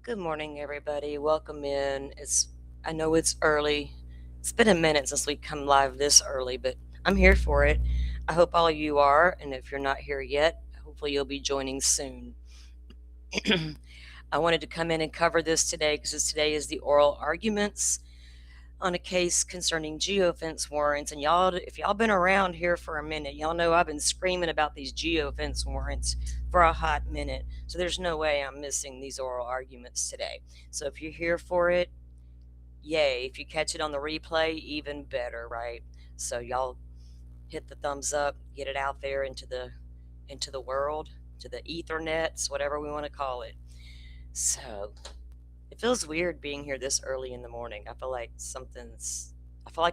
Good morning, everybody. Welcome in. I know it's early. It's been a minute since we come live this early, but I'm here for it. I hope all of you are, and if you're not here yet, hopefully you'll be joining soon. I wanted to come in and cover this today because today is the oral arguments on a case concerning geofence warrants. And y'all, if y'all been around here for a minute, y'all know I've been screaming about these geofence warrants for a hot minute. So there's no way I'm missing these oral arguments today. So if you're here for it, yay. If you catch it on the replay, even better, right? So y'all hit the thumbs up, get it out there into the world, to the ethernets, whatever we want to call it. So it feels weird being here this early in the morning. I feel like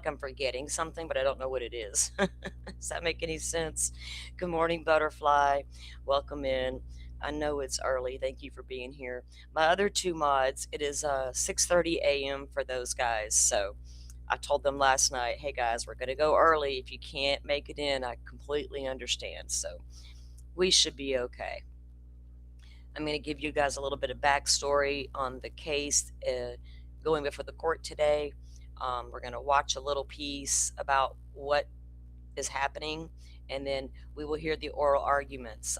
I'm forgetting something, but I don't know what it is. Does that make any sense? Good morning, Butterfly. Welcome in. I know it's early. Thank you for being here. My other two mods, it is 6:30 a.m. for those guys. So I told them last night, hey guys, we're going to go early. If you can't make it in, I completely understand. So we should be okay. I'm going to give you guys a little bit of backstory on the case going before the court today. We're going to watch a little piece about what is happening, and then we will hear the oral arguments.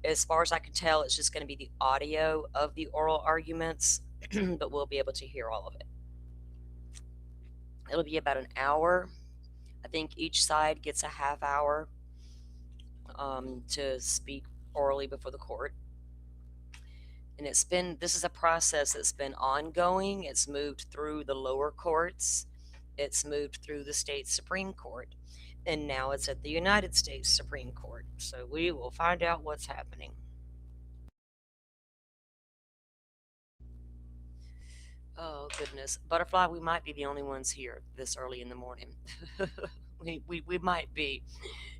As far as I can tell, it's just going to be the audio of the oral arguments, but we'll be able to hear all of it. It'll be about an hour. I think each side gets a half hour to speak orally before the court. And this is a process that's been ongoing. It's moved through the lower courts, it's moved through the state Supreme Court, and now it's at the United States Supreme Court. So we will find out what's happening. Oh, goodness. Butterfly, we might be the only ones here this early in the morning. we might be.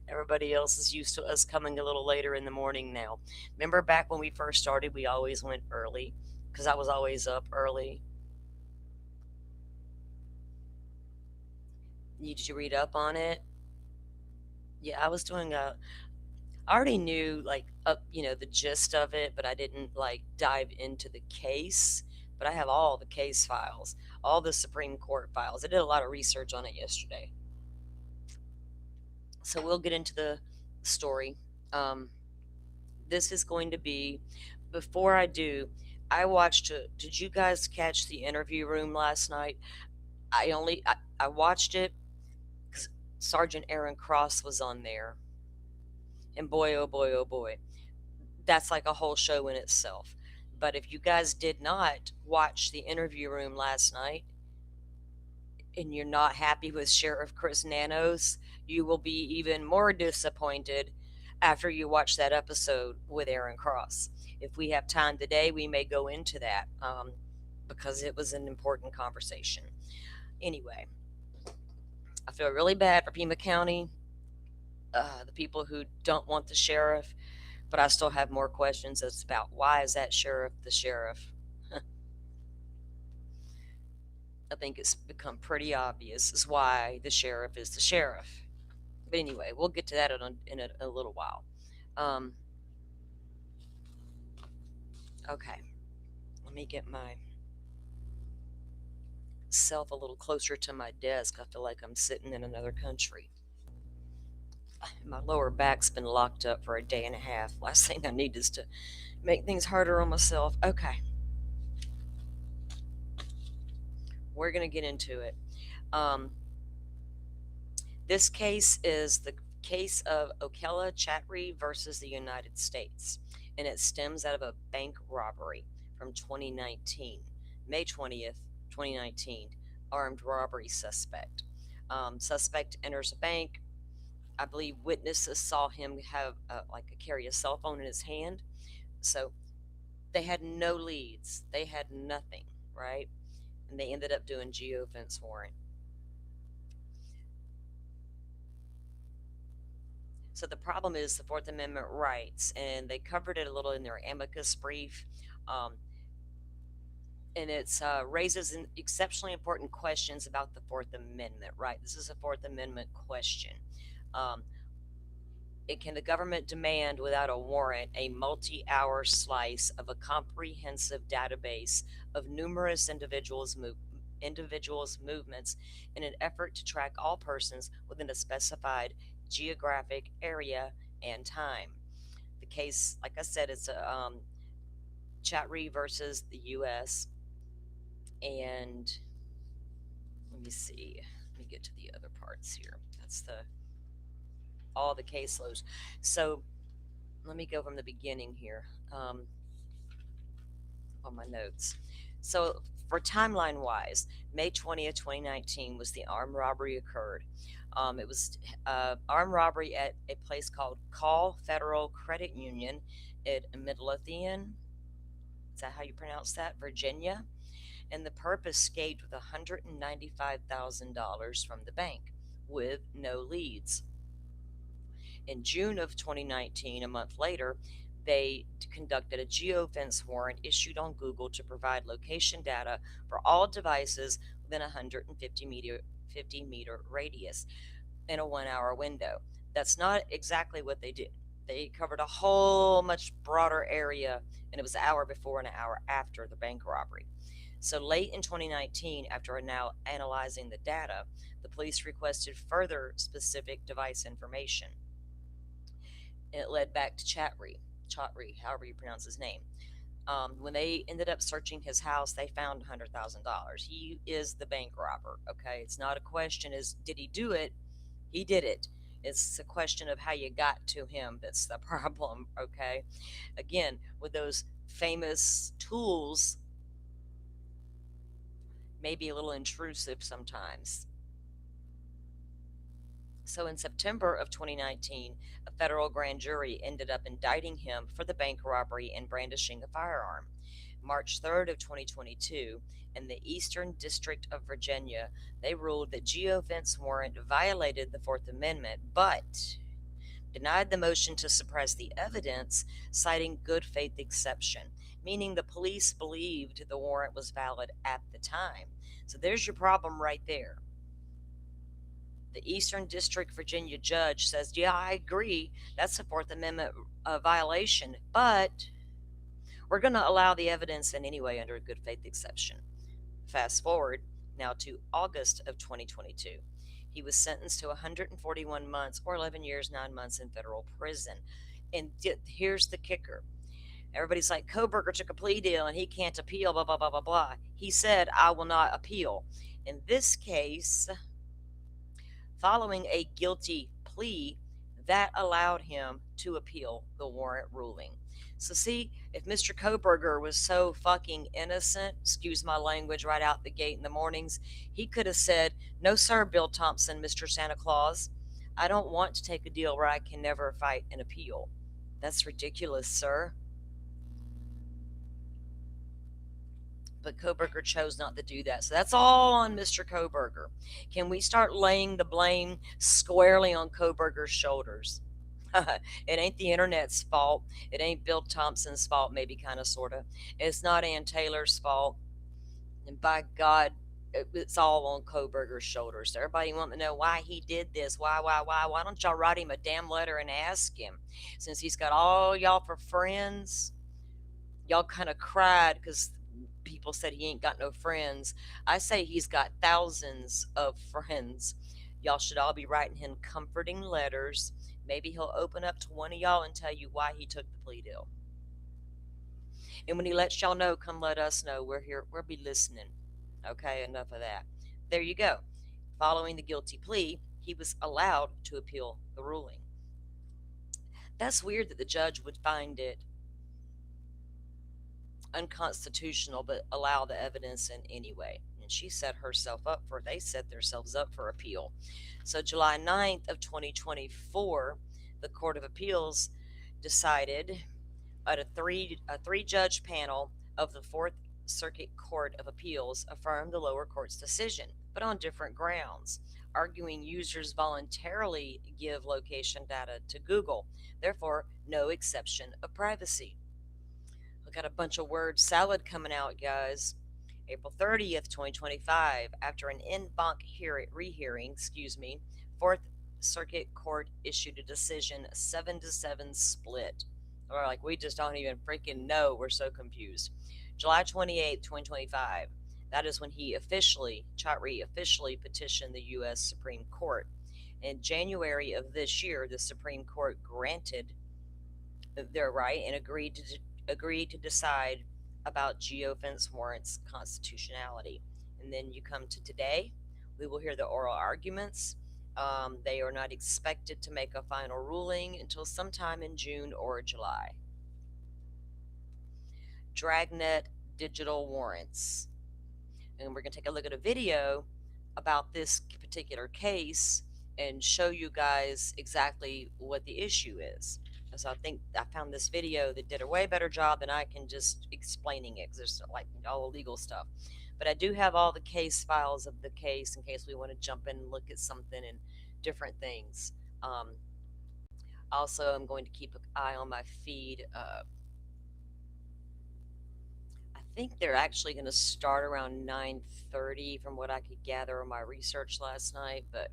Everybody else is used to us coming a little later in the morning now. Remember back when we first started, we always went early because I was always up early. Did you read up on it? Yeah, I was doing a. I already knew the gist of it, but I didn't like dive into the case. But I have all the case files, all the Supreme Court files. I did a lot of research on it yesterday. So we'll get into the story. Um, this is going to be, before I do, I watched, did you guys catch the interview room last night? I watched it because Sergeant Aaron Cross was on there. And boy, oh boy, oh boy, that's like a whole show in itself. But if you guys did not watch the interview room last night and you're not happy with Sheriff Chris Nanos, you will be even more disappointed after you watch that episode with Aaron Cross. If we have time today, we may go into that because it was an important conversation. Anyway, I feel really bad for Pima County, the people who don't want the sheriff, but I still have more questions as about why is that sheriff the sheriff. I think it's become pretty obvious is why the sheriff is the sheriff. But anyway, we'll get to that in a little while. Um, okay, let me get myself a little closer to my desk. I feel like I'm sitting in another country. My lower back's been locked up for a day and a half. Last thing I need is to make things harder on myself. Okay, we're going to get into it. Um, this case is the case of Okela Chatrie versus the United States, and it stems out of a bank robbery from 2019, May 20th, 2019. Armed robbery suspect. Suspect enters a bank. I believe witnesses saw him have carry a cell phone in his hand. So they had no leads. They had nothing, right? And they ended up doing geofence warrant. So the problem is the Fourth Amendment rights, and they covered it a little in their amicus brief. Um, and it raises exceptionally important questions about the Fourth Amendment, right? This is a Fourth Amendment question. Um, Can the government demand without a warrant a multi-hour slice of a comprehensive database of numerous individuals' movements in an effort to track all persons within a specified geographic area and time? The case, like I said, it's a Chatrie versus the U.S. And let me see. Let me get to the other parts here. That's the all the caseloads. So let me go from the beginning here. On my notes. So, for timeline wise, May 20th, 2019 was the armed robbery occurred. It was armed robbery at a place called Call Federal Credit Union in Midlothian. Is that how you pronounce that? Virginia. And the perp escaped with $195,000 from the bank with no leads. In June of 2019, a month later, they conducted a geofence warrant issued on Google to provide location data for all devices within a 150-meter radius in a 1 hour window. That's not exactly what they did. They covered a whole much broader area, and it was an hour before and an hour after the bank robbery. So late in 2019, after now analyzing the data, the police requested further specific device information. And it led back to Chatrie, however you pronounce his name. When they ended up searching his house, they found $100,000. He is the bank robber. Okay, it's not a question is did he do it? He did it. It's a question of how you got to him that's the problem. Okay, again with those famous tools, maybe a little intrusive sometimes. So in September of 2019, a federal grand jury ended up indicting him for the bank robbery and brandishing a firearm. March 3rd of 2022, in the Eastern District of Virginia, they ruled that geofence warrant violated the Fourth Amendment, but denied the motion to suppress the evidence, citing good faith exception, meaning the police believed the warrant was valid at the time. So there's your problem right there. The Eastern District Virginia judge says, yeah, I agree, that's a Fourth Amendment violation, but we're going to allow the evidence in anyway under a good faith exception. Fast forward now to August of 2022. He was sentenced to 141 months or 11 years, 9 months in federal prison. And here's the kicker. Everybody's like, Koberger took a plea deal and he can't appeal, blah, blah, blah, blah, blah. He said, I will not appeal. In this case, following a guilty plea, that allowed him to appeal the warrant ruling. So, see, if Mr. Koberger was so fucking innocent, excuse my language, right out the gate in the mornings, he could have said, no, sir, Bill Thompson, Mr. Santa Claus. I don't want to take a deal where I can never fight an appeal. That's ridiculous, sir. But Koberger chose not to do that. So that's all on Mr. Koberger. Can we start laying the blame squarely on Koberger's shoulders? It ain't the internet's fault. It ain't Bill Thompson's fault, maybe kind of, sort of. It's not Ann Taylor's fault. And by God, it's all on Koberger's shoulders. Everybody want to know why he did this. Why? Why don't y'all write him a damn letter and ask him? Since he's got all y'all for friends, y'all kind of cried because people said he ain't got no friends. I say he's got thousands of friends. Y'all should all be writing him comforting letters. Maybe he'll open up to one of y'all and tell you why he took the plea deal. And when he lets y'all know, come let us know. We're here. We'll be listening. Okay, enough of that. There you go. Following the guilty plea, he was allowed to appeal the ruling. That's weird that the judge would find it unconstitutional but allow the evidence in anyway. And she set herself up for, they set themselves up for appeal. So July 9th of 2024, the Court of Appeals decided at a three judge panel of the Fourth Circuit Court of Appeals affirmed the lower court's decision, but on different grounds, arguing users voluntarily give location data to Google, therefore no exception of privacy. Got a bunch of word salad coming out, guys. April 30th, 2025, after an en banc rehearing, Fourth Circuit Court issued a decision, a 7-7 split. Or like, we just don't even freaking know. We're so confused. July 28th, 2025. That is when Chatrie officially petitioned the U.S. Supreme Court. In January of this year, the Supreme Court granted their right and agreed to decide about geofence warrants constitutionality. And then you come to today, we will hear the oral arguments. They are not expected to make a final ruling until sometime in June or July. Dragnet digital warrants. And we're going to take a look at a video about this particular case and show you guys exactly what the issue is. So I think I found this video that did a way better job than I can just explaining it, because there's like all the legal stuff. But I do have all the case files of the case in case we want to jump in and look at something and different things. Also, I'm going to keep an eye on my feed. I think they're actually going to start around 9:30 from what I could gather on my research last night, but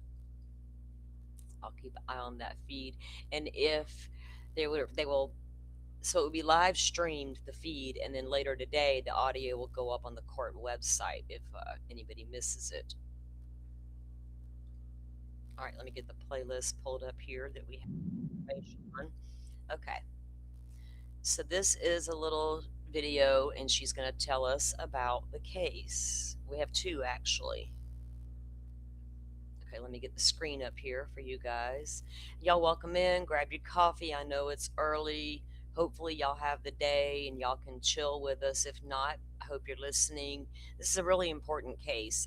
I'll keep an eye on that feed. And if they will, so it will be live streamed, the feed, and then later today the audio will go up on the court website if anybody misses it. All right, let me get the playlist pulled up here that we have information on. Okay, so this is a little video, and she's going to tell us about the case. We have two, actually. Okay, let me get the screen up here for you guys. Y'all welcome in, grab your coffee. I know it's early. Hopefully y'all have the day and y'all can chill with us. If not, I hope you're listening. This is a really important case.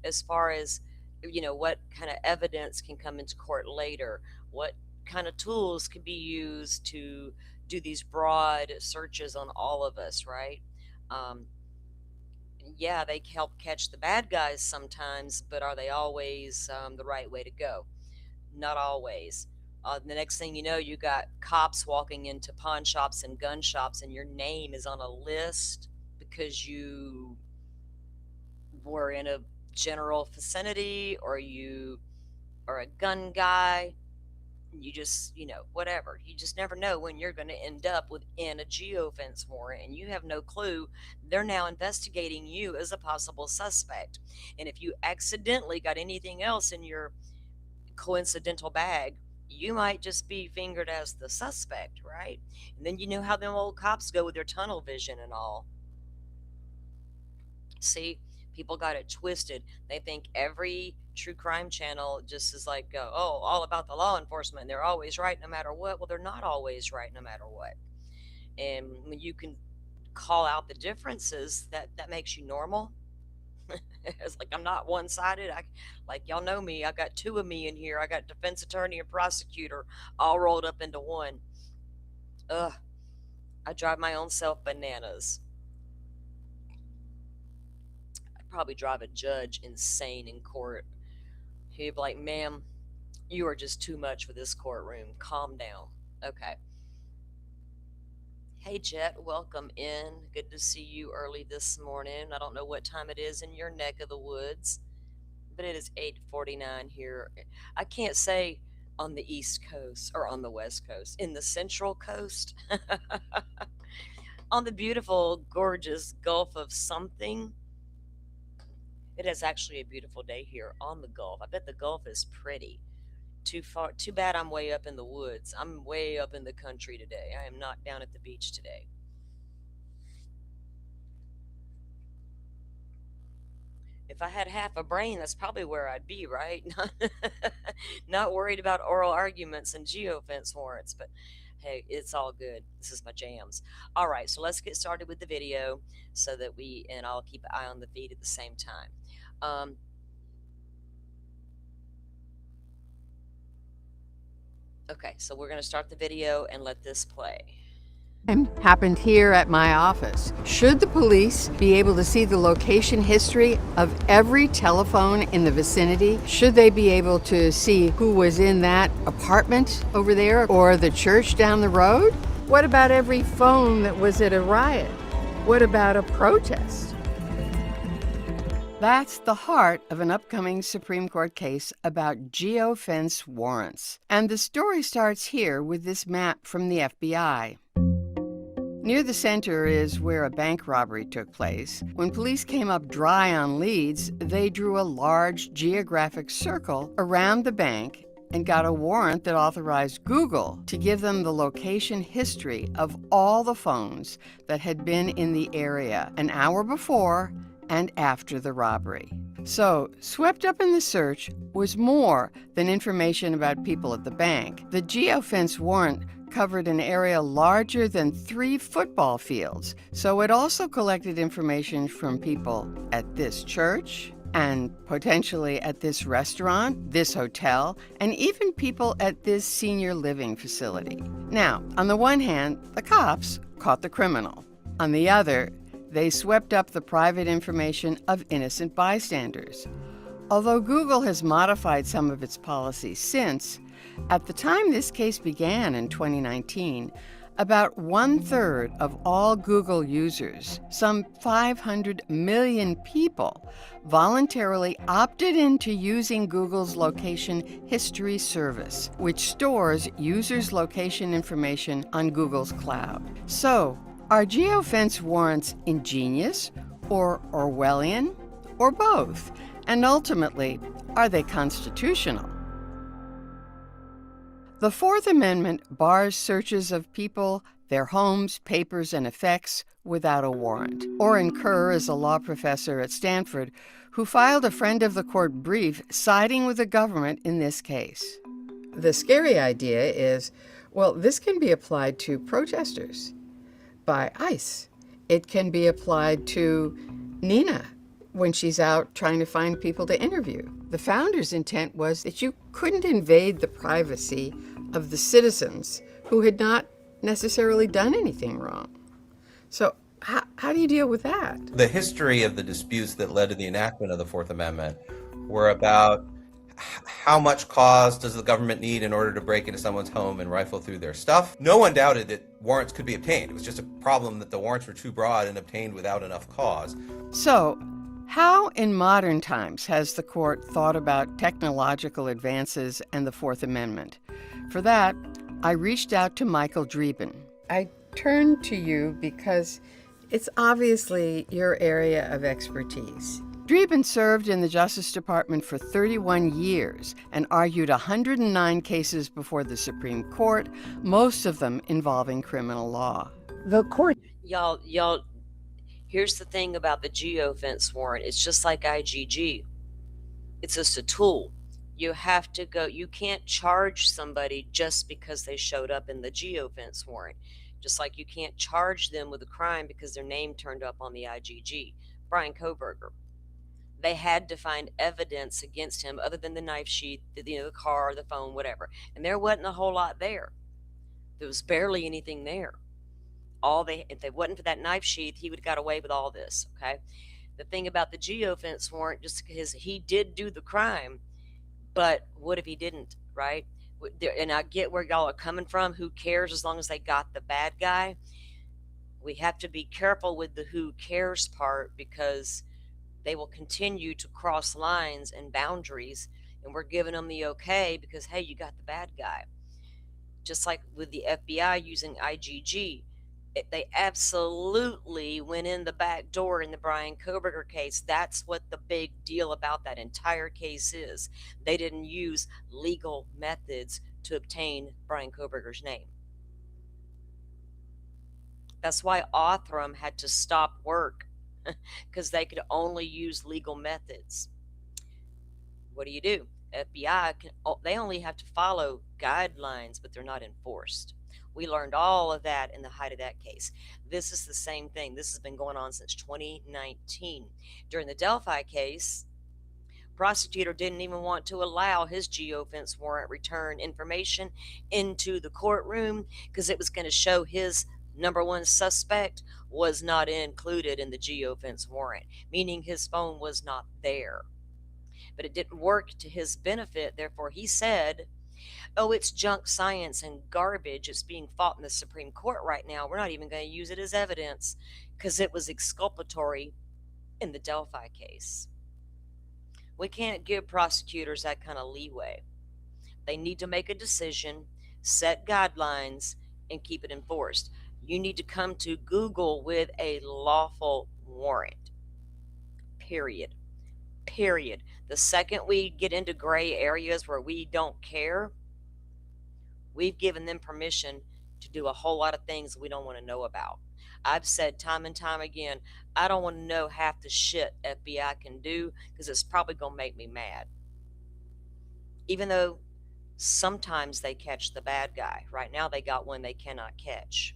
As far as, you know, what kind of evidence can come into court later, what kind of tools can be used to do these broad searches on all of us, right? Yeah, they help catch the bad guys sometimes, but are they always the right way to go? Not always. The next thing you know, you got cops walking into pawn shops and gun shops, and your name is on a list because you were in a general vicinity, or you are a gun guy. You just, you know, whatever. You just never know when you're going to end up within a geofence warrant, and you have no clue. They're now investigating you as a possible suspect. And if you accidentally got anything else in your coincidental bag, you might just be fingered as the suspect, right? And then you know how them old cops go with their tunnel vision and all. See, people got it twisted. They think every true crime channel just is like, oh, all about the law enforcement. They're always right no matter what. Well, they're not always right no matter what. And when you can call out the differences, that makes you normal. It's like, I'm not one-sided. Like, y'all know me. I got two of me in here. I got defense attorney and prosecutor all rolled up into one. Ugh, I drive my own self bananas. I'd probably drive a judge insane in court. He'd be like, ma'am, you are just too much for this courtroom. Calm down. Okay. Hey, Jet, welcome in. Good to see you early this morning. I don't know what time it is in your neck of the woods, but it is 8:49 here. I can't say on the East Coast or on the West Coast. In the Central Coast, on the beautiful, gorgeous Gulf of something. It is actually a beautiful day here on the Gulf. I bet the Gulf is pretty. Too bad I'm way up in the woods. I'm way up in the country today. I am not down at the beach today. If I had half a brain, that's probably where I'd be, right? Not worried about oral arguments and geofence warrants, but hey, it's all good. This is my jams. All right, so let's get started with the video so that and I'll keep an eye on the feed at the same time. Okay, so we're going to start the video and let this play. Happened here at my office. Should the police be able to see the location history of every telephone in the vicinity? Should they be able to see who was in that apartment over there or the church down the road? What about every phone that was at a riot? What about a protest? That's the heart of an upcoming Supreme Court case about geofence warrants. And the story starts here with this map from the FBI. Near the center is where a bank robbery took place. When police came up dry on leads, they drew a large geographic circle around the bank and got a warrant that authorized Google to give them the location history of all the phones that had been in the area an hour before and after the robbery. So, swept up in the search was more than information about people at the bank. The geofence warrant covered an area larger than 3 football fields, so it also collected information from people at this church and potentially at this restaurant, this hotel, and even people at this senior living facility. Now, on the one hand, the cops caught the criminal. On the other, they swept up the private information of innocent bystanders. Although Google has modified some of its policies since, at the time this case began in 2019, about 1/3 of all Google users, some 500 million people, voluntarily opted into using Google's location history service, which stores users' location information on Google's cloud. So, are geofence warrants ingenious or Orwellian or both? And ultimately, are they constitutional? The Fourth Amendment bars searches of people, their homes, papers, and effects without a warrant. Orrin Kerr is a law professor at Stanford who filed a friend of the court brief siding with the government in this case. The scary idea is, well, this can be applied to protesters by ICE. It can be applied to Nina when she's out trying to find people to interview. The founders' intent was that you couldn't invade the privacy of the citizens who had not necessarily done anything wrong. So how do you deal with that? The history of the disputes that led to the enactment of the Fourth Amendment were about how much cause does the government need in order to break into someone's home and rifle through their stuff. No one doubted that warrants could be obtained. It was just a problem that the warrants were too broad and obtained without enough cause. So, how in modern times has the court thought about technological advances and the Fourth Amendment? For that, I reached out to Michael Dreeben. I turned to you because it's obviously your area of expertise. Dreeben served in the Justice Department for 31 years and argued 109 cases before the Supreme Court, most of them involving criminal law. The court... Y'all, here's the thing about the geofence warrant. It's just like IGG. It's just a tool. You have to go, you can't charge somebody just because they showed up in the geofence warrant. Just like you can't charge them with a crime because their name turned up on the IGG. Brian Kohberger. They had to find evidence against him other than the knife sheath, the car, the phone, whatever. And there wasn't a whole lot there. There was barely anything there. If they wasn't for that knife sheath, he would have got away with all this, okay? The thing about the geofence warrant, just because he did do the crime, but what if he didn't, right? And I get where y'all are coming from. Who cares as long as they got the bad guy? We have to be careful with the who cares part because they will continue to cross lines and boundaries, and we're giving them the okay because, hey, you got the bad guy. Just like with the FBI using IGG, they absolutely went in the back door in the Brian Kohberger case. That's what the big deal about that entire case is. They didn't use legal methods to obtain Brian Kohberger's name. That's why Othram had to stop work because they could only use legal methods. What do? FBI, they only have to follow guidelines, but they're not enforced. We learned all of that in the height of that case. This is the same thing. This has been going on since 2019. During the Delphi case, prosecutor didn't even want to allow his geofence warrant return information into the courtroom because it was going to show his number one suspect was not included in the geofence warrant, meaning his phone was not there. But it didn't work to his benefit. Therefore, he said, oh, it's junk science and garbage. It's being fought in the Supreme Court right now. We're not even going to use it as evidence because it was exculpatory in the Delphi case. We can't give prosecutors that kind of leeway. They need to make a decision, set guidelines, and keep it enforced. You need to come to Google with a lawful warrant. Period. Period. The second we get into gray areas where we don't care, we've given them permission to do a whole lot of things we don't want to know about. I've said time and time again, I don't want to know half the shit FBI can do because it's probably going to make me mad. Even though sometimes they catch the bad guy. Right now, they got one they cannot catch.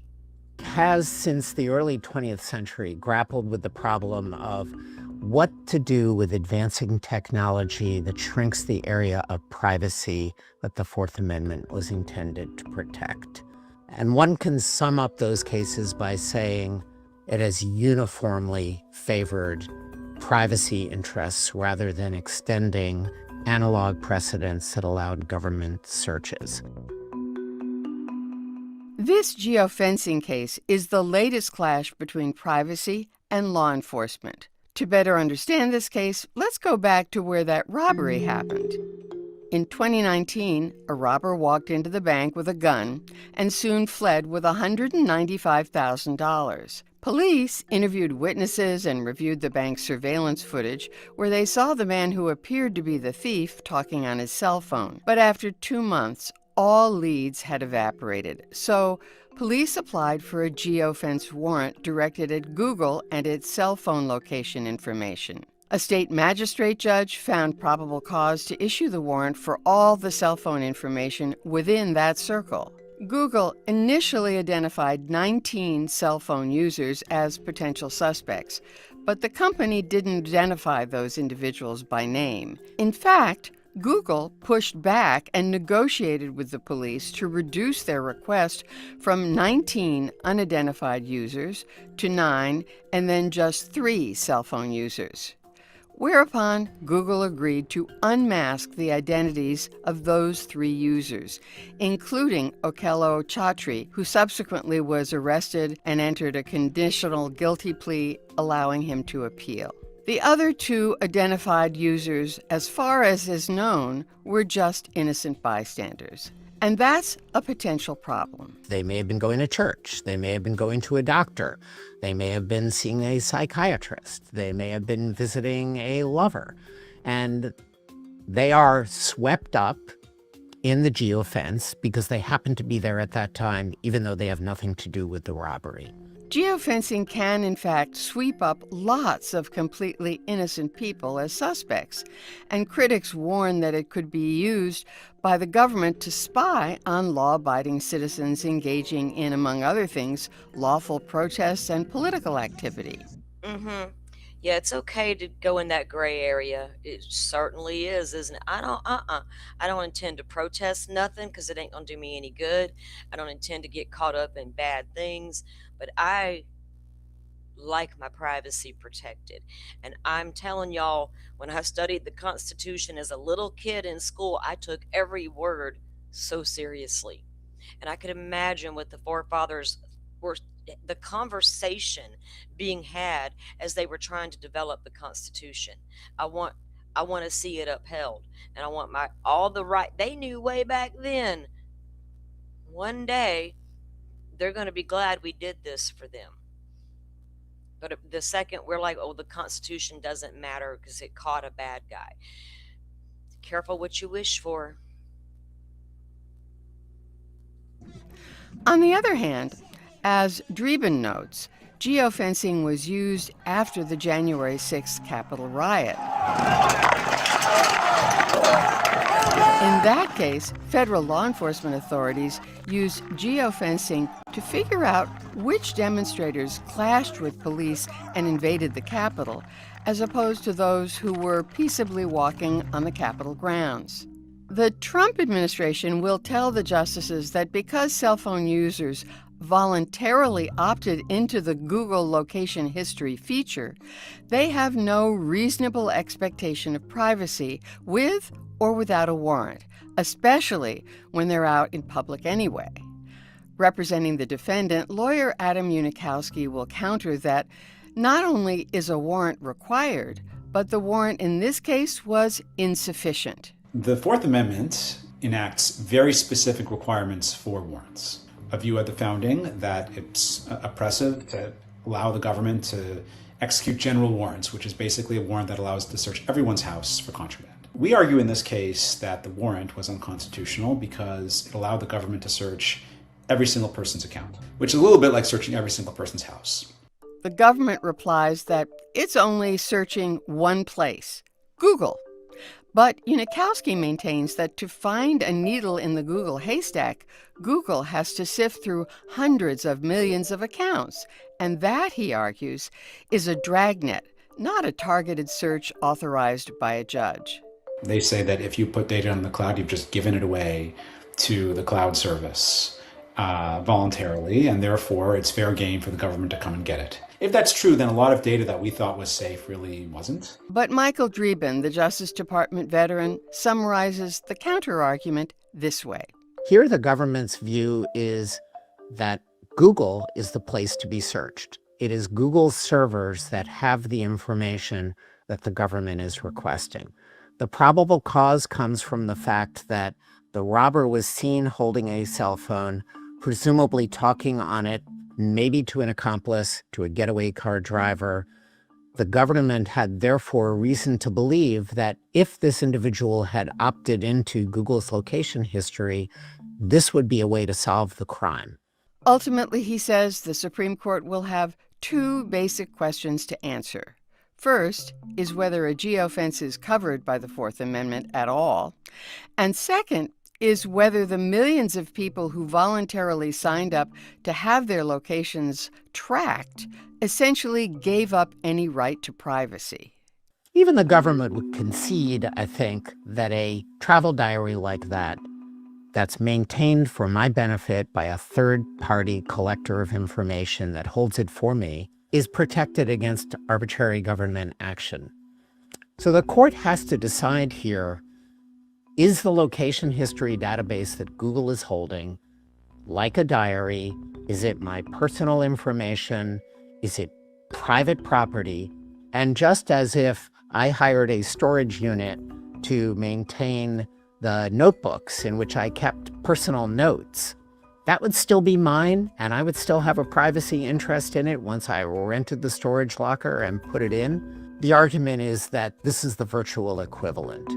Has since the early 20th century grappled with the problem of what to do with advancing technology that shrinks the area of privacy that the Fourth Amendment was intended to protect. And one can sum up those cases by saying it has uniformly favored privacy interests rather than extending analog precedents that allowed government searches. This geofencing case is the latest clash between privacy and law enforcement. To better understand this case, let's go back to where that robbery happened. In 2019, a robber walked into the bank with a gun and soon fled with $195,000. Police interviewed witnesses and reviewed the bank's surveillance footage, where they saw the man who appeared to be the thief talking on his cell phone. But after 2 months, all leads had evaporated, so police applied for a geofence warrant directed at Google and its cell phone location information. A state magistrate judge found probable cause to issue the warrant for all the cell phone information within that circle. Google initially identified 19 cell phone users as potential suspects, but the company didn't identify those individuals by name. In fact, Google pushed back and negotiated with the police to reduce their request from 19 unidentified users to 9 and then just 3 cell phone users. Whereupon, Google agreed to unmask the identities of those 3 users, including Okello Chatrie, who subsequently was arrested and entered a conditional guilty plea, allowing him to appeal. The other 2 identified users, as far as is known, were just innocent bystanders. And that's a potential problem. They may have been going to church. They may have been going to a doctor. They may have been seeing a psychiatrist. They may have been visiting a lover. And they are swept up in the geofence because they happen to be there at that time, even though they have nothing to do with the robbery. Geofencing can, in fact, sweep up lots of completely innocent people as suspects, and critics warn that it could be used by the government to spy on law-abiding citizens engaging in, among other things, lawful protests and political activity. Yeah, it's okay to go in that gray area. It certainly is, isn't it? I don't intend to protest nothing because it ain't gonna do me any good. I don't intend to get caught up in bad things, but I like my privacy protected. And I'm telling y'all, when I studied the Constitution as a little kid in school, I took every word so seriously. And I could imagine what the forefathers were, the conversation being had as they were trying to develop the Constitution. I want to see it upheld, and I want my all the right they knew way back then. One day they're going to be glad we did this for them. But the second we're like, oh, the Constitution doesn't matter because it caught a bad guy. Careful what you wish for. On the other hand, as Drieben notes, geofencing was used after the January 6th Capitol riot. In that case, federal law enforcement authorities used geofencing to figure out which demonstrators clashed with police and invaded the Capitol, as opposed to those who were peaceably walking on the Capitol grounds. The Trump administration will tell the justices that because cell phone users voluntarily opted into the Google location history feature, they have no reasonable expectation of privacy with or without a warrant, especially when they're out in public anyway. Representing the defendant, lawyer Adam Unikowski will counter that not only is a warrant required, But the warrant in this case was insufficient. The Fourth Amendment enacts very specific requirements for warrants. A view at the founding that it's oppressive to allow the government to execute general warrants, which is basically a warrant that allows to search everyone's house for contraband. We argue in this case that the warrant was unconstitutional because it allowed the government to search every single person's account, which is a little bit like searching every single person's house. The government replies that it's only searching one place, Google. But Unikowski maintains that to find a needle in the Google haystack, Google has to sift through hundreds of millions of accounts. And that, he argues, is a dragnet, not a targeted search authorized by a judge. They say that if you put data on the cloud, you've just given it away to the cloud service voluntarily, and therefore it's fair game for the government to come and get it. If that's true, then a lot of data that we thought was safe really wasn't. But Michael Dreeben, the Justice Department veteran, summarizes the counterargument this way. Here, the government's view is that Google is the place to be searched. It is Google's servers that have the information that the government is requesting. The probable cause comes from the fact that the robber was seen holding a cell phone, presumably talking on it, maybe to an accomplice, to a getaway car driver. The government had therefore reason to believe that if this individual had opted into Google's location history, this would be a way to solve the crime. Ultimately, he says, the Supreme Court will have two basic questions to answer. First is whether a geofence is covered by the Fourth Amendment at all. And second is whether the millions of people who voluntarily signed up to have their locations tracked essentially gave up any right to privacy. Even the government would concede, I think, that a travel diary like that, that's maintained for my benefit by a third-party collector of information that holds it for me, is protected against arbitrary government action. So the court has to decide here, is the location history database that Google is holding like a diary? Is it my personal information? Is it private property? And just as if I hired a storage unit to maintain the notebooks in which I kept personal notes, that would still be mine, and I would still have a privacy interest in it once I rented the storage locker and put it in. The argument is that this is the virtual equivalent.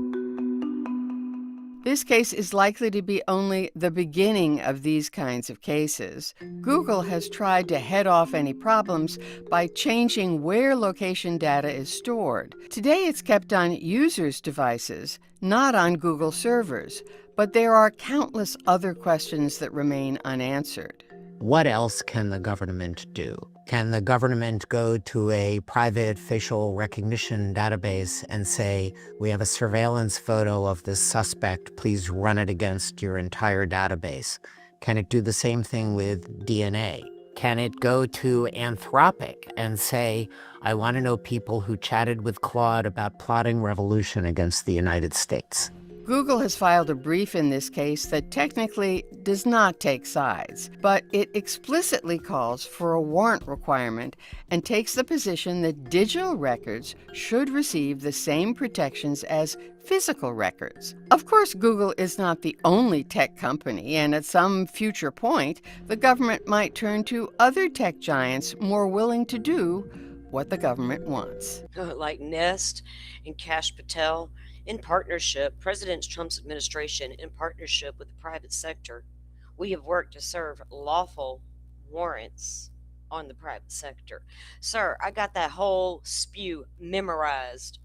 This case is likely to be only the beginning of these kinds of cases. Google has tried to head off any problems by changing where location data is stored. Today, it's kept on users' devices, not on Google servers. But there are countless other questions that remain unanswered. What else can the government do? Can the government go to a private facial recognition database and say, we have a surveillance photo of this suspect, please run it against your entire database? Can it do the same thing with DNA? Can it go to Anthropic and say, I want to know people who chatted with Claude about plotting revolution against the United States? Google has filed a brief in this case that technically does not take sides, but it explicitly calls for a warrant requirement and takes the position that digital records should receive the same protections as physical records. Of course, Google is not the only tech company, and at some future point, the government might turn to other tech giants more willing to do what the government wants. Like Nest and Cash Patel. In partnership, President Trump's administration, in partnership with the private sector, we have worked to serve lawful warrants on the private sector. Sir, I got that whole spew memorized.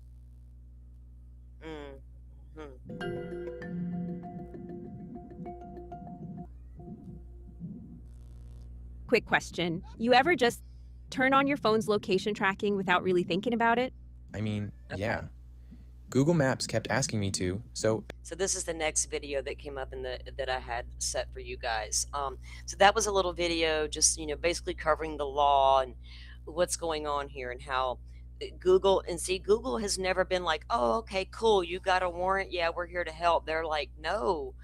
Quick question. You ever just turn on your phone's location tracking without really thinking about it? I mean, Okay. yeah. Google Maps kept asking me to, so So this is the next video that came up in the that I had set for you guys. So that was a little video, just basically covering the law and what's going on here and how Google Google has never been like, oh, okay, cool, you got a warrant, yeah, we're here to help. They're like, no,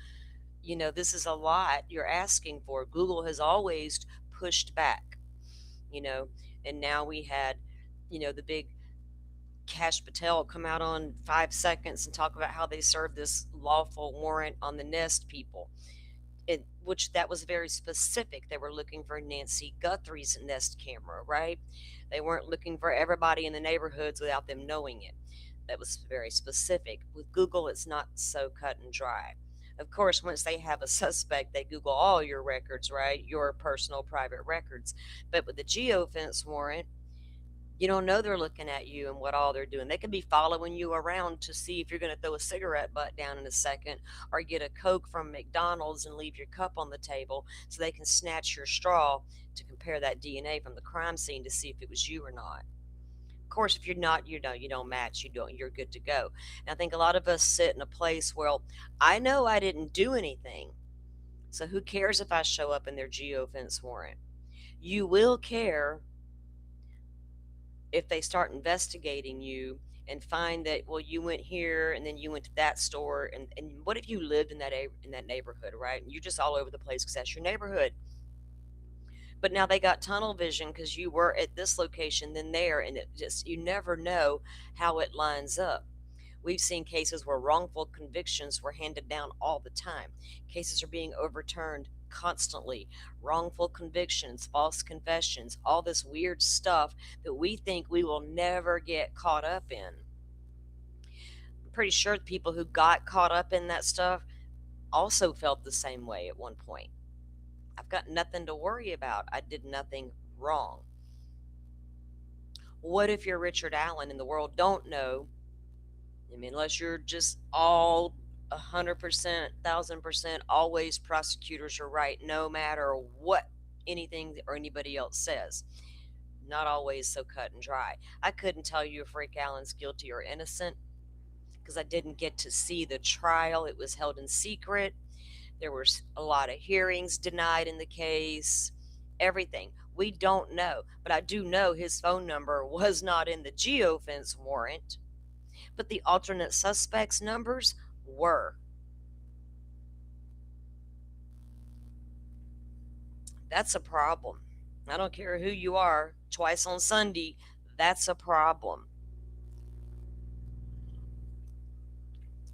this is a lot you're asking for. Google has always pushed back, and now we had, the big Cash Patel come out on 5 seconds and talk about how they served this lawful warrant on the Nest people. Which that was very specific. They were looking for Nancy Guthrie's Nest camera, right? They weren't looking for everybody in the neighborhoods without them knowing it. That was very specific. With Google, it's not so cut and dry. Of course, once they have a suspect, they Google all your records, right? Your personal private records. But with the geofence warrant, you don't know they're looking at you and what all they're doing. They could be following you around to see if you're going to throw a cigarette butt down in a second or get a Coke from McDonald's and leave your cup on the table so they can snatch your straw to compare that DNA from the crime scene to see if it was you or not. Of course, if you're not, you don't match, you're good to go. And I think a lot of us sit in a place, well, I know I didn't do anything. So who cares if I show up in their geofence warrant? You will care if they start investigating you and find that, well, you went here and then you went to that store, and what if you lived in that neighborhood, right? And you're just all over the place because that's your neighborhood. But now they got tunnel vision because you were at this location then there, and it just, you never know how it lines up. We've seen cases where wrongful convictions were handed down all the time. Cases are being overturned constantly. Wrongful convictions, false confessions, all this weird stuff that we think we will never get caught up in. I'm pretty sure the people who got caught up in that stuff also felt the same way at one point. I've got nothing to worry about. I did nothing wrong. What if you're Richard Allen and the world don't know? I mean, unless you're just all 100%, 1000%, always prosecutors are right, no matter what anything or anybody else says. Not always so cut and dry. I couldn't tell you if Rick Allen's guilty or innocent because I didn't get to see the trial. It was held in secret. There were a lot of hearings denied in the case, everything. We don't know, but I do know his phone number was not in the geofence warrant, but the alternate suspects' numbers were. That's a problem. I don't care who you are, twice on Sunday, that's a problem.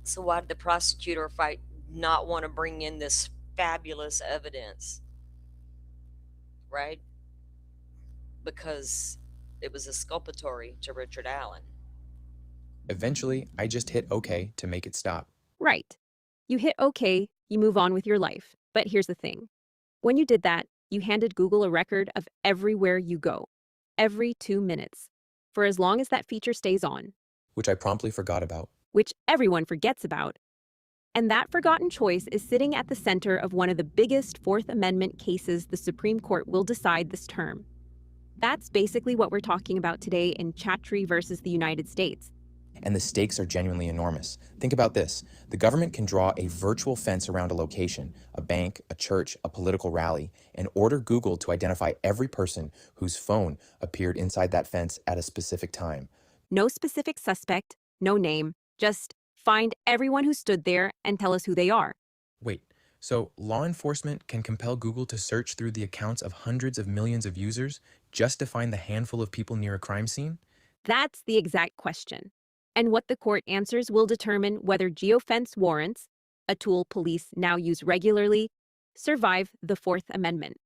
So why did the prosecutor fight not want to bring in this fabulous evidence? Right? Because it was exculpatory to Richard Allen. Eventually, I just hit OK to make it stop. Right. You hit OK, you move on with your life. But here's the thing. When you did that, you handed Google a record of everywhere you go, every 2 minutes, for as long as that feature stays on, Which I promptly forgot about. which everyone forgets about. And that forgotten choice is sitting at the center of one of the biggest Fourth Amendment cases the Supreme Court will decide this term. That's basically what we're talking about today in Chatrie versus the United States. And the stakes are genuinely enormous. Think about this. The government can draw a virtual fence around a location, a bank, a church, a political rally, and order Google to identify every person whose phone appeared inside that fence at a specific time. No specific suspect, no name, just find everyone who stood there and tell us who they are. Wait, so law enforcement can compel Google to search through the accounts of hundreds of millions of users just to find the handful of people near a crime scene? That's the exact question. And what the court answers will determine whether geofence warrants, a tool police now use regularly, survive the Fourth Amendment.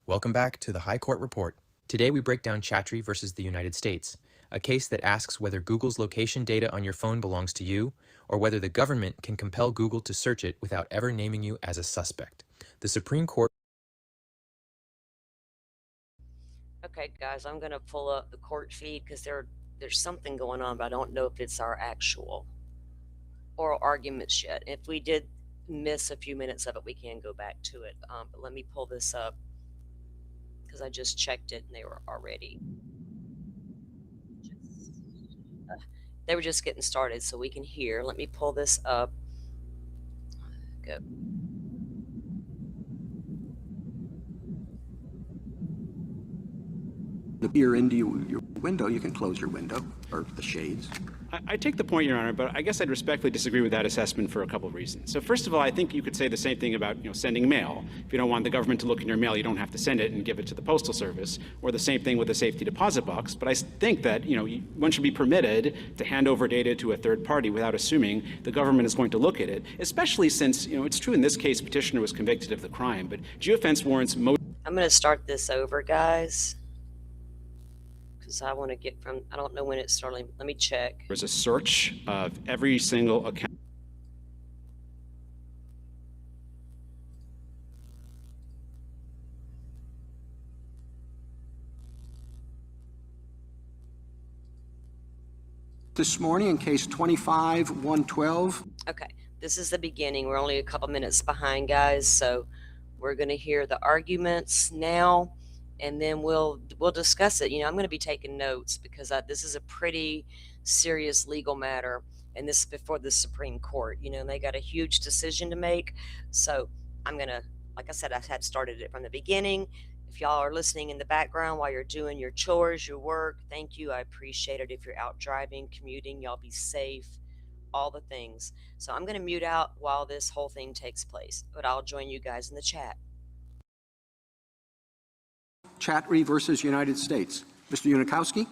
Welcome back to the High Court Report. Today we break down Chatrie versus the United States, a case that asks whether Google's location data on your phone belongs to you, or whether the government can compel Google to search it without ever naming you as a suspect. The Supreme Court. Okay, guys, I'm going to pull up the court feed because there's something going on, but I don't know if it's our actual oral arguments yet. If we did miss a few minutes of it, we can go back to it. But let me pull this up because I just checked it and they were already. They were just getting started, so we can hear. Let me pull this up. Go. to peer into your window, you can close your window or the shades. I take the point, Your Honor, but I guess I'd respectfully disagree with that assessment for a couple of reasons. So first of all, I think you could say the same thing about sending mail. If you don't want the government to look in your mail, you don't have to send it and give it to the Postal Service, or the same thing with a safety deposit box. But I think that one should be permitted to hand over data to a third party without assuming the government is going to look at it, especially since it's true in this case petitioner was convicted of the crime, but geofence warrants most. I'm going to start this over, guys, because I want to get from, I don't know when it started. Let me check. There's a search of every single account. This morning in case 25-112. Okay, this is the beginning. We're only a couple minutes behind, guys, so we're going to hear the arguments now, and then we'll discuss it. I'm going to be taking notes because this is a pretty serious legal matter, and this is before the Supreme Court. And they got a huge decision to make. So I'm going to, like I said, I had started it from the beginning. If y'all are listening in the background while you're doing your chores, your work, thank you. I appreciate it. If you're out driving, commuting, y'all be safe, all the things. So I'm going to mute out while this whole thing takes place, but I'll join you guys in the chat. Chatrie versus United States. Mr. Unikowski.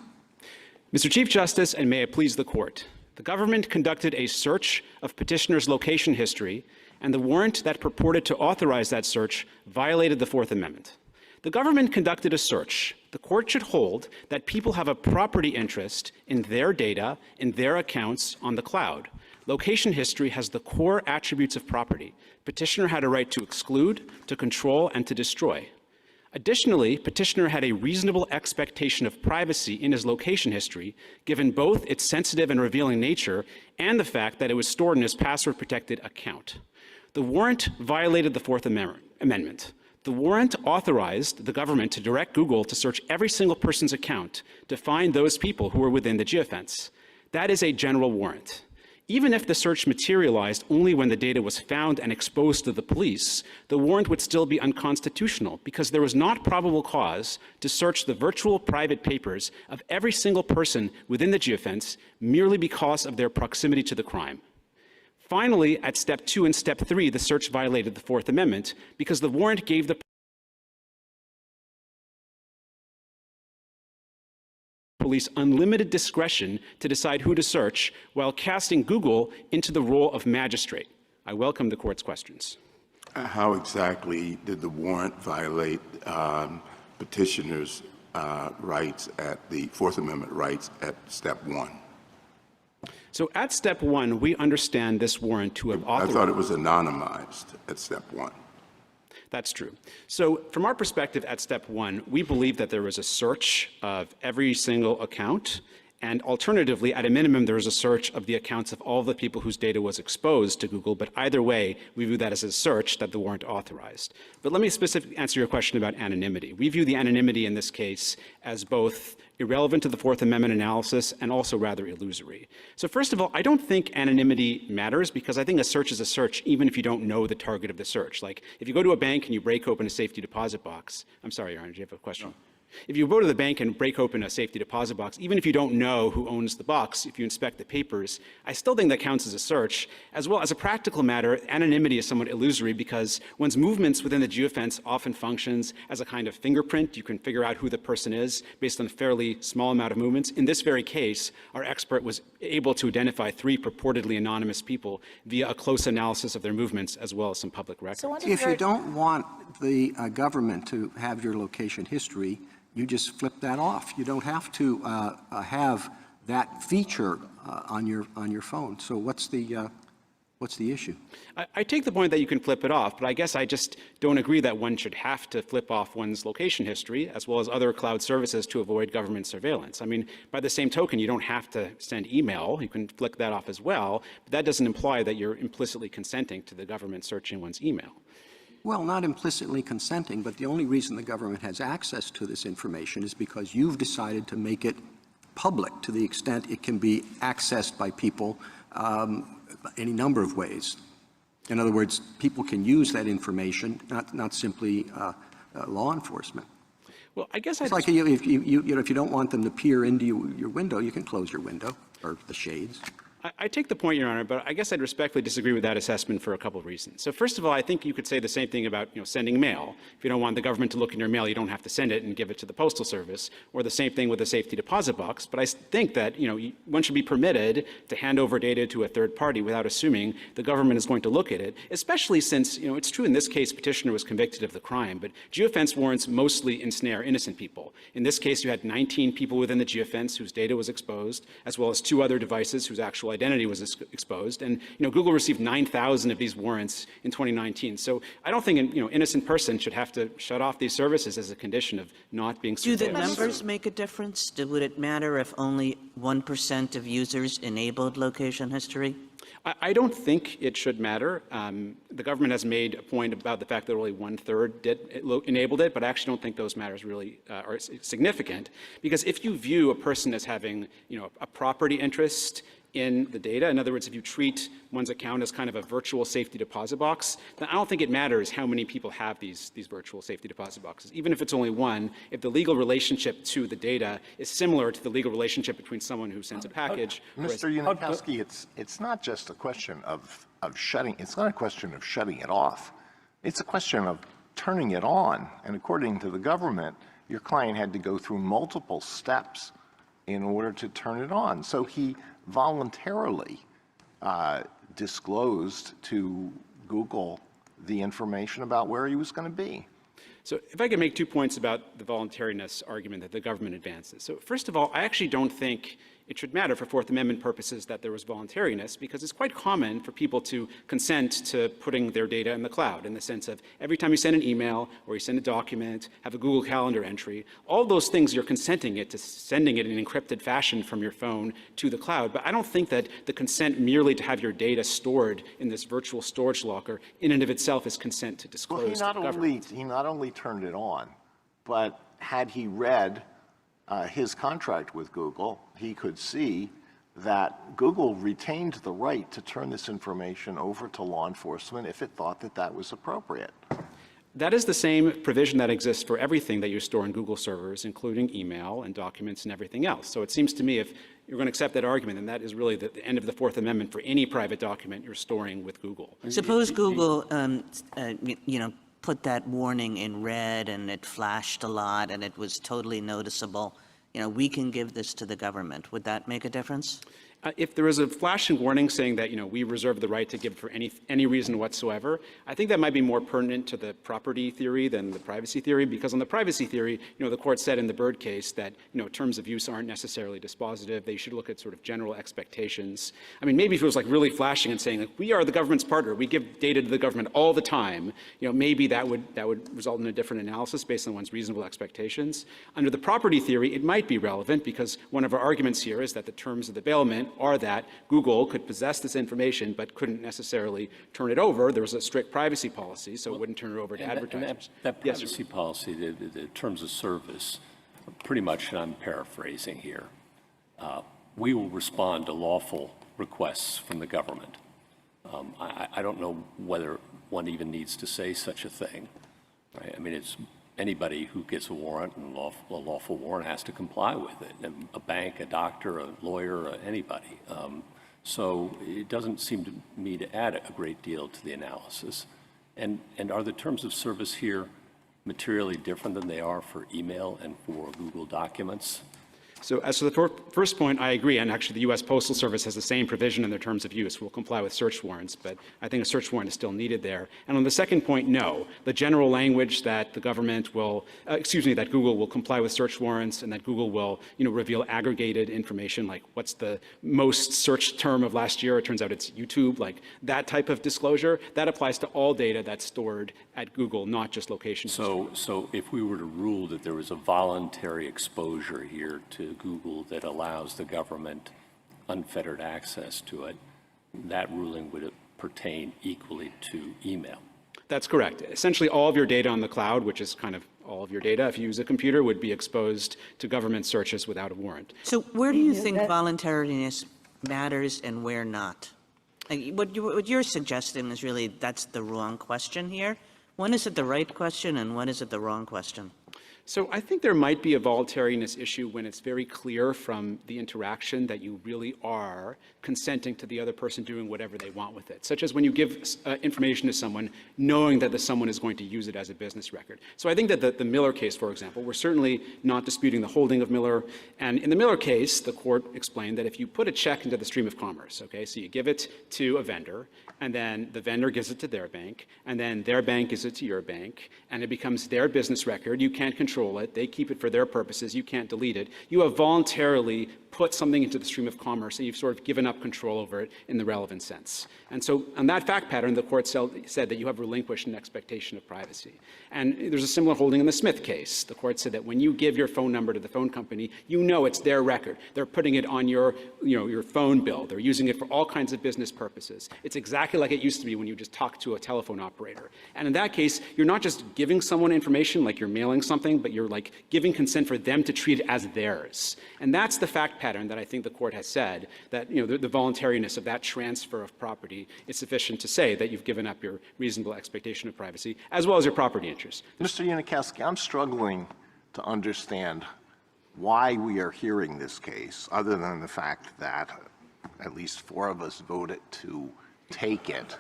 Mr. Chief Justice, and may it please the court. The government conducted a search of petitioner's location history, and the warrant that purported to authorize that search violated the Fourth Amendment. The government conducted a search. The court should hold that people have a property interest in their data, in their accounts on the cloud. Location history has the core attributes of property. Petitioner had a right to exclude, to control, and to destroy. Additionally, petitioner had a reasonable expectation of privacy in his location history, given both its sensitive and revealing nature and the fact that it was stored in his password-protected account. The warrant violated the Fourth Amendment. The warrant authorized the government to direct Google to search every single person's account to find those people who were within the geofence. That is a general warrant. Even if the search materialized only when the data was found and exposed to the police, the warrant would still be unconstitutional because there was not probable cause to search the virtual private papers of every single person within the geofence merely because of their proximity to the crime. Finally, at step 2 and step 3, the search violated the Fourth Amendment because the warrant gave the police unlimited discretion to decide who to search while casting Google into the role of magistrate. I welcome the court's questions. How exactly did the warrant violate petitioners' rights at the Fourth Amendment rights at step 1? So at step 1, we understand this warrant to have authorized. I thought it was anonymized at step 1. That's true. So from our perspective at step 1, we believe that there was a search of every single account, and alternatively, at a minimum, there was a search of the accounts of all the people whose data was exposed to Google, but either way, we view that as a search that the warrant authorized. But let me specifically answer your question about anonymity. We view the anonymity in this case as both irrelevant to the Fourth Amendment analysis and also rather illusory. So first of all, I don't think anonymity matters because I think a search is a search even if you don't know the target of the search. Like if you go to a bank and you break open a safety deposit box, I'm sorry, Your Honor, do you have a question? No. If you go to the bank and break open a safety deposit box, even if you don't know who owns the box, if you inspect the papers, I still think that counts as a search. As well as a practical matter, anonymity is somewhat illusory because one's movements within the geofence often functions as a kind of fingerprint. You can figure out who the person is based on a fairly small amount of movements. In this very case, our expert was able to identify 3 purportedly anonymous people via a close analysis of their movements as well as some public records. So if you don't want the government to have your location history, you just flip that off. You don't have to have that feature on your phone. So what's the issue? I take the point that you can flip it off, but I guess I just don't agree that one should have to flip off one's location history as well as other cloud services to avoid government surveillance. I mean, by the same token, you don't have to send email. You can flick that off as well, but that doesn't imply that you're implicitly consenting to the government searching one's email. Well, not implicitly consenting, but the only reason the government has access to this information is because you've decided to make it public to the extent it can be accessed by people any number of ways. In other words, people can use that information, not simply law enforcement. Well, I guess It's like if you don't want them to peer into your window, you can close your window or the shades. I take the point, Your Honor, but I guess I'd respectfully disagree with that assessment for a couple of reasons. So first of all, I think you could say the same thing about sending mail. If you don't want the government to look in your mail, you don't have to send it and give it to the Postal Service, or the same thing with a safety deposit box. But I think that one should be permitted to hand over data to a third party without assuming the government is going to look at it, especially since it's true in this case petitioner was convicted of the crime, but geofence warrants mostly ensnare innocent people. In this case, you had 19 people within the geofence whose data was exposed, as well as 2 other devices whose actual identity was exposed. And Google received 9,000 of these warrants in 2019. So I don't think an innocent person should have to shut off these services as a condition of not being surveilled. Do the numbers make a difference? Would it matter if only 1% of users enabled location history? I don't think it should matter. The government has made a point about the fact that only 1/3 enabled it, but I actually don't think those matters really are significant. Because if you view a person as having a property interest in the data, in other words, if you treat one's account as kind of a virtual safety deposit box, then I don't think it matters how many people have these virtual safety deposit boxes. Even if it's only one, if the legal relationship to the data is similar to the legal relationship between someone who sends a package. Mr. Unikowski, it's not just a question of shutting, it's not a question of shutting it off. It's a question of turning it on. And according to the government, your client had to go through multiple steps in order to turn it on. So he voluntarily disclosed to Google the information about where he was going to be. So if I could make 2 points about the voluntariness argument that the government advances. So first of all, I actually don't think it should matter for Fourth Amendment purposes that there was voluntariness, because it's quite common for people to consent to putting their data in the cloud, in the sense of every time you send an email or you send a document, have a Google Calendar entry, all those things you're consenting to sending it in encrypted fashion from your phone to the cloud. But I don't think that the consent merely to have your data stored in this virtual storage locker in and of itself is consent to disclose to the government. He not only turned it on, but had he read his contract with Google, he could see that Google retained the right to turn this information over to law enforcement if it thought that that was appropriate. That is the same provision that exists for everything that you store in Google servers, including email and documents and everything else. So it seems to me if you're going to accept that argument, then that is really the end of the Fourth Amendment for any private document you're storing with Google. Suppose Google, put that warning in red and it flashed a lot and it was totally noticeable. We can give this to the government. Would that make a difference? If there is a flashing warning saying that, we reserve the right to give for any reason whatsoever, I think that might be more pertinent to the property theory than the privacy theory, because on the privacy theory, the court said in the Byrd case that, terms of use aren't necessarily dispositive. They should look at sort of general expectations. I mean, maybe if it was like really flashing and saying, we are the government's partner, we give data to the government all the time, maybe that would result in a different analysis based on one's reasonable expectations. Under the property theory, it might be relevant because one of our arguments here is that the terms of the bailment are that Google could possess this information but couldn't necessarily turn it over. There was a strict privacy policy, so it wouldn't turn it over to advertisers. That privacy policy, the terms of service, pretty much, and I'm paraphrasing here, we will respond to lawful requests from the government. I don't know whether one even needs to say such a thing. Right? I mean, it's anybody who gets a warrant, and a lawful warrant, has to comply with it. A bank, a doctor, a lawyer, anybody. So it doesn't seem to me to add a great deal to the analysis. And are the terms of service here materially different than they are for email and for Google Documents? So as to the first point, I agree. And actually, the U.S. Postal Service has the same provision in their terms of use. We'll comply with search warrants, but I think a search warrant is still needed there. And on the second point, no. The general language that the government will, that Google will comply with search warrants and that Google will, reveal aggregated information, like what's the most searched term of last year? It turns out it's YouTube, like that type of disclosure. That applies to all data that's stored at Google, not just location. So if we were to rule that there was a voluntary exposure here to Google that allows the government unfettered access to it, that ruling would pertain equally to email. That's correct. Essentially, all of your data on the cloud, which is kind of all of your data, if you use a computer, would be exposed to government searches without a warrant. So where do you think voluntariness matters and where not? What you're suggesting is really that's the wrong question here. When is it the right question and when is it the wrong question? So I think there might be a voluntariness issue when it's very clear from the interaction that you really are consenting to the other person doing whatever they want with it, such as when you give information to someone knowing that the someone is going to use it as a business record. So I think that the Miller case, for example, we're certainly not disputing the holding of Miller. And in the Miller case, the court explained that if you put a check into the stream of commerce, okay, so you give it to a vendor, and then the vendor gives it to their bank, and then their bank gives it to your bank, and it becomes their business record. You can't control it. They keep it for their purposes. You can't delete it. You have voluntarily put something into the stream of commerce, and you've sort of given up control over it in the relevant sense. And so on that fact pattern, the court said that you have relinquished an expectation of privacy. And there's a similar holding in the Smith case. The court said that when you give your phone number to the phone company, you know it's their record. They're putting it on your phone bill. They're using it for all kinds of business purposes. It's exactly like it used to be when you just talked to a telephone operator. And in that case, you're not just giving someone information like you're mailing something, but you're like giving consent for them to treat it as theirs. And that's the fact pattern that I think the court has said, that the voluntariness of that transfer of property is sufficient to say that you've given up your reasonable expectation of privacy as well as your property interests. Mr. Unikowski, I'm struggling to understand why we are hearing this case, other than the fact that at least 4 of us voted to take it.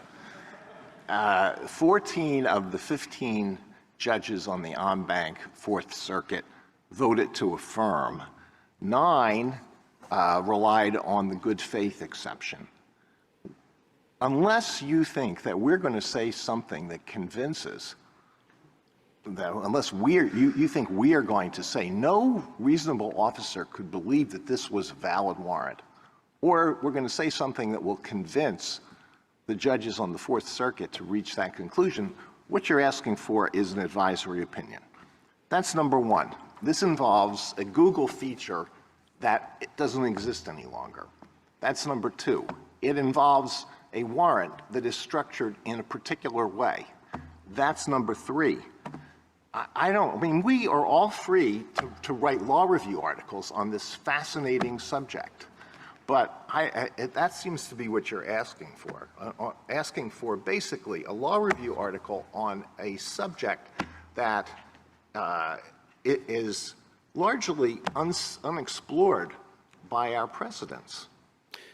14 of the 15 judges on the en banc Fourth Circuit voted to affirm. 9 relied on the good faith exception. Unless you think that we're going to say something that convinces, that unless you think we are going to say no reasonable officer could believe that this was a valid warrant, or we're going to say something that will convince the judges on the Fourth Circuit to reach that conclusion, what you're asking for is an advisory opinion. That's number one. This involves a Google feature that it doesn't exist any longer. That's number two. It involves a warrant that is structured in a particular way. That's number three. I mean, we are all free to write law review articles on this fascinating subject. But that seems to be what you're asking for. Asking for basically a law review article on a subject that it is largely unexplored by our precedents.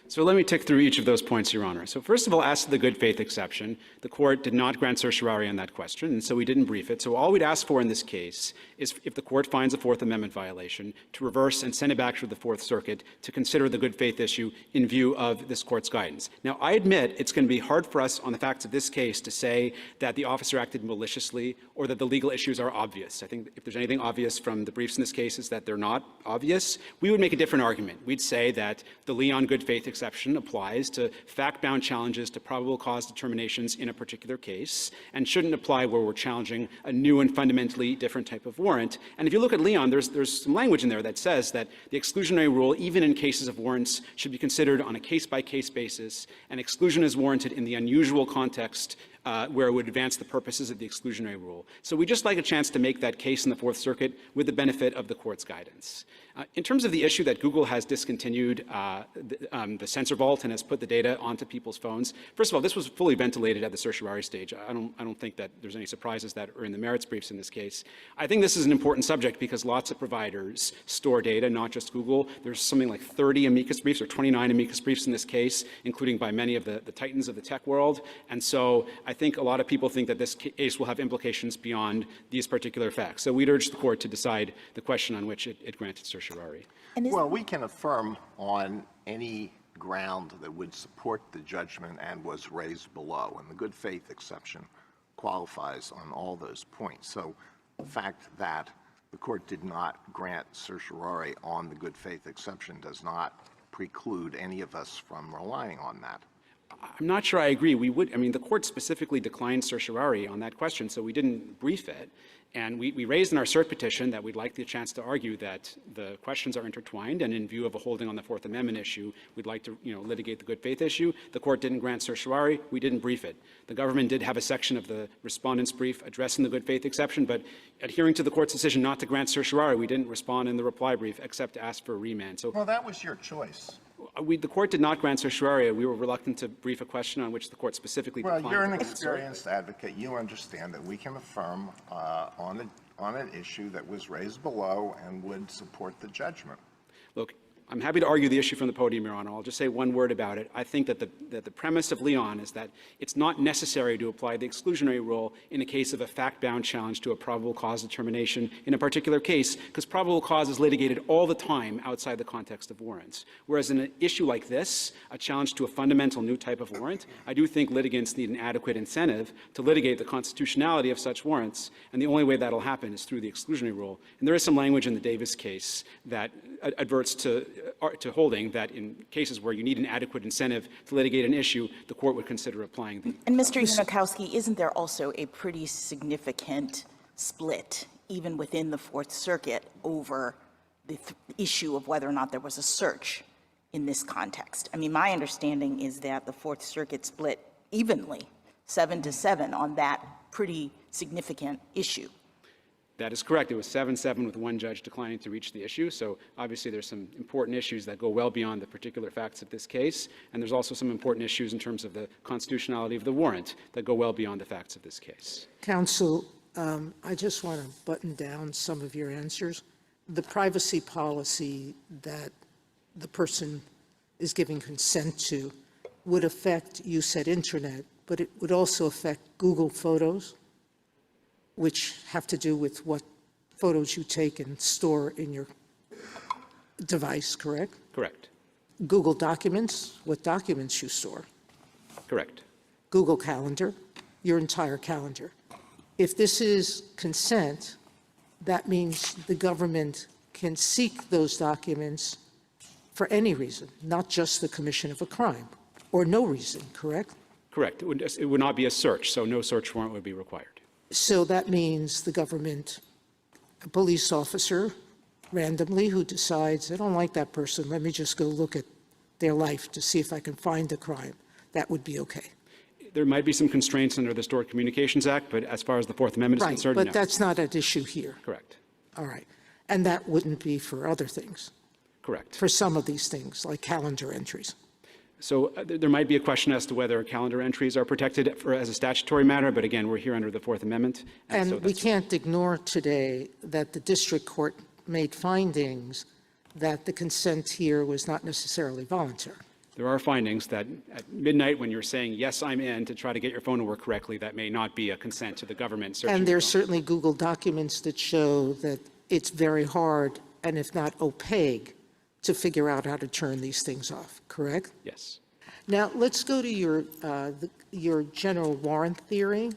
So let me tick through each of those points, Your Honor. So first of all, as to the good faith exception, the court did not grant certiorari on that question, and so we didn't brief it. So all we'd ask for in this case is, if the court finds a Fourth Amendment violation, to reverse and send it back to the Fourth Circuit to consider the good faith issue in view of this court's guidance. Now, I admit it's going to be hard for us on the facts of this case to say that the officer acted maliciously or that the legal issues are obvious. I think if there's anything obvious from the briefs in this case is that they're not obvious. We would make a different argument. We'd say that the Leon good faith exception applies to fact-bound challenges to probable cause determinations in a particular case and shouldn't apply where we're challenging a new and fundamentally different type of warrant. And if you look at Leon, there's some language in there that says that the exclusionary rule, even in cases of warrants, should be considered on a case-by-case basis, and exclusion is warranted in the unusual context where it would advance the purposes of the exclusionary rule. So we just like a chance to make that case in the Fourth Circuit with the benefit of the court's guidance. In terms of the issue that Google has discontinued the censor vault and has put the data onto people's phones, first of all, this was fully ventilated at the certiorari stage. I don't think that there's any surprises that are in the merits briefs in this case. I think this is an important subject because lots of providers store data, not just Google. There's something like 30 amicus briefs or 29 amicus briefs in this case, including by many of the titans of the tech world. And so I think a lot of people think that this case will have implications beyond these particular facts. So we'd urge the court to decide the question on which it granted certiorari. Well, we can affirm on any ground that would support the judgment and was raised below, and the good faith exception qualifies on all those points. So the fact that the court did not grant certiorari on the good faith exception does not preclude any of us from relying on that. I'm not sure I agree. The court specifically declined certiorari on that question, so we didn't brief it. And we raised in our cert petition that we'd like the chance to argue that the questions are intertwined, and in view of a holding on the Fourth Amendment issue, we'd like to litigate the good faith issue. The court didn't grant certiorari. We didn't brief it. The government did have a section of the respondent's brief addressing the good faith exception, but adhering to the court's decision not to grant certiorari, we didn't respond in the reply brief except to ask for a remand. So, well, that was your choice. The court did not grant certiorari. We were reluctant to brief a question on which the court specifically declined. Well, you're an experienced advocate. You understand that we can affirm on an issue that was raised below and would support the judgment. Look, I'm happy to argue the issue from the podium, Your Honor. I'll just say one word about it. I think that the premise of Leon is that it's not necessary to apply the exclusionary rule in a case of a fact-bound challenge to a probable cause determination in a particular case, because probable cause is litigated all the time outside the context of warrants. Whereas in an issue like this, a challenge to a fundamental new type of warrant, I do think litigants need an adequate incentive to litigate the constitutionality of such warrants, and the only way that'll happen is through the exclusionary rule. And there is some language in the Davis case that adverts to holding that in cases where you need an adequate incentive to litigate an issue, the court would consider applying the... And Mr. Unikowski, isn't there also a pretty significant split, even within the Fourth Circuit, over the issue of whether or not there was a search in this context? I mean, my understanding is that the Fourth Circuit split evenly, 7-7, on that pretty significant issue. That is correct. It was 7-7 with one judge declining to reach the issue. So obviously there's some important issues that go well beyond the particular facts of this case. And there's also some important issues in terms of the constitutionality of the warrant that go well beyond the facts of this case. Counsel, I just want to button down some of your answers. The privacy policy that the person is giving consent to would affect, you said internet, but it would also affect Google Photos, which have to do with what photos you take and store in your device, correct? Correct. Google Documents, what documents you store. Correct. Google Calendar, your entire calendar. If this is consent, that means the government can seek those documents for any reason, not just the commission of a crime, or no reason, correct? Correct. It would not be a search, so no search warrant would be required. So that means the government, a police officer, randomly, who decides, I don't like that person, let me just go look at their life to see if I can find the crime, that would be okay. There might be some constraints under the Stored Communications Act, but as far as the Fourth Amendment is concerned, but no. that's not at issue here. Correct. All right. And that wouldn't be for other things? Correct. For some of these things, like calendar entries? So there might be a question as to whether calendar entries are protected as a statutory matter, but again, we're here under the Fourth Amendment. And so we can't ignore today that the district court made findings that the consent here was not necessarily voluntary. There are findings that at midnight, when you're saying, yes, I'm in, to try to get your phone to work correctly, that may not be a consent to the government searching. And there's certainly Google documents that show that it's very hard, and if not opaque, to figure out how to turn these things off, correct? Yes. Now, let's go to your general warrant theory.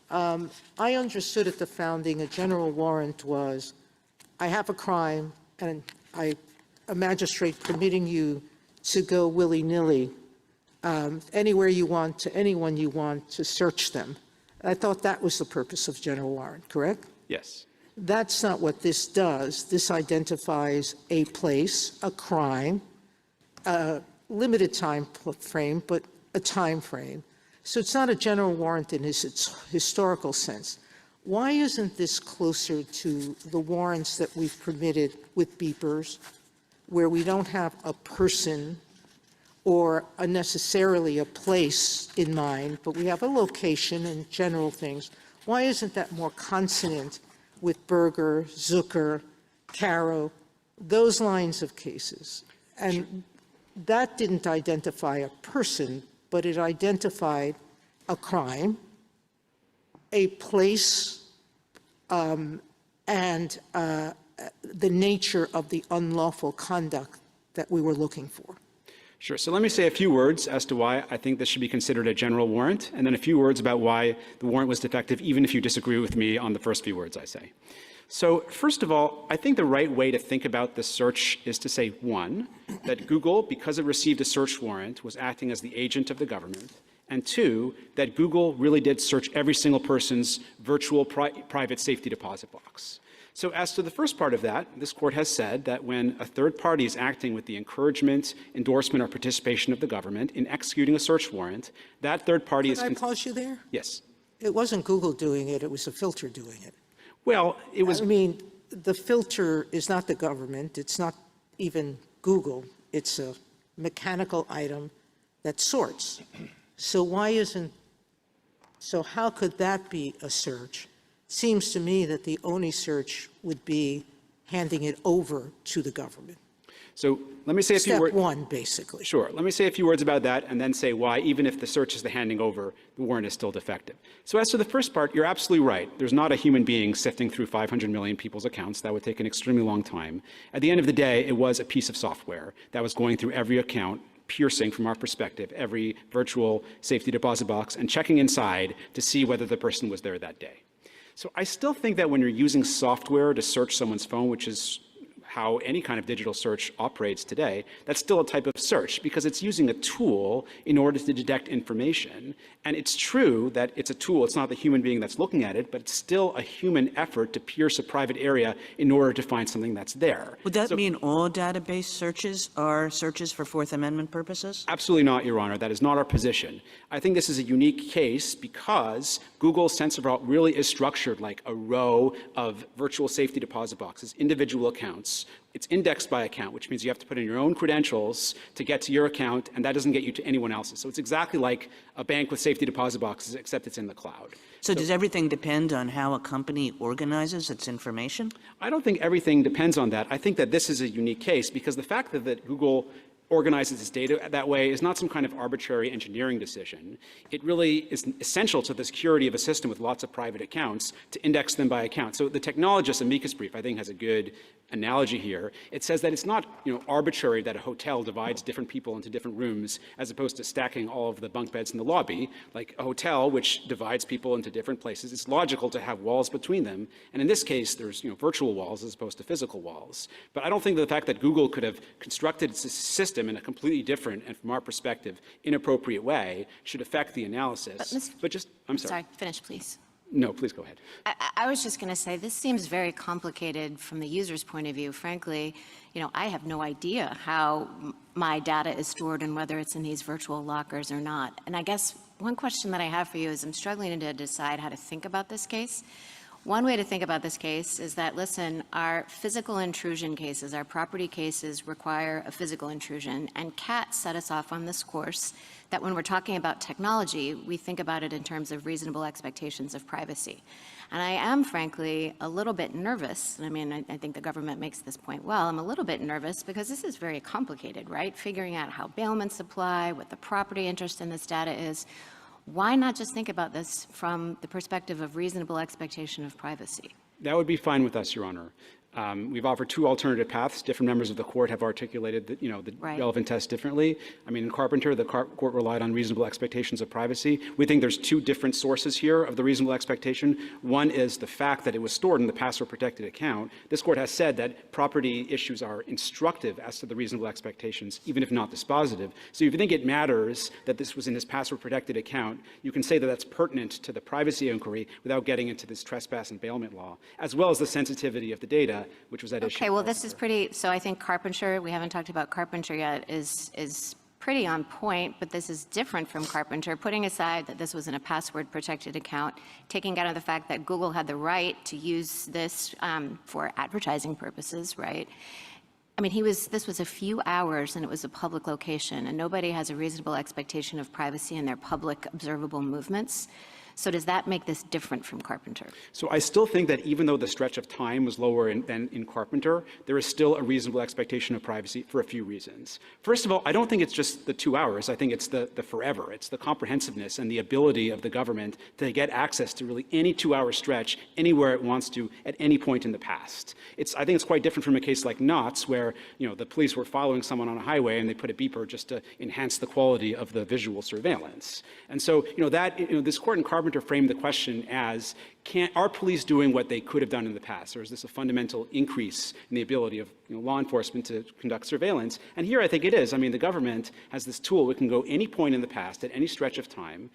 I understood at the founding a general warrant was, I have a crime, and a magistrate permitting you to go willy-nilly anywhere you want, to anyone you want, to search them. I thought that was the purpose of general warrant, correct? Yes. That's not what this does. This identifies a place, a crime, a limited time frame, but a time frame. So it's not a general warrant in its historical sense. Why isn't this closer to the warrants that we've permitted with beepers, where we don't have a person or necessarily a place in mind, but we have a location and general things? Why isn't that more consonant with Berger, Zucker, Caro, those lines of cases? And that didn't identify a person, but it identified a crime, a place, and the nature of the unlawful conduct that we were looking for. Sure. So let me say a few words as to why I think this should be considered a general warrant, and then a few words about why the warrant was defective, even if you disagree with me on the first few words I say. So first of all, I think the right way to think about this search is to say, one, that Google, because it received a search warrant, was acting as the agent of the government, and two, that Google really did search every single person's virtual private safety deposit box. So as to the first part of that, this court has said that when a third party is acting with the encouragement, endorsement, or participation of the government in executing a search warrant, that third party is... Can I pause you there? Yes. It wasn't Google doing it, it was a filter doing it. Well, it was... I mean, the filter is not the government, it's not even Google, it's a mechanical item that sorts. So why isn't... So how could that be a search seems to me that the only search would be handing it over to the government. So let me say a few words. Step one, basically. Sure. Let me say a few words about that and then say why, even if the search is the handing over, the warrant is still defective. So as to the first part, you're absolutely right. There's not a human being sifting through 500 million people's accounts. That would take an extremely long time. At the end of the day, it was a piece of software that was going through every account, piercing, from our perspective, every virtual safety deposit box and checking inside to see whether the person was there that day. So I still think that when you're using software to search someone's phone, which is how any kind of digital search operates today, that's still a type of search because it's using a tool in order to detect information. And it's true that it's a tool, it's not the human being that's looking at it, but it's still a human effort to pierce a private area in order to find something that's there. Would that mean all database searches are searches for Fourth Amendment purposes? Absolutely not, Your Honor. That is not our position. I think this is a unique case because Google's sense of vault really is structured like a row of virtual safety deposit boxes, individual accounts. It's indexed by account, which means you have to put in your own credentials to get to your account, and that doesn't get you to anyone else's. So it's exactly like a bank with safety deposit boxes, except it's in the cloud. So does everything depend on how a company organizes its information? I don't think everything depends on that. I think that this is a unique case because the fact that Google organizes its data that way is not some kind of arbitrary engineering decision. It really is essential to the security of a system with lots of private accounts to index them by account. So the technologist amicus brief, I think, has a good analogy here. It says that it's not, arbitrary that a hotel divides different people into different rooms as opposed to stacking all of the bunk beds in the lobby. Like a hotel, which divides people into different places, it's logical to have walls between them. And in this case, there's virtual walls as opposed to physical walls. But I don't think that the fact that Google could have constructed its system in a completely different and, from our perspective, inappropriate way should affect the analysis. I'm sorry. Sorry, finish, please. No, please go ahead. I was just going to say this seems very complicated from the user's point of view. Frankly, I have no idea how my data is stored and whether it's in these virtual lockers or not. And I guess one question that I have for you is I'm struggling to decide how to think about this case. One way to think about this case is that, listen, our physical intrusion cases, our property cases require a physical intrusion, and Kat set us off on this course that when we're talking about technology, we think about it in terms of reasonable expectations of privacy. And I am, frankly, a little bit nervous. I mean, I think the government makes this point well. I'm a little bit nervous because this is very complicated, right? Figuring out how bailments apply, what the property interest in this data is. Why not just think about this from the perspective of reasonable expectation of privacy? That would be fine with us, Your Honor. We've offered two alternative paths. Different members of the court have articulated the relevant test differently. I mean, in Carpenter, the court relied on reasonable expectations of privacy. We think there's two different sources here of the reasonable expectation. One is the fact that it was stored in the password-protected account. This court has said that property issues are instructive as to the reasonable expectations, even if not dispositive. So if you think it matters that this was in his password-protected account, you can say that that's pertinent to the privacy inquiry without getting into this trespass and bailment law, as well as the sensitivity of the data, which was at issue. Okay, well, this is pretty, so I think Carpenter, we haven't talked about Carpenter yet, is pretty on point, but this is different from Carpenter, putting aside that this was in a password-protected account, taking out of the fact that Google had the right to use this for advertising purposes, right? I mean, this was a few hours and it was a public location, and nobody has a reasonable expectation of privacy in their public observable movements. So does that make this different from Carpenter? So I still think that even though the stretch of time was lower than in Carpenter, there is still a reasonable expectation of privacy for a few reasons. First of all, I don't think it's just the 2 hours. I think it's the forever. It's the comprehensiveness and the ability of the government to get access to really any 2-hour stretch anywhere it wants to at any point in the past. I think it's quite different from a case like Knott's, where the police were following someone on a highway and they put a beeper just to enhance the quality of the visual surveillance. And so this court in Carpenter framed the question as, are police doing what they could have done in the past, or is this a fundamental increase in the ability of law enforcement to conduct surveillance? And here I think it is. I mean, the government has this tool. It can go any point in the past at any stretch of time.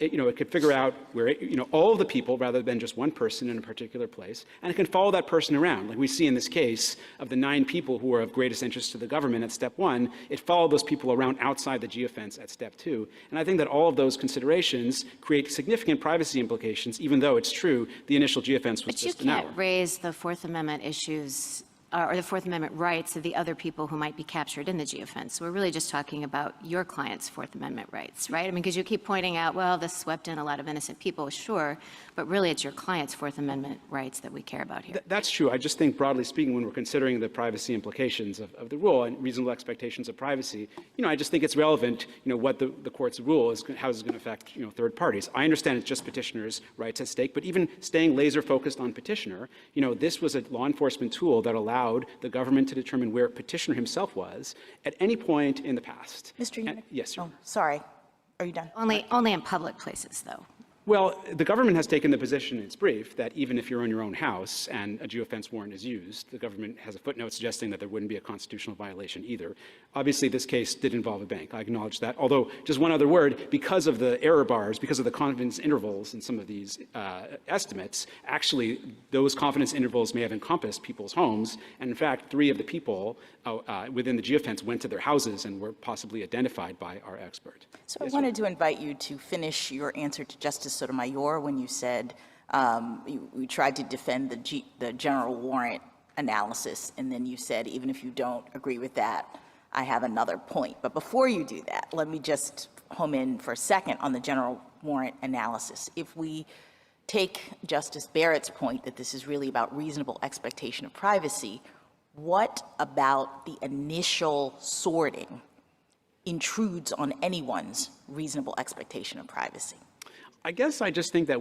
It could figure out where all of the people rather than just one person in a particular place, and it can follow that person around. Like we see in this case of the 9 people who are of greatest interest to the government at step 1, it followed those people around outside the geofence at step 2. And I think that all of those considerations create significant privacy implications, even though it's true the initial geofence was just an hour. But you can't raise the Fourth Amendment issues or the Fourth Amendment rights of the other people who might be captured in the geofence. So we're really just talking about your client's Fourth Amendment rights, right? I mean, because you keep pointing out, well, this swept in a lot of innocent people, sure, but really it's your client's Fourth Amendment rights that we care about here. That's true. I just think, broadly speaking, when we're considering the privacy implications of the rule and reasonable expectations of privacy, I just think it's relevant, what the court's rule is, how is it going to affect, third parties. I understand it's just petitioners' rights at stake, but even staying laser focused on petitioner, this was a law enforcement tool that allowed the government to determine where petitioner himself was at any point in the past. Mr. Eunuch? Yes, sir. Oh, sorry. Are you done? Only in public places, though. Well, the government has taken the position in its brief that even if you're in your own house and a geofence warrant is used, the government has a footnote suggesting that there wouldn't be a constitutional violation either. Obviously, this case did involve a bank. I acknowledge that. Although, just one other word, because of the error bars, because of the confidence intervals in some of these estimates, actually, those confidence intervals may have encompassed people's homes. And in fact, 3 of the people within the geofence went to their houses and were possibly identified by our expert. So I wanted to invite you to finish your answer to Justice Sotomayor when you said you tried to defend the general warrant analysis, and then you said, even if you don't agree with that, I have another point. But before you do that, let me just home in for a second on the general warrant analysis. If we take Justice Barrett's point that this is really about reasonable expectation of privacy, what about the initial sorting intrudes on anyone's reasonable expectation of privacy? I guess I just think that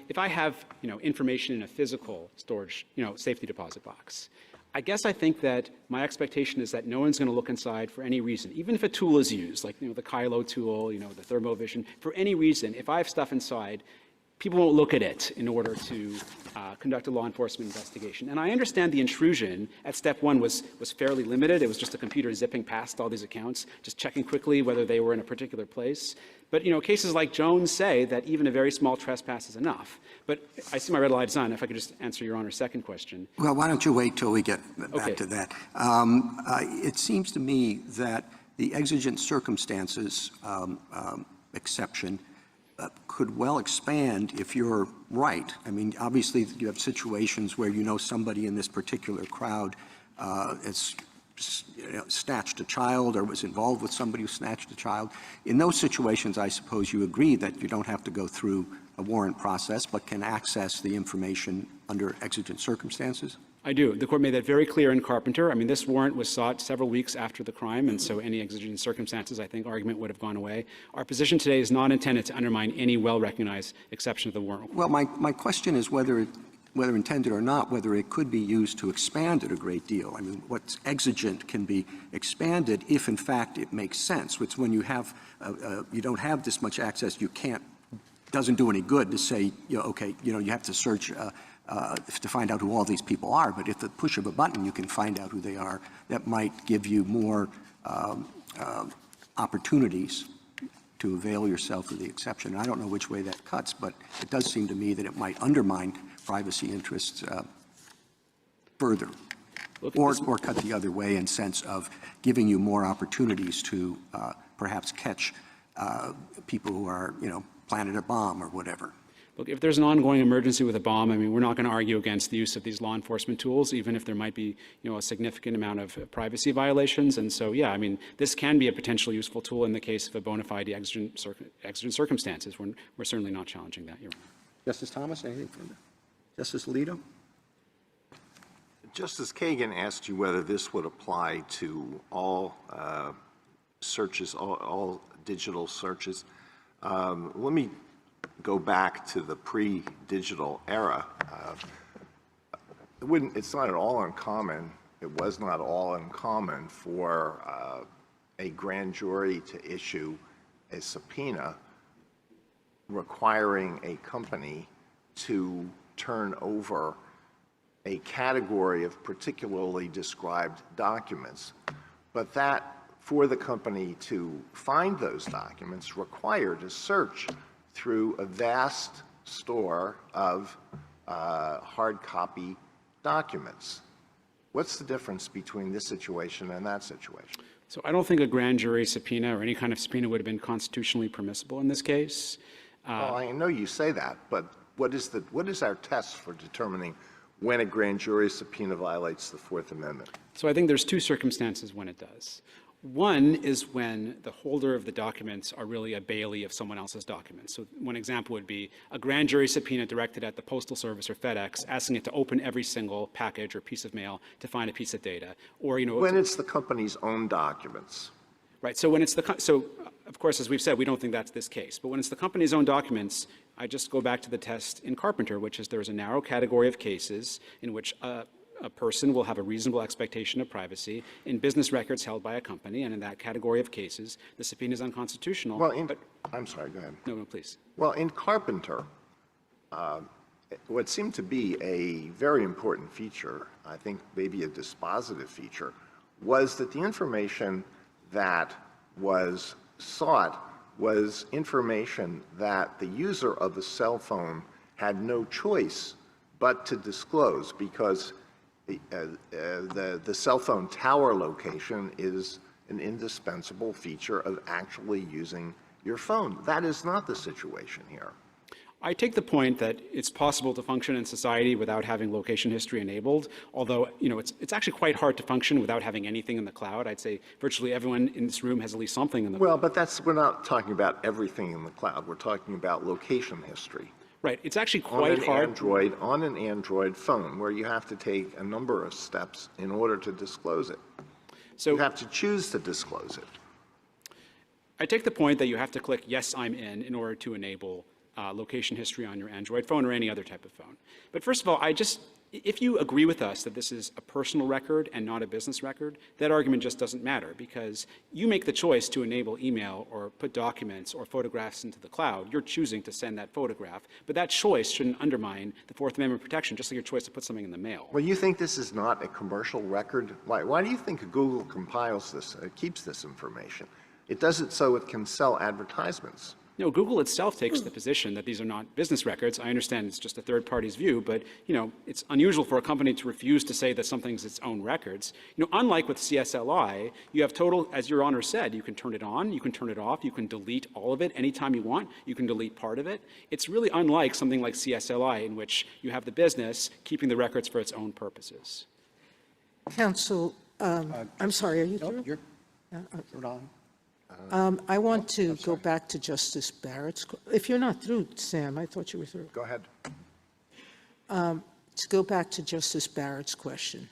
if I have, information in a physical storage, safety deposit box, I guess I think that my expectation is that no one's going to look inside for any reason, even if a tool is used, like, the Kylo tool, the thermovision, for any reason. If I have stuff inside, people won't look at it in order to conduct a law enforcement investigation. And I understand the intrusion at step 1 was fairly limited. It was just a computer zipping past all these accounts, just checking quickly whether they were in a particular place. But, cases like Jones say that even a very small trespass is enough. But I see my red light is on. If I could just answer Your Honor's second question. Well, why don't you wait till we get back to that? It seems to me that the exigent circumstances exception could well expand if you're right. I mean, obviously, you have situations where somebody in this particular crowd has snatched a child or was involved with somebody who snatched a child. In those situations, I suppose you agree that you don't have to go through a warrant process, but can access the information under exigent circumstances? I do. The court made that very clear in Carpenter. I mean, this warrant was sought several weeks after the crime, and so any exigent circumstances, I think, argument would have gone away. Our position today is not intended to undermine any well-recognized exception of the warrant. Well, my question is whether intended or not, whether it could be used to expand it a great deal. I mean, what's exigent can be expanded if, in fact, it makes sense. It's when you have you don't have this much access, doesn't do any good to say, okay, you have to search to find out who all these people are. But at the push of a button, you can find out who they are. That might give you more opportunities to avail yourself of the exception. I don't know which way that cuts, but it does seem to me that it might undermine privacy interests further, or cut the other way in sense of giving you more opportunities to perhaps catch people who are, planted a bomb or whatever. Look, if there's an ongoing emergency with a bomb, I mean, we're not going to argue against the use of these law enforcement tools, even if there might be, a significant amount of privacy violations. And so, yeah, I mean, this can be a potentially useful tool in the case of a bona fide exigent circumstances. We're certainly not challenging that. Justice Thomas, anything further? Justice Alito? Justice Kagan asked you whether this would apply to all searches, all digital searches. Let me go back to the pre-digital era. It's not at all uncommon, it was not all uncommon for a grand jury to issue a subpoena requiring a company to turn over a category of particularly described documents, but that for the company to find those documents required a search through a vast store of hard copy documents. What's the difference between this situation and that situation? So I don't think a grand jury subpoena or any kind of subpoena would have been constitutionally permissible in this case. Well, I know you say that, but what is our test for determining when a grand jury subpoena violates the Fourth Amendment? So I think there's two circumstances when it does. One is when the holder of the documents are really a bailee of someone else's documents. So one example would be a grand jury subpoena directed at the Postal Service or FedEx, asking it to open every single package or piece of mail to find a piece of data. Or, when it's the company's own documents. Right. So when it's so of course, as we've said, we don't think that's this case. But when it's the company's own documents, I just go back to the test in Carpenter, which is there's a narrow category of cases in which a person will have a reasonable expectation of privacy in business records held by a company, and in that category of cases, the subpoena is unconstitutional. Well, I'm sorry, go ahead. No, please. Well, in Carpenter, what seemed to be a very important feature, I think maybe a dispositive feature, was that the information that was sought was information that the user of the cell phone had no choice but to disclose, because the cell phone tower location is an indispensable feature of actually using your phone. That is not the situation here. I take the point that it's possible to function in society without having location history enabled, although it's actually quite hard to function without having anything in the cloud. I'd say virtually everyone in this room has at least something in the cloud. Well, but we're not talking about everything in the cloud. We're talking about location history. Right. It's actually quite hard. On an Android phone, where you have to take a number of steps in order to disclose it. So you have to choose to disclose it. I take the point that you have to click yes, I'm in order to enable location history on your Android phone or any other type of phone. But first of all, if you agree with us that this is a personal record and not a business record, that argument just doesn't matter, because you make the choice to enable email or put documents or photographs into the cloud. You're choosing to send that photograph, but that choice shouldn't undermine the Fourth Amendment protection, just like your choice to put something in the mail. Well, you think this is not a commercial record? Why do you think Google compiles this, keeps this information? It does it so it can sell advertisements. No, Google itself takes the position that these are not business records. I understand it's just a third party's view, but it's unusual for a company to refuse to say that something's its own records. Unlike with CSLI, you have total, as Your Honor said, you can turn it on, you can turn it off, you can delete all of it anytime you want, you can delete part of it. It's really unlike something like CSLI, in which you have the business keeping the records for its own purposes. Counsel, I'm sorry, are you through? You're on. I want to go back to Justice Barrett's. If you're not through, Sam, I thought you were through. Go ahead. To go back to Justice Barrett's question.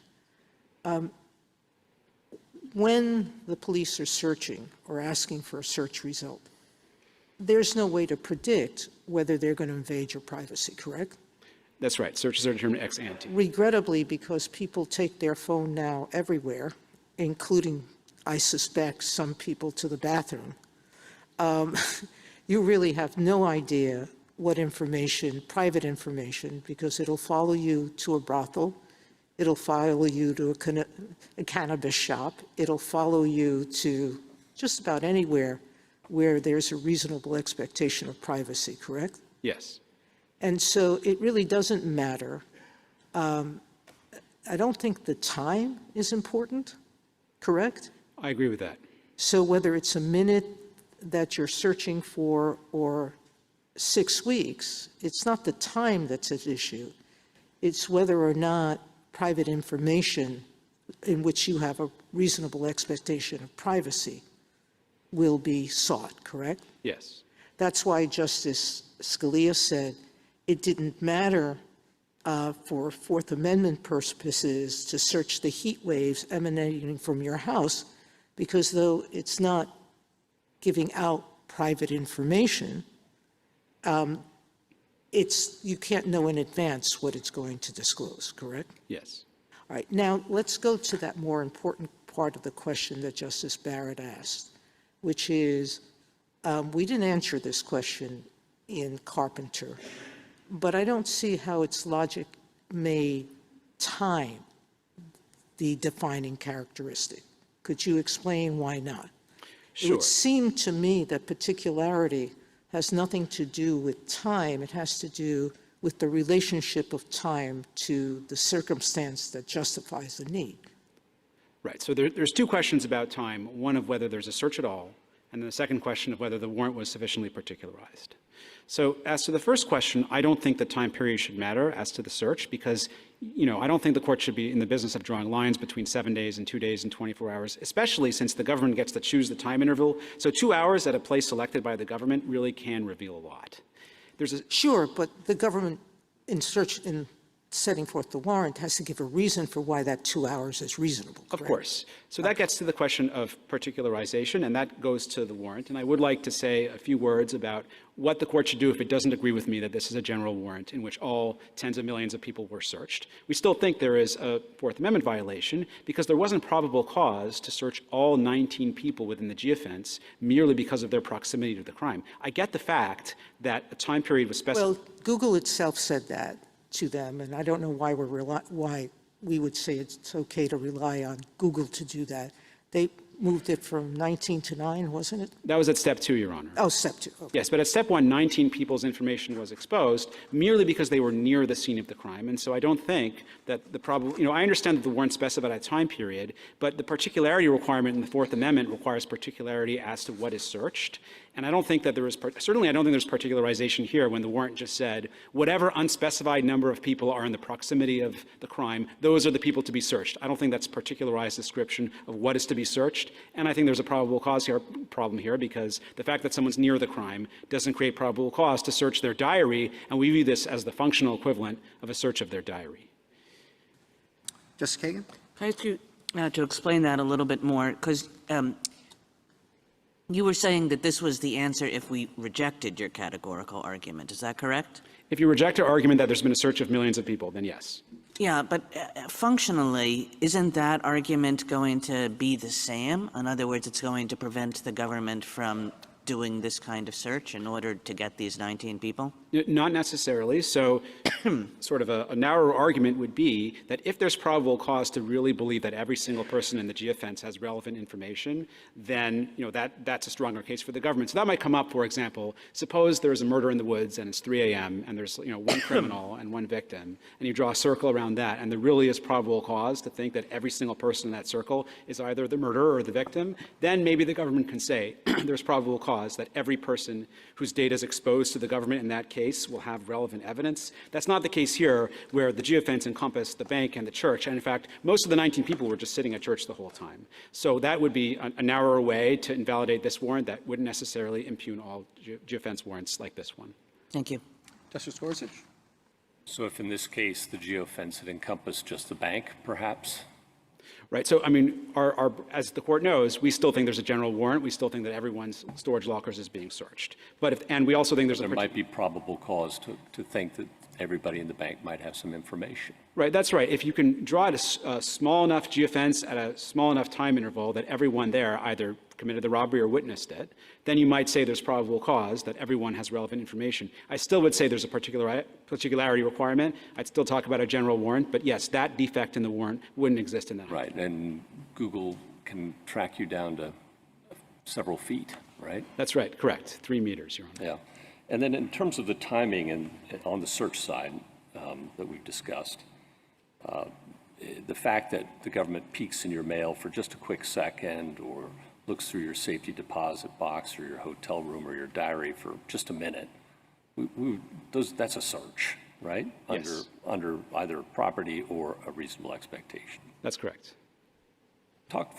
When the police are searching or asking for a search result, there's no way to predict whether they're going to invade your privacy, correct? That's right. Searches are determined ex ante. Regrettably, because people take their phone now everywhere, including, I suspect, some people to the bathroom, you really have no idea what information, private information, because it'll follow you to a brothel, it'll follow you to a cannabis shop, it'll follow you to just about anywhere where there's a reasonable expectation of privacy, correct? Yes. And so it really doesn't matter. I don't think the time is important, correct? I agree with that. So whether it's a minute that you're searching for or 6 weeks, it's not the time that's at issue. It's whether or not private information in which you have a reasonable expectation of privacy will be sought, correct? Yes. That's why Justice Scalia said it didn't matter for Fourth Amendment purposes to search the heat waves emanating from your house, because though it's not giving out private information, you can't know in advance what it's going to disclose, correct? Yes. All right, now let's go to that more important part of the question that Justice Barrett asked, which is, we didn't answer this question in Carpenter, but I don't see how its logic made time the defining characteristic. Could you explain why not? Sure. It would seem to me that particularity has nothing to do with time. It has to do with the relationship of time to the circumstance that justifies the need. Right. So there's two questions about time, one of whether there's a search at all, and then the second question of whether the warrant was sufficiently particularized. So as to the first question, I don't think the time period should matter as to the search because, I don't think the court should be in the business of drawing lines between 7 days and 2 days and 24 hours, especially since the government gets to choose the time interval. So 2 hours at a place selected by the government really can reveal a lot. Sure, but the government in setting forth the warrant has to give a reason for why that 2 hours is reasonable. Correct? Of course. So that gets to the question of particularization, and that goes to the warrant. And I would like to say a few words about what the court should do if it doesn't agree with me that this is a general warrant in which all tens of millions of people were searched. We still think there is a Fourth Amendment violation because there wasn't probable cause to search all 19 people within the geofence merely because of their proximity to the crime. I get the fact that a time period was specified. Well, Google itself said that to them, and I don't know why why we would say it's okay to rely on Google to do that. They moved it from 19 to 9, wasn't it? That was at step 2, Your Honor. Oh, step 2. Okay. Yes, but at step 1, 19 people's information was exposed merely because they were near the scene of the crime. And so I don't think that the problem, I understand that the warrant specified a time period, but the particularity requirement in the Fourth Amendment requires particularity as to what is searched. And I don't think that there is, certainly I don't think there's particularization here when the warrant just said, whatever unspecified number of people are in the proximity of the crime, those are the people to be searched. I don't think that's particularized description of what is to be searched. And I think there's a probable cause problem here because the fact that someone's near the crime doesn't create probable cause to search their diary, and we view this as the functional equivalent of a search of their diary. Justice Kagan? Can I ask you to explain that a little bit more? Because you were saying that this was the answer if we rejected your categorical argument. Is that correct? If you reject our argument that there's been a search of millions of people, then yes. Yeah, but functionally, isn't that argument going to be the same? In other words, it's going to prevent the government from doing this kind of search in order to get these 19 people? Not necessarily. So sort of a narrow argument would be that if there's probable cause to really believe that every single person in the geofence has relevant information, then that's a stronger case for the government. So that might come up, for example, suppose there's a murder in the woods and it's 3 a.m. and there's one criminal and one victim, and you draw a circle around that, and there really is probable cause to think that every single person in that circle is either the murderer or the victim, then maybe the government can say there's probable cause that every person whose data is exposed to the government in that case will have relevant evidence. That's not the case here, where the geofence encompassed the bank and the church. And in fact, most of the 19 people were just sitting at church the whole time. So that would be a narrower way to invalidate this warrant that wouldn't necessarily impugn all geofence warrants like this one. Thank you. Justice Gorsuch? So if in this case the geofence had encompassed just the bank, perhaps? Right. So, I mean, as the court knows, we still think there's a general warrant. We still think that everyone's storage lockers is being searched. And we also think there might be probable cause to think that everybody in the bank might have some information. Right. That's right. If you can draw a small enough geofence at a small enough time interval that everyone there either committed the robbery or witnessed it, then you might say there's probable cause that everyone has relevant information. I still would say there's a particularity requirement. I'd still talk about a general warrant, but yes, that defect in the warrant wouldn't exist in that. Right, and Google can track you down to several feet, right? That's right, correct. 3 meters, Your Honor. Yeah, and then in terms of the timing and on the search side that we've discussed, the fact that the government peeks in your mail for just a quick second or looks through your safety deposit box or your hotel room or your diary for just a minute, that's a search, right? Yes. Under either property or a reasonable expectation. That's correct. Talk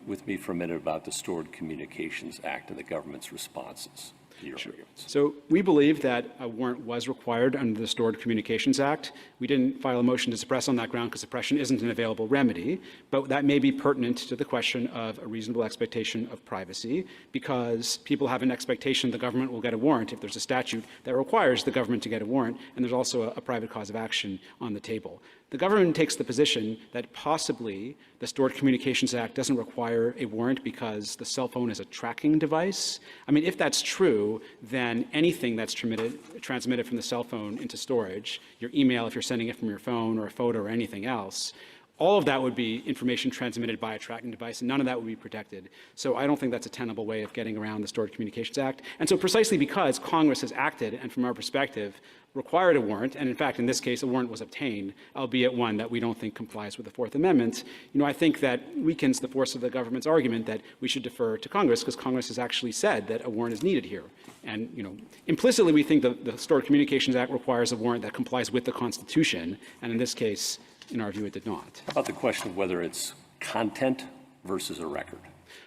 with me for a minute about the Stored Communications Act and the government's responses to your arguments. So we believe that a warrant was required under the Stored Communications Act. We didn't file a motion to suppress on that ground because suppression isn't an available remedy, but that may be pertinent to the question of a reasonable expectation of privacy because people have an expectation the government will get a warrant if there's a statute that requires the government to get a warrant, and there's also a private cause of action on the table. The government takes the position that possibly the Stored Communications Act doesn't require a warrant because the cell phone is a tracking device. I mean, if that's true, then anything that's transmitted from the cell phone into storage, your email if you're sending it from your phone or a photo or anything else, all of that would be information transmitted by a tracking device, and none of that would be protected. So I don't think that's a tenable way of getting around the Stored Communications Act. And so precisely because Congress has acted, and from our perspective, required a warrant, and in fact, in this case, a warrant was obtained, albeit one that we don't think complies with the Fourth Amendment, I think that weakens the force of the government's argument that we should defer to Congress, because Congress has actually said that a warrant is needed here. And, implicitly, we think the Stored Communications Act requires a warrant that complies with the Constitution, and in this case, in our view, it did not. How about the question of whether it's content versus a record?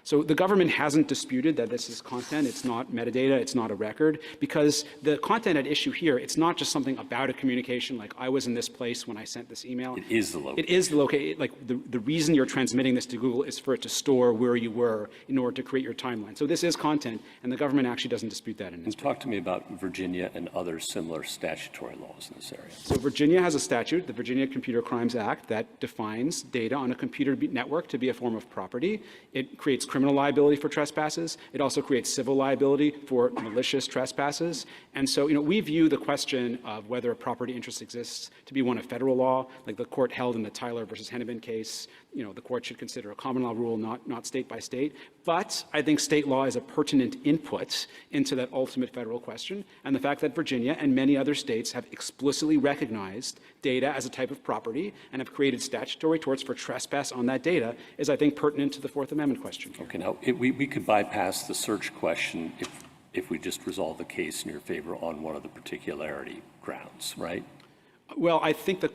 So the government hasn't disputed that this is content. It's not metadata. It's not a record. Because the content at issue here, it's not just something about a communication, like I was in this place when I sent this email. It is the location. It is the location. Like the reason you're transmitting this to Google is for it to store where you were in order to create your timeline. So this is content, and the government actually doesn't dispute that. And talk to me about Virginia and other similar statutory laws in this area. So Virginia has a statute, the Virginia Computer Crimes Act, that defines data on a computer network to be a form of property. It creates criminal liability for trespasses. It also creates civil liability for malicious trespasses. And so, we view the question of whether a property interest exists to be one of federal law, like the court held in the Tyler versus Hennepin case. The court should consider a common law rule, not state by state. But I think state law is a pertinent input into that ultimate federal question. And the fact that Virginia and many other states have explicitly recognized data as a type of property and have created statutory torts for trespass on that data is, I think, pertinent to the Fourth Amendment question. Okay, now we could bypass the search question if we just resolve the case in your favor on one of the particularity grounds, right? Well, I think the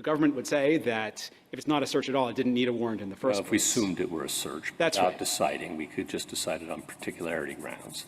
government would say that if it's not a search at all, it didn't need a warrant in the first place. If we assumed it were a search without deciding, we could just decide it on particularity grounds.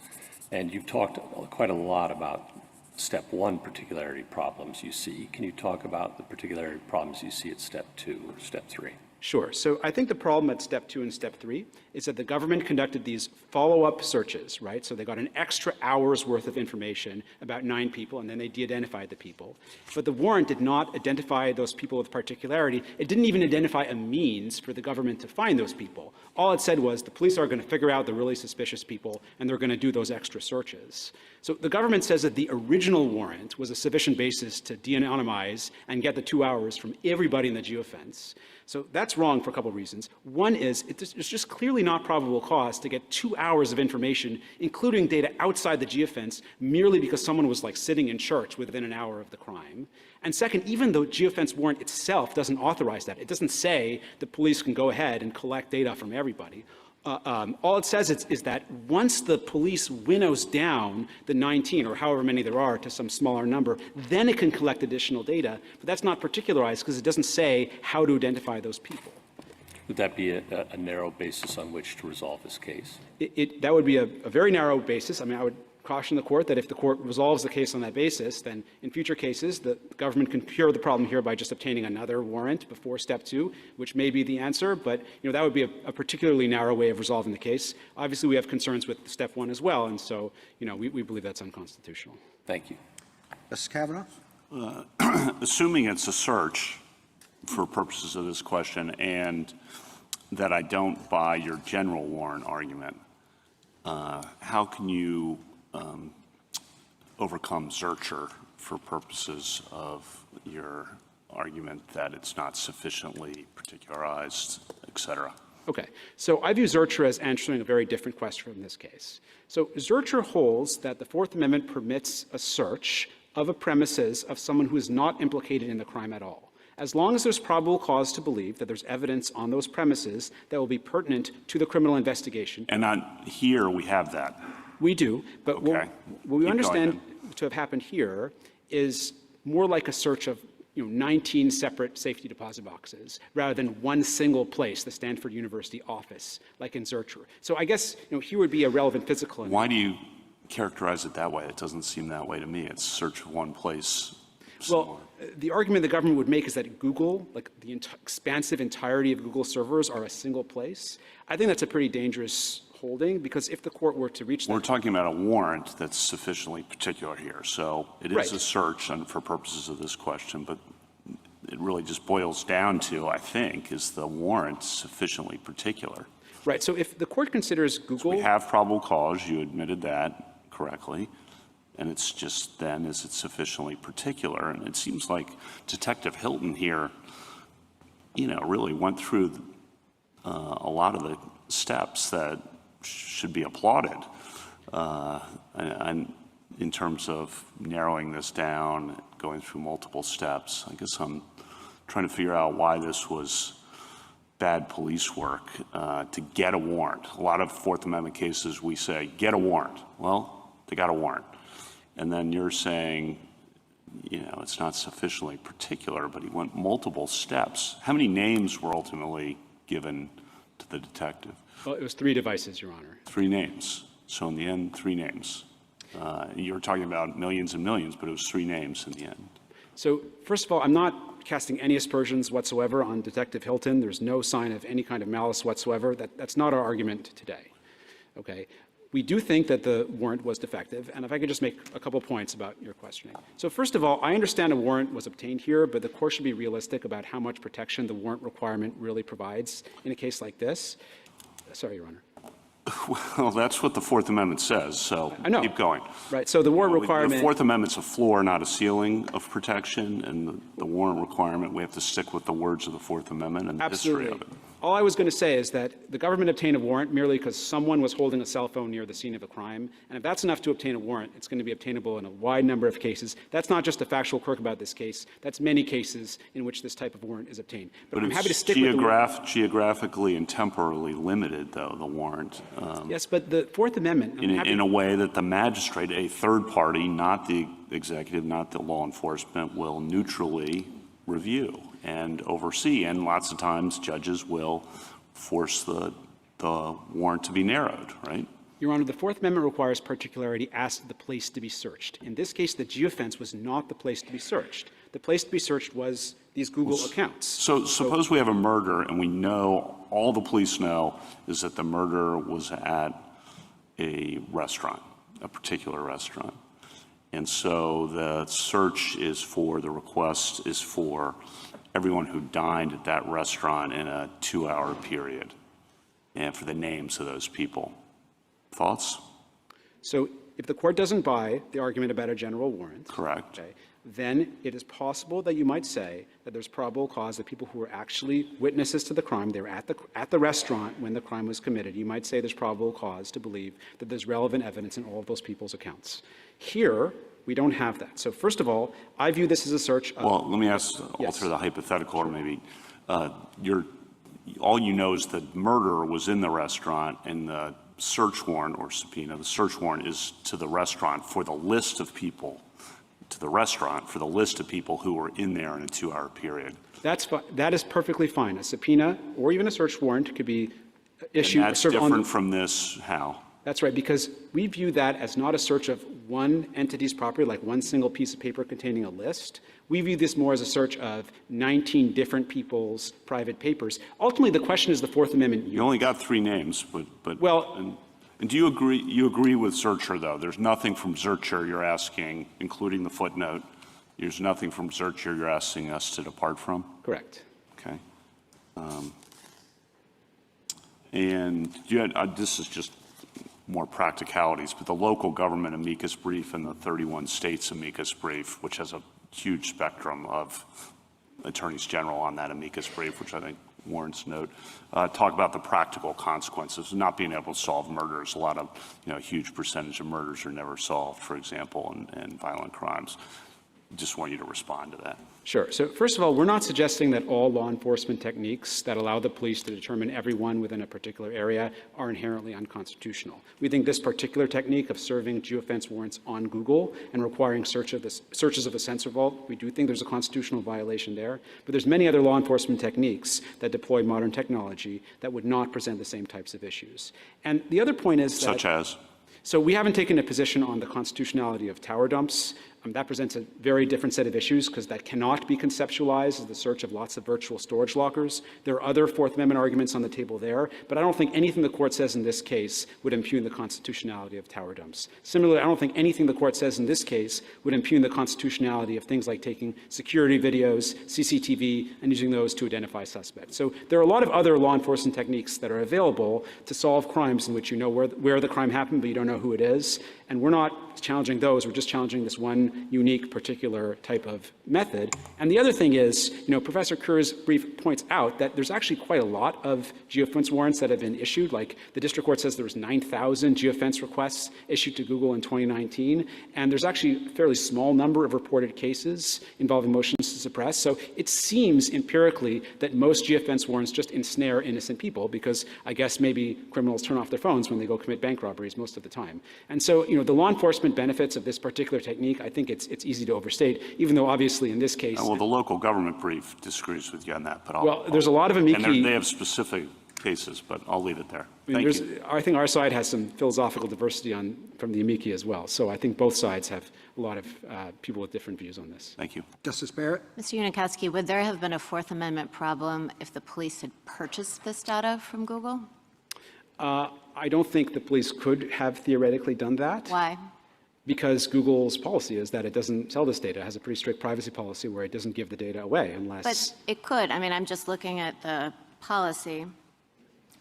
And you've talked quite a lot about step one particularity problems you see. Can you talk about the particularity problems you see at step 2 or step 3? Sure. So I think the problem at step 2 and step 3 is that the government conducted these follow-up searches, right? So they got an extra hour's worth of information about 9 people, and then they de-identified the people. But the warrant did not identify those people with particularity. It didn't even identify a means for the government to find those people. All it said was the police are going to figure out the really suspicious people, and they're going to do those extra searches. So the government says that the original warrant was a sufficient basis to de-anonymize and get the 2 hours from everybody in the geofence. So that's wrong for a couple of reasons. One is it's just clearly not probable cause to get 2 hours of information, including data outside the geofence, merely because someone was sitting in church within an hour of the crime. And second, even though geofence warrant itself doesn't authorize that, it doesn't say the police can go ahead and collect data from everybody. All it says is that once the police winnows down the 19 or however many there are to some smaller number, then it can collect additional data. But that's not particularized because it doesn't say how to identify those people. Would that be a narrow basis on which to resolve this case? That would be a very narrow basis. I would caution the court that if the court resolves the case on that basis, then in future cases, the government can cure the problem here by just obtaining another warrant before step 2, which may be the answer, but that would be a particularly narrow way of resolving the case. Obviously, we have concerns with step 1 as well, and so we believe that's unconstitutional. Thank you. Justice Kavanaugh? Assuming it's a search for purposes of this question and that I don't buy your general warrant argument, how can you overcome Zurcher for purposes of your argument that it's not sufficiently particularized, et cetera? Okay, so I view Zurcher as answering a very different question from this case. So Zurcher holds that the Fourth Amendment permits a search of a premises of someone who is not implicated in the crime at all, as long as there's probable cause to believe that there's evidence on those premises that will be pertinent to the criminal investigation. And here we have that. We do, but what we understand to have happened here is more like a search of 19 separate safety deposit boxes rather than one single place, the Stanford University office, like in Zurcher. So I guess here would be a relevant physical. Why do you characterize it that way? It doesn't seem that way to me. It's search of one place. Well, the argument the government would make is that Google, like the expansive entirety of Google servers, are a single place. I think that's a pretty dangerous holding, because if the court were to reach that... We're talking about a warrant that's sufficiently particular here. So it is a search for purposes of this question, but it really just boils down to, I think, is the warrant sufficiently particular? Right. So if the court considers Google... So we have probable cause. You admitted that correctly. And it's just then, is it sufficiently particular? And it seems like Detective Hilton here, really went through a lot of the steps that should be applauded and in terms of narrowing this down, going through multiple steps. I guess I'm trying to figure out why this was bad police work to get a warrant. A lot of Fourth Amendment cases we say, get a warrant. Well, they got a warrant. And then you're saying, it's not sufficiently particular, but he went multiple steps. How many names were ultimately given to the detective? Well, it was 3 devices, Your Honor. 3 names. So in the end, 3 names. You were talking about millions and millions, but it was 3 names in the end. So first of all, I'm not casting any aspersions whatsoever on Detective Hilton. There's no sign of any kind of malice whatsoever. That's not our argument today. Okay. We do think that the warrant was defective, and if I could just make a couple points about your questioning. So first of all, I understand a warrant was obtained here, but the court should be realistic about how much protection the warrant requirement really provides in a case like this. Sorry, Your Honor. Well, that's what the Fourth Amendment says, so I know. Keep going. Right, so the warrant requirement— The Fourth Amendment's a floor, not a ceiling of protection, and the warrant requirement, we have to stick with the words of the Fourth Amendment and the history of it. All I was going to say is that the government obtained a warrant merely because someone was holding a cell phone near the scene of a crime. And if that's enough to obtain a warrant, it's going to be obtainable in a wide number of cases. That's not just a factual quirk about this case. That's many cases in which this type of warrant is obtained. But I'm happy to stick with the warrant. Geographically and temporally limited, though, the warrant. Yes, but the Fourth Amendment— in a way that the magistrate, a third party, not the executive, not the law enforcement, will neutrally review and oversee, and lots of times judges will force the warrant to be narrowed, right? Your Honor, the Fourth Amendment requires particularity as to the place to be searched. In this case, the geofence was not the place to be searched. The place to be searched was these Google accounts. So suppose we have a murder and we know, all the police know is that the murder was at a restaurant, a particular restaurant. And so the search is for, the request is for everyone who dined at that restaurant in a 2-hour period, and for the names of those people. Thoughts? So if the court doesn't buy the argument about a general warrant— Correct. Okay, then it is possible that you might say that there's probable cause that people who were actually witnesses to the crime, they were at the restaurant when the crime was committed. You might say there's probable cause to believe that there's relevant evidence in all of those people's accounts. Here, we don't have that. So first of all, I view this as a search of— Well, let me alter the hypothetical, or maybe all you know is the murderer was in the restaurant, and the search warrant or subpoena, the search warrant is to the restaurant for the list of people, to the restaurant for the list of people who were in there in a 2-hour period. That is perfectly fine. A subpoena or even a search warrant could be issued— And that's different from this, how? That's right, because we view that as not a search of one entity's property, like one single piece of paper containing a list. We view this more as a search of 19 different people's private papers. Ultimately, the question is the Fourth Amendment. You only got 3 names, but well— And do you agree? You agree with Zurcher, though? There's nothing from Zurcher you're asking, including the footnote. There's nothing from Zurcher you're asking us to depart from? Correct. Okay. And you had, this is just more practicalities, but the local government amicus brief and the 31 states amicus brief, which has a huge spectrum of attorneys general on that amicus brief, which I think warrants note, talk about the practical consequences of not being able to solve murders. A lot of, a huge percentage of murders are never solved, for example, and violent crimes. Just want you to respond to that. Sure. So first of all, we're not suggesting that all law enforcement techniques that allow the police to determine everyone within a particular area are inherently unconstitutional. We think this particular technique of serving geofence warrants on Google and requiring searches of a sensor vault, we do think there's a constitutional violation there. But there's many other law enforcement techniques that deploy modern technology that would not present the same types of issues. And the other point is that— Such as? So we haven't taken a position on the constitutionality of tower dumps. That presents a very different set of issues because that cannot be conceptualized as the search of lots of virtual storage lockers. There are other Fourth Amendment arguments on the table there, but I don't think anything the court says in this case would impugn the constitutionality of tower dumps. Similarly, I don't think anything the court says in this case would impugn the constitutionality of things like taking security videos, CCTV, and using those to identify suspects. So there are a lot of other law enforcement techniques that are available to solve crimes in which you know where the crime happened, but you don't know who it is. And we're not challenging those. We're just challenging this one own unique particular type of method. And the other thing is, Professor Kerr's brief points out that there's actually quite a lot of geofence warrants that have been issued. Like the district court says there was 9,000 geofence requests issued to Google in 2019. And there's actually a fairly small number of reported cases involving motions to suppress. So it seems empirically that most geofence warrants just ensnare innocent people because I guess maybe criminals turn off their phones when they go commit bank robberies most of the time. And so, the law enforcement benefits of this particular technique, I think it's easy to overstate, even though obviously in this case... Well, the local government brief disagrees with you on that, but there's a lot of amici... And they have specific cases, but I'll leave it there. I think our side has some philosophical diversity from the amici as well. So I think both sides have a lot of people with different views on this. Thank you. Justice Barrett? Mr. Unikowski, would there have been a Fourth Amendment problem if the police had purchased this data from Google? I don't think the police could have theoretically done that. Why? Because Google's policy is that it doesn't sell this data. It has a pretty strict privacy policy where it doesn't give the data away unless... But it could. I mean, I'm just looking at the policy,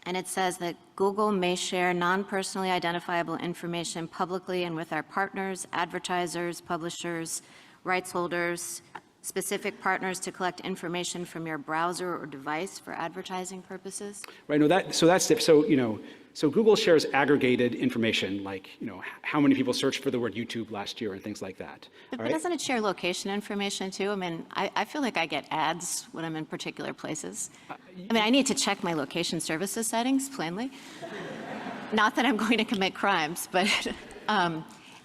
and it says that Google may share non-personally identifiable information publicly and with our partners, advertisers, publishers, rights holders, specific partners to collect information from your browser or device for advertising purposes? Right. No. So Google shares aggregated information, like how many people searched for the word YouTube last year and things like that. But doesn't it share location information too? I mean, I feel like I get ads when I'm in particular places. I mean, I need to check my location services settings, plainly. Not that I'm going to commit crimes, but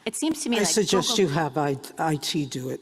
it seems to me like I suggest Google... you have IT do it.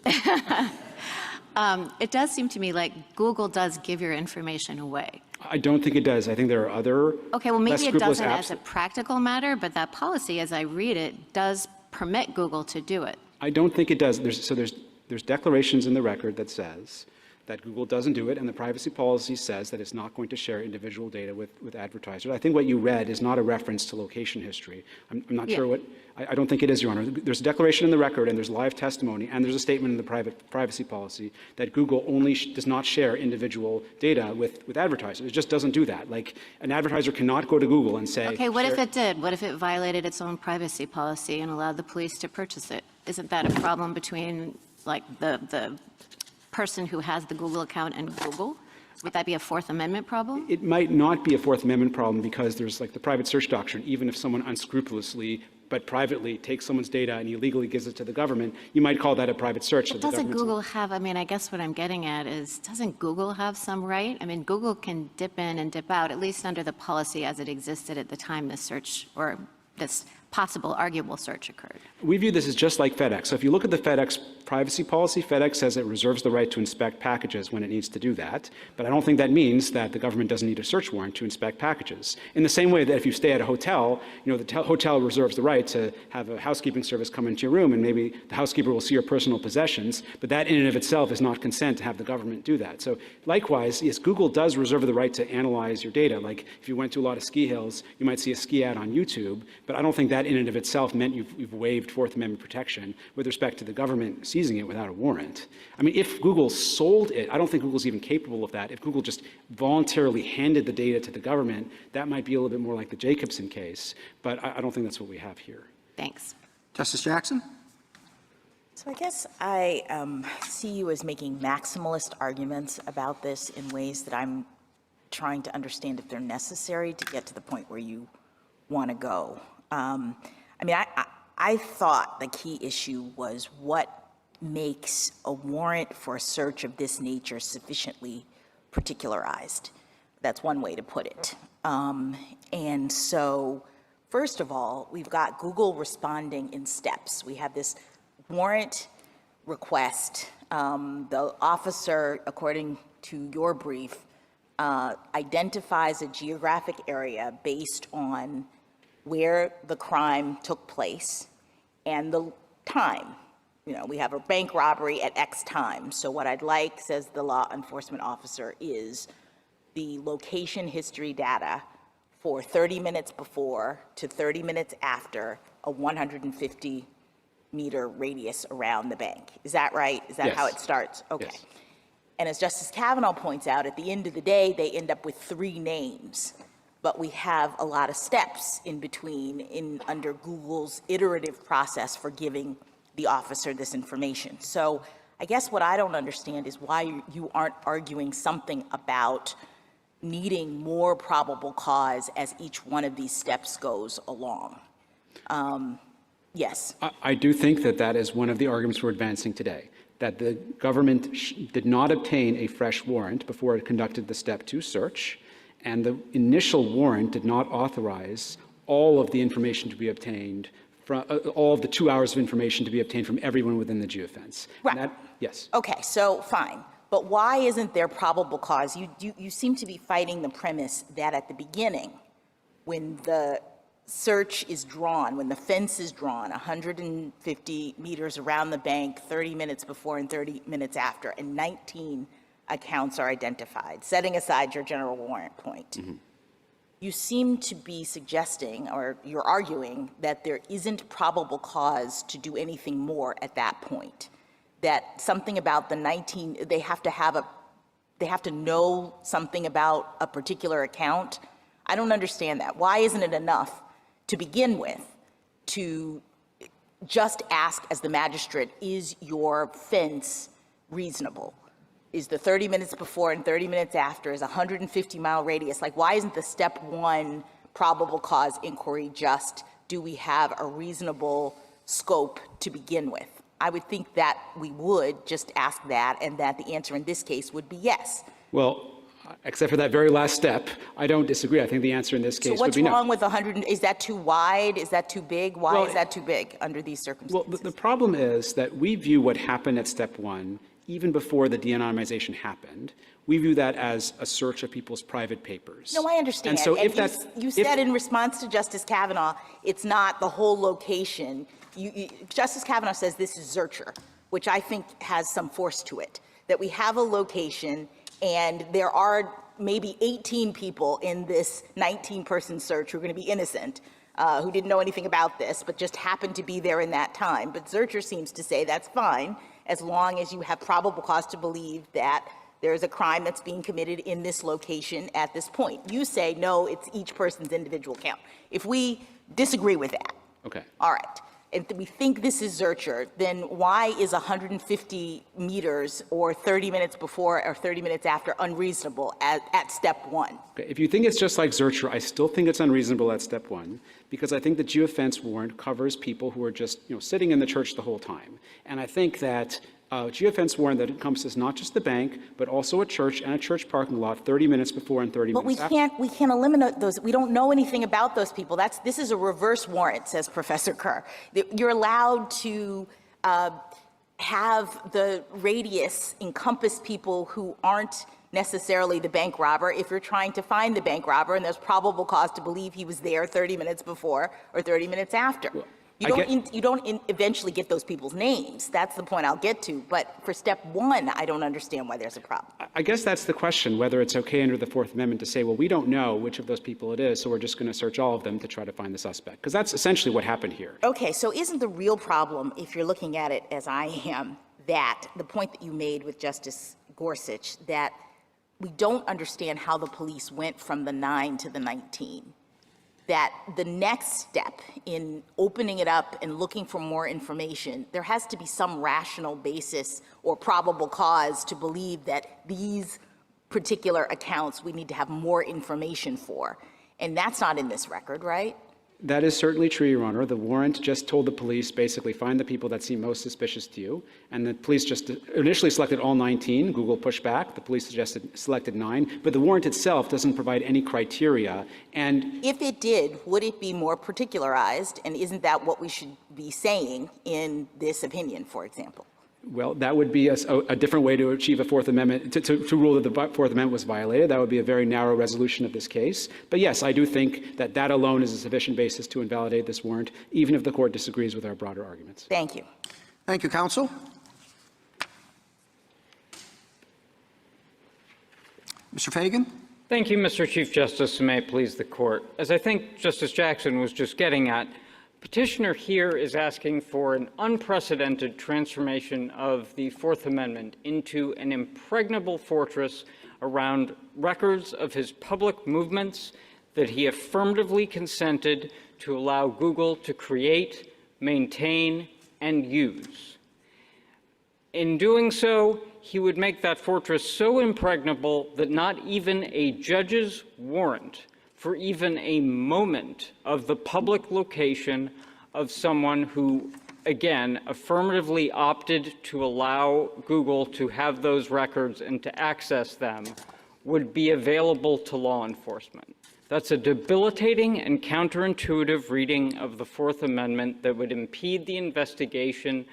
It does seem to me like Google does give your information away. I don't think it does. I think there are other Okay, well, maybe it doesn't apps. as a practical matter, but that policy, as I read it, does permit Google to do it. I don't think it does. There's declarations in the record that says that Google doesn't do it, and the privacy policy says that it's not going to share individual data with advertisers. I think what you read is not a reference to location history. I'm not sure what, I don't think it is, Your Honor. There's a declaration in the record, and there's live testimony, and there's a statement in the privacy policy that Google only does not share individual data with advertisers. It just doesn't do that. Like, an advertiser cannot go to Google and say... Okay, what if it did? What if it violated its own privacy policy and allowed the police to purchase it? Isn't that a problem between, like, the person who has the Google account and Google? Would that be a Fourth Amendment problem? It might not be a Fourth Amendment problem because there's like the private search doctrine. Even if someone unscrupulously but privately takes someone's data and illegally gives it to the government, you might call that a private search. But doesn't Google have, I mean, I guess what I'm getting at is, doesn't Google have some right? I mean, Google can dip in and dip out, at least under the policy as it existed at the time this search, or this possible arguable search occurred. We view this as just like FedEx. So if you look at the FedEx privacy policy, FedEx says it reserves the right to inspect packages when it needs to do that. But I don't think that means that the government doesn't need a search warrant to inspect packages. In the same way that if you stay at a hotel, the hotel reserves the right to have a housekeeping service come into your room, and maybe the housekeeper will see your personal possessions, but that in and of itself is not consent to have the government do that. So likewise, yes, Google does reserve the right to analyze your data. Like if you went to a lot of ski hills, you might see a ski ad on YouTube, but I don't think that in and of itself meant you've waived Fourth Amendment protection with respect to the government seizing it without a warrant. I mean, if Google sold it, I don't think Google's even capable of that. If Google just voluntarily handed the data to the government, that might be a little bit more like the Jacobson case, but I don't think that's what we have here. Thanks. Justice Jackson? So I guess I see you as making maximalist arguments about this in ways that I'm trying to understand if they're necessary to get to the point where you want to go. I mean, I thought the key issue was what makes a warrant for a search of this nature sufficiently particularized. That's one way to put it. And so, first of all, we've got Google responding in steps. We have this warrant request. The officer, according to your brief, identifies a geographic area based on where the crime took place and the time. We have a bank robbery at X time. So what I'd like, says the law enforcement officer, is the location history data for 30 minutes before to 30 minutes after a 150-meter radius around the bank. Is that right? Is that Yes. how it starts? Okay. Yes. And as Justice Kavanaugh points out, at the end of the day, they end up with 3 names. But we have a lot of steps in between under Google's iterative process for giving the officer this information. So I guess what I don't understand is why you aren't arguing something about needing more probable cause as each one of these steps goes along. Yes. I do think that that is one of the arguments we're advancing today, that the government did not obtain a fresh warrant before it conducted the step 2 search, and the initial warrant did not authorize all of the information to be obtained from all of the 2 hours of information to be obtained from everyone within the geofence. Right. Yes. Okay, so fine. But why isn't there probable cause? You seem to be fighting the premise that at the beginning, when the search is drawn, when the fence is drawn 150 meters around the bank, 30 minutes before and 30 minutes after, and 19 accounts are identified, setting aside your general warrant point. Mm-hmm. You seem to be suggesting, or you're arguing, that there isn't probable cause to do anything more at that point. That something about the 19, they have to know something about a particular account. I don't understand that. Why isn't it enough to begin with to just ask as the magistrate, is your fence reasonable? Is the 30 minutes before and 30 minutes after, is a 150-mile radius? Like, why isn't the step 1 probable cause inquiry just, do we have a reasonable scope to begin with? I would think that we would just ask that, and that the answer in this case would be yes. Well, except for that very last step, I don't disagree. I think the answer in this case would be no. So what's wrong with 100? Is that too wide? Is that too big? Why is that too big under these circumstances? Well, the problem is that we view what happened at step 1, even before the de-anonymization happened, we view that as a search of people's private papers. No, I understand. And so if you said in response to Justice Kavanaugh, it's not the whole location. Justice Kavanaugh says this is Zurcher, which I think has some force to it, that we have a location and there are maybe 18 people in this 19-person search who are going to be innocent, who didn't know anything about this, but just happened to be there in that time. But Zurcher seems to say that's fine, as long as you have probable cause to believe that there is a crime that's being committed in this location at this point. You say, no, it's each person's individual count. If we disagree with that, okay, all right, and we think this is Zurcher, then why is 150 meters or 30 minutes before or 30 minutes after unreasonable at step 1? Okay. If you think it's just like Zurcher, I still think it's unreasonable at step 1, because I think the geofence warrant covers people who are just sitting in the church the whole time. And I think that geofence warrant that encompasses not just the bank, but also a church and a church parking lot 30 minutes before and 30 minutes after. But we can't eliminate those. We don't know anything about those people. This is a reverse warrant, says Professor Kerr. You're allowed to have the radius encompass people who aren't necessarily the bank robber if you're trying to find the bank robber and there's probable cause to believe he was there 30 minutes before or 30 minutes after. Well, you don't eventually get those people's names. That's the point I'll get to. But for step 1, I don't understand why there's a problem. I guess that's the question, whether it's okay under the Fourth Amendment to say, well, we don't know which of those people it is, so we're just going to search all of them to try to find the suspect. Because that's essentially what happened here. Okay, so isn't the real problem, if you're looking at it as I am, that the point that you made with Justice Gorsuch, that we don't understand how the police went from the 9 to the 19? That the next step in opening it up and looking for more information, there has to be some rational basis or probable cause to believe that these particular accounts we need to have more information for. And that's not in this record, right? That is certainly true, Your Honor. The warrant just told the police basically find the people that seem most suspicious to you. And the police just initially selected all 19. Google pushed back. The police selected 9. But the warrant itself doesn't provide any criteria. And if it did, would it be more particularized? And isn't that what we should be saying in this opinion, for example? Well, that would be a different way to achieve a Fourth Amendment, to rule that the Fourth Amendment was violated. That would be a very narrow resolution of this case. But yes, I do think that that alone is a sufficient basis to invalidate this warrant, even if the court disagrees with our broader arguments. Thank you. Thank you, counsel. Mr. Fagan? Thank you, Mr. Chief Justice, and may it please the court. As I think Justice Jackson was just getting at, petitioner here is asking for an unprecedented transformation of the Fourth Amendment into an impregnable fortress around records of his public movements that he affirmatively consented to allow Google to create, maintain, and use. In doing so, he would make that fortress so impregnable that not even a judge's warrant for even a moment of the public location of someone who, again, affirmatively opted to allow Google to have those records and to access them would be available to law enforcement. That's a debilitating and counterintuitive reading of the Fourth Amendment that would impede the investigation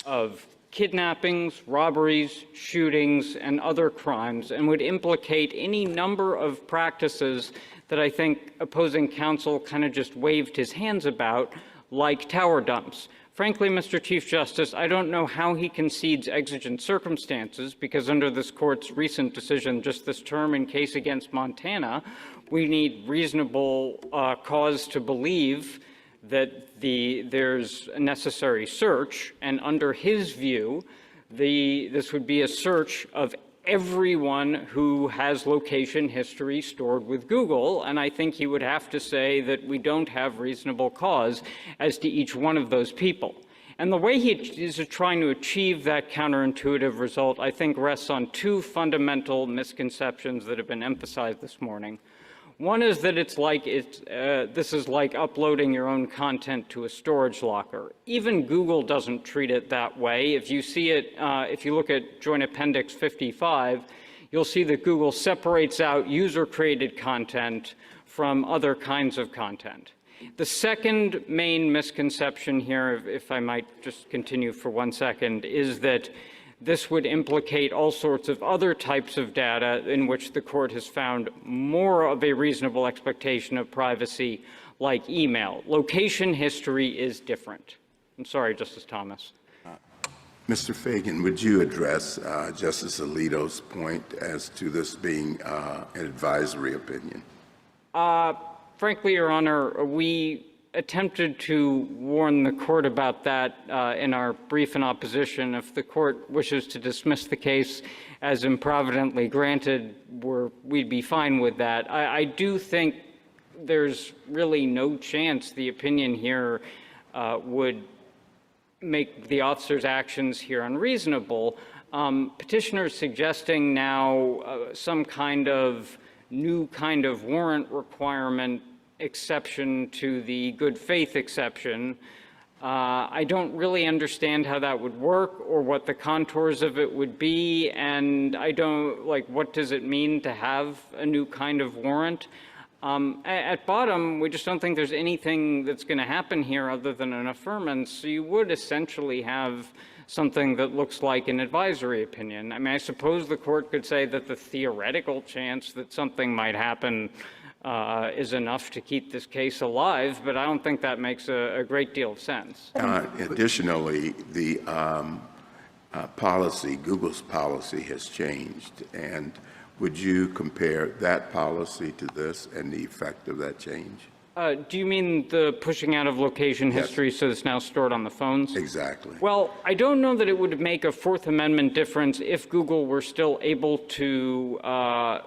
of kidnappings, robberies, shootings, and other crimes, and would implicate any number of practices that I think opposing counsel kind of just waved his hands about, like tower dumps. Frankly, Mr. Chief Justice, I don't know how he concedes exigent circumstances, because under this court's recent decision just this term in case against Montana, we need reasonable cause to believe that there's a necessary search, and under his view, this would be a search of everyone who has location history stored with Google, and I think he would have to say that we don't have reasonable cause as to each one of those people. And the way he is trying to achieve that counterintuitive result, I think, rests on two fundamental misconceptions that have been emphasized this morning. One is that this is like uploading your own content to a storage locker. Even Google doesn't treat it that way. If you see it, if you look at Joint Appendix 55, you'll see that Google separates out user-created content from other kinds of content. The second main misconception here, if I might just continue for 1 second, is that this would implicate all sorts of other types of data in which the court has found more of a reasonable expectation of privacy, like email. Location history is different. I'm sorry, Justice Thomas. Mr. Fagan, would you address Justice Alito's point as to this being an advisory opinion? Frankly, Your Honor, we attempted to warn the court about that in our brief in opposition. If the court wishes to dismiss the case as improvidently granted, we'd be fine with that. I do think there's really no chance the opinion here would make the officer's actions here unreasonable. Petitioners suggesting now some kind of new kind of warrant requirement exception to the good faith exception. I don't really understand how that would work or what the contours of it would be, and I don't, what does it mean to have a new kind of warrant? At bottom, we just don't think there's anything that's going to happen here other than an affirmance, so you would essentially have something that looks like an advisory opinion. I mean, I suppose the court could say that the theoretical chance that something might happen is enough to keep this case alive, but I don't think that makes a great deal of sense. Additionally, the policy, Google's policy has changed, and would you compare that policy to this and the effect of that change? Do you mean the pushing out of location history so it's now stored on the phones? Exactly. Well, I don't know that it would make a Fourth Amendment difference if Google were still able to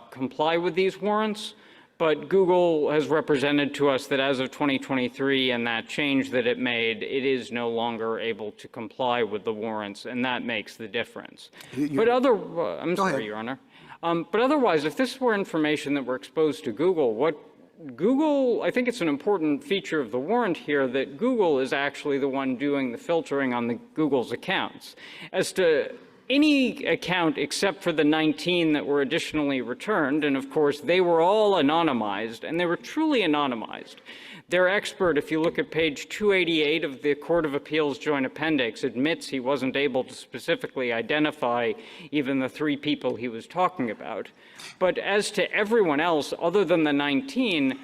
comply with these warrants. But Google has represented to us that as of 2023 and that change that it made, it is no longer able to comply with the warrants, and that makes the difference. I'm sorry, Your Honor. But otherwise, if this were information that were exposed to Google, I think it's an important feature of the warrant here that Google is actually the one doing the filtering on Google's accounts. As to any account except for the 19 that were additionally returned, and of course they were all anonymized, and they were truly anonymized. Their expert, if you look at page 288 of the Court of Appeals Joint Appendix, admits he wasn't able to specifically identify even the 3 people he was talking about. But as to everyone else other than the 19,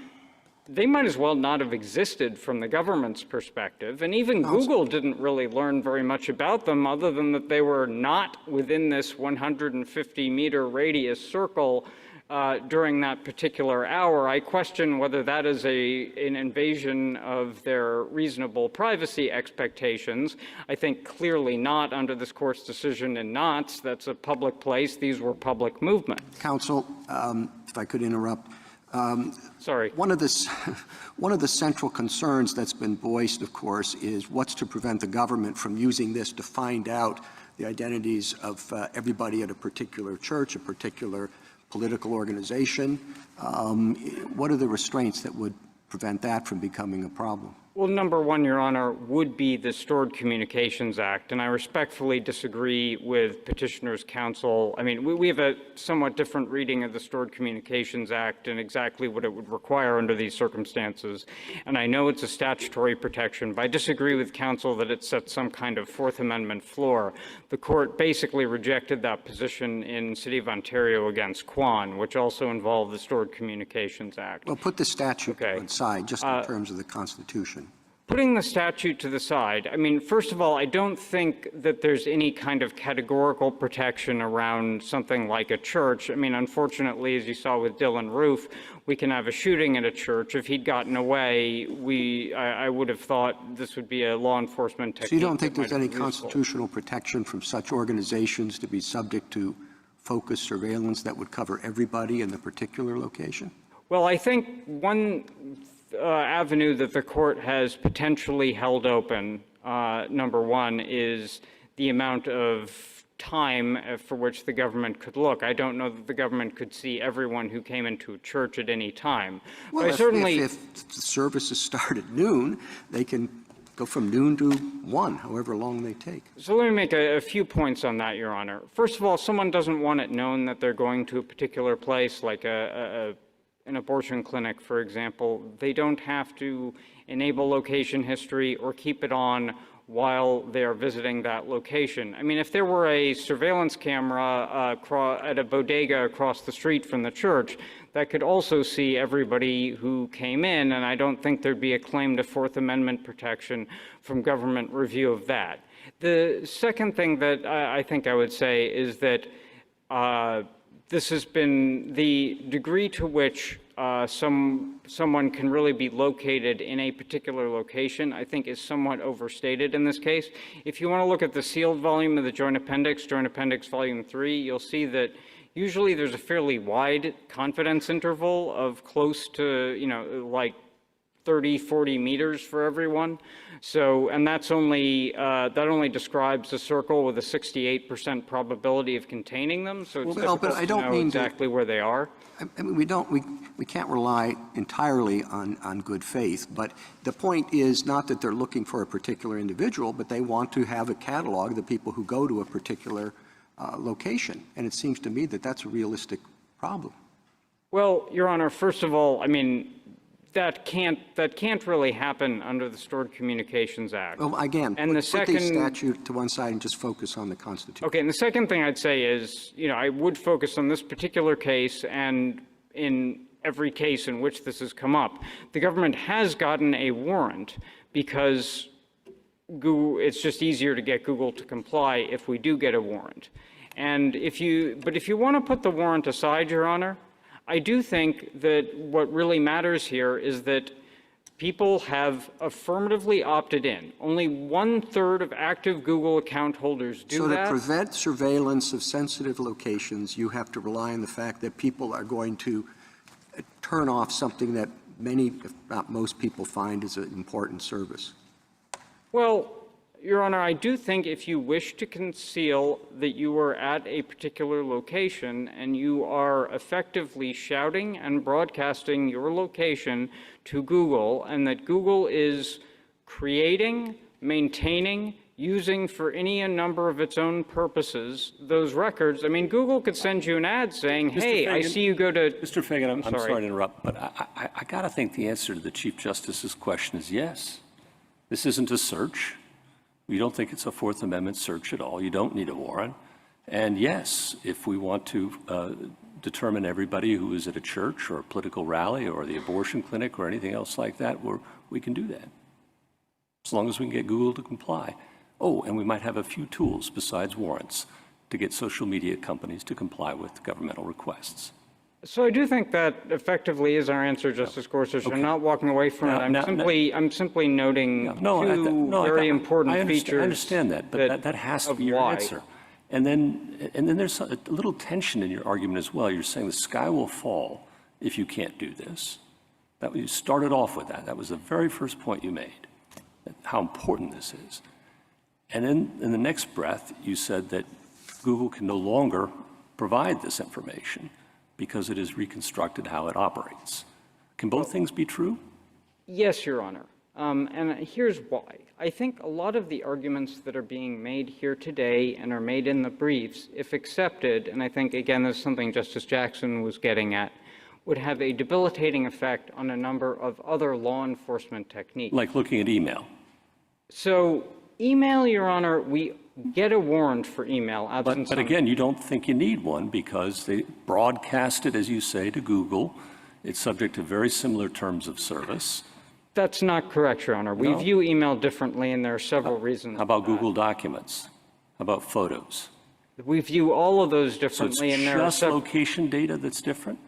they might as well not have existed from the government's perspective. And even Google didn't really learn very much about them other than that they were not within this 150-meter radius circle during that particular hour. I question whether that is an invasion of their reasonable privacy expectations. I think clearly not under this court's decision in Knotts. That's a public place. These were public movements. Counsel, if I could interrupt. Sorry. One of the central concerns that's been voiced, of course, is what's to prevent the government from using this to find out the identities of everybody at a particular church, a particular political organization. What are the restraints that would prevent that from becoming a problem? Well, number one, Your Honor, would be the Stored Communications Act, and I respectfully disagree with Petitioner's counsel. I mean, we have a somewhat different reading of the Stored Communications Act and exactly what it would require under these circumstances, and I know it's a statutory protection, but I disagree with counsel that it sets some kind of Fourth Amendment floor. The court basically rejected that position in City of Ontario against Kwan, which also involved the Stored Communications Act. Well, put the statute aside, just in terms of the Constitution. Putting the statute to the side, I mean, first of all, I don't think that there's any kind of categorical protection around something like a church. I mean, unfortunately, as you saw with Dylan Roof, we can have a shooting at a church. If he'd gotten away, I would have thought this would be a law enforcement technique. So you don't think there's any constitutional protection from such organizations to be subject to focused surveillance that would cover everybody in the particular location? Well, I think one avenue that the court has potentially held open, number one, is the amount of time for which the government could look. I don't know that the government could see everyone who came into a church at any time. Well, but if the services start at noon, they can go from noon to 1, however long they take. So let me make a few points on that, Your Honor. First of all, someone doesn't want it known that they're going to a particular place, like an abortion clinic, for example. They don't have to enable location history or keep it on while they're visiting that location. I mean, if there were a surveillance camera at a bodega across the street from the church, that could also see everybody who came in, and I don't think there'd be a claim to Fourth Amendment protection from government review of that. The second thing that I think I would say is that this has been the degree to which someone can really be located in a particular location, I think is somewhat overstated in this case. If you want to look at the sealed volume of the Joint Appendix Volume 3, you'll see that usually there's a fairly wide confidence interval of close to, like 30, 40 meters for everyone. So, and that's only, that only describes a circle with a 68% probability of containing them. So it's difficult to know exactly where they are. I mean, we can't rely entirely on good faith, but the point is not that they're looking for a particular individual, but they want to have a catalog of the people who go to a particular location. And it seems to me that that's a realistic problem. Well, Your Honor, first of all, I mean, that can't really happen under the Stored Communications Act. Well, again, and put the statute to one side and just focus on the Constitution. Okay, and the second thing I'd say is, I would focus on this particular case, and in every case in which this has come up, the government has gotten a warrant because it's just easier to get Google to comply if we do get a warrant. And if you want to put the warrant aside, Your Honor, I do think that what really matters here is that people have affirmatively opted in. Only 1/3 of active Google account holders do that. So to prevent surveillance of sensitive locations, you have to rely on the fact that people are going to turn off something that many, if not most people, find is an important service. Well, Your Honor, I do think if you wish to conceal that you are at a particular location and you are effectively shouting and broadcasting your location to Google, and that Google is creating, maintaining, using for any number of its own purposes those records. I mean, Google could send you an ad saying, hey, I see you go to... Mr. Fagan, I'm sorry to interrupt, but I got to think the answer to the Chief Justice's question is yes. This isn't a search. You don't think it's a Fourth Amendment search at all. You don't need a warrant. And yes, if we want to determine everybody who is at a church or a political rally or the abortion clinic or anything else like that, we can do that, as long as we can get Google to comply. Oh, and we might have a few tools besides warrants to get social media companies to comply with governmental requests. So I do think that effectively is our answer, Justice Gorsuch. Okay. I'm not walking away from it. I'm simply noting two very important features. I understand that, but that has to be your answer. And then there's a little tension in your argument as well. You're saying the sky will fall if you can't do this. That you started off with that. That was the very first point you made, how important this is. And then in the next breath, you said that Google can no longer provide this information because it has reconstructed how it operates. Can both things be true? Yes, Your Honor. And here's why. I think a lot of the arguments that are being made here today and are made in the briefs, if accepted, and I think, again, this is something Justice Jackson was getting at, would have a debilitating effect on a number of other law enforcement techniques. Like looking at email. So email, Your Honor, we get a warrant for email. But again, you don't think you need one because they broadcast it, as you say, to Google. It's subject to very similar terms of service. That's not correct, Your Honor. We view email differently, and there are several reasons. How about Google Documents? How about photos? We view all of those differently. So it's and there just are location data that's different?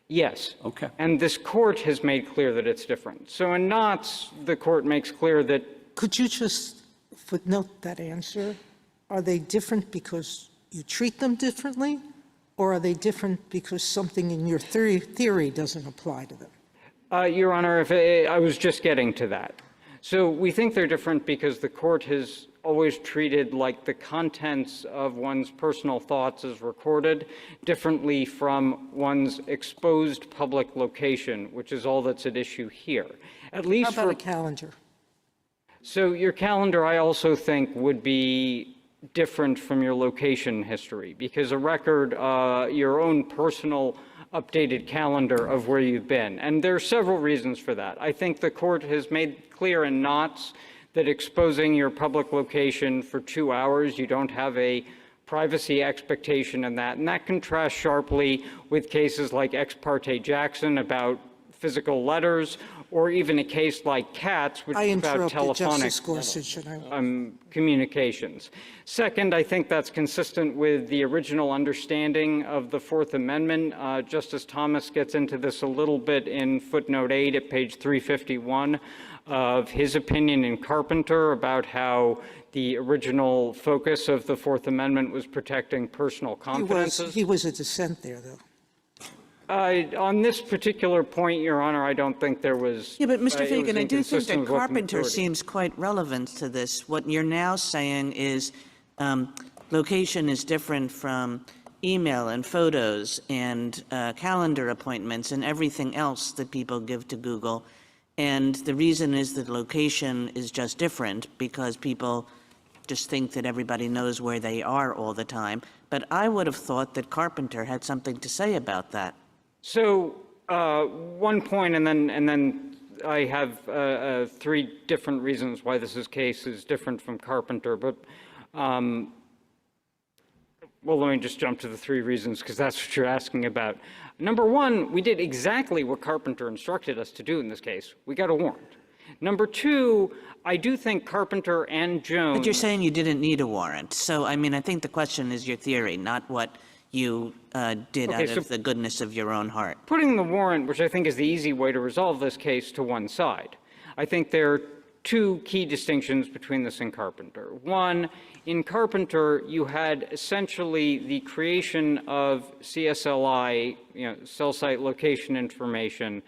Yes. Okay. And this court has made clear that it's different. So in Knotts, the court makes clear that... Could you just footnote that answer? Are they different because you treat them differently, or are they different because something in your theory doesn't apply to them? Your Honor, I was just getting to that. So we think they're different because the court has always treated like the contents of one's personal thoughts as recorded differently from one's exposed public location, which is all that's at issue here. At least How about a calendar? So your calendar, I also think, would be different from your location history, because a record, your own personal updated calendar of where you've been. And there are several reasons for that. I think the court has made clear in Knotts that exposing your public location for 2 hours, you don't have a privacy expectation in that. And that contrasts sharply with cases like Ex parte Jackson about physical letters, or even a case like Katz, which is about telephonic communications. Second, I think that's consistent with the original understanding of the Fourth Amendment. Justice Thomas gets into this a little bit in footnote 8 at page 351 of his opinion in Carpenter about how the original focus of the Fourth Amendment was protecting personal confidences. He was a dissent there, though. On this particular point, Your Honor, I don't think there was... Yeah, but Mr. Fagan, I do think that with what the Carpenter majority- seems quite relevant to this. What you're now saying is location is different from email and photos and calendar appointments and everything else that people give to Google. And the reason is that location is just different because people just think that everybody knows where they are all the time. But I would have thought that Carpenter had something to say about that. So one point, and then I have 3 different reasons why this case is different from Carpenter. But well, let me just jump to the 3 reasons because that's what you're asking about. Number 1, we did exactly what Carpenter instructed us to do in this case. We got a warrant. Number 2, I do think Carpenter and Jones... But you're saying you didn't need a warrant. So, I mean, I think the question is your theory, not what you did out of the goodness of your own heart. Putting the warrant, which I think is the easy way to resolve this case, to one side. I think there are 2 key distinctions between this and Carpenter. 1, in Carpenter, you had essentially the creation of CSLI, cell site location information,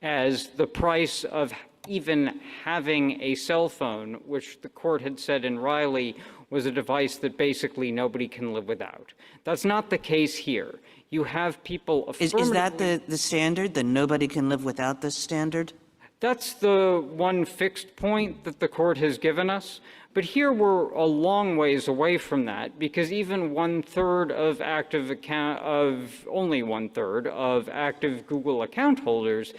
as the price of even having a cell phone, which the court had said in Riley was a device that basically nobody can live without. That's not the case here. You have people affirmatively... Is that the standard, that nobody can live without this standard? That's the one fixed point that the court has given us. But here we're a long ways away from that, because even only 1/3 of active Google account holders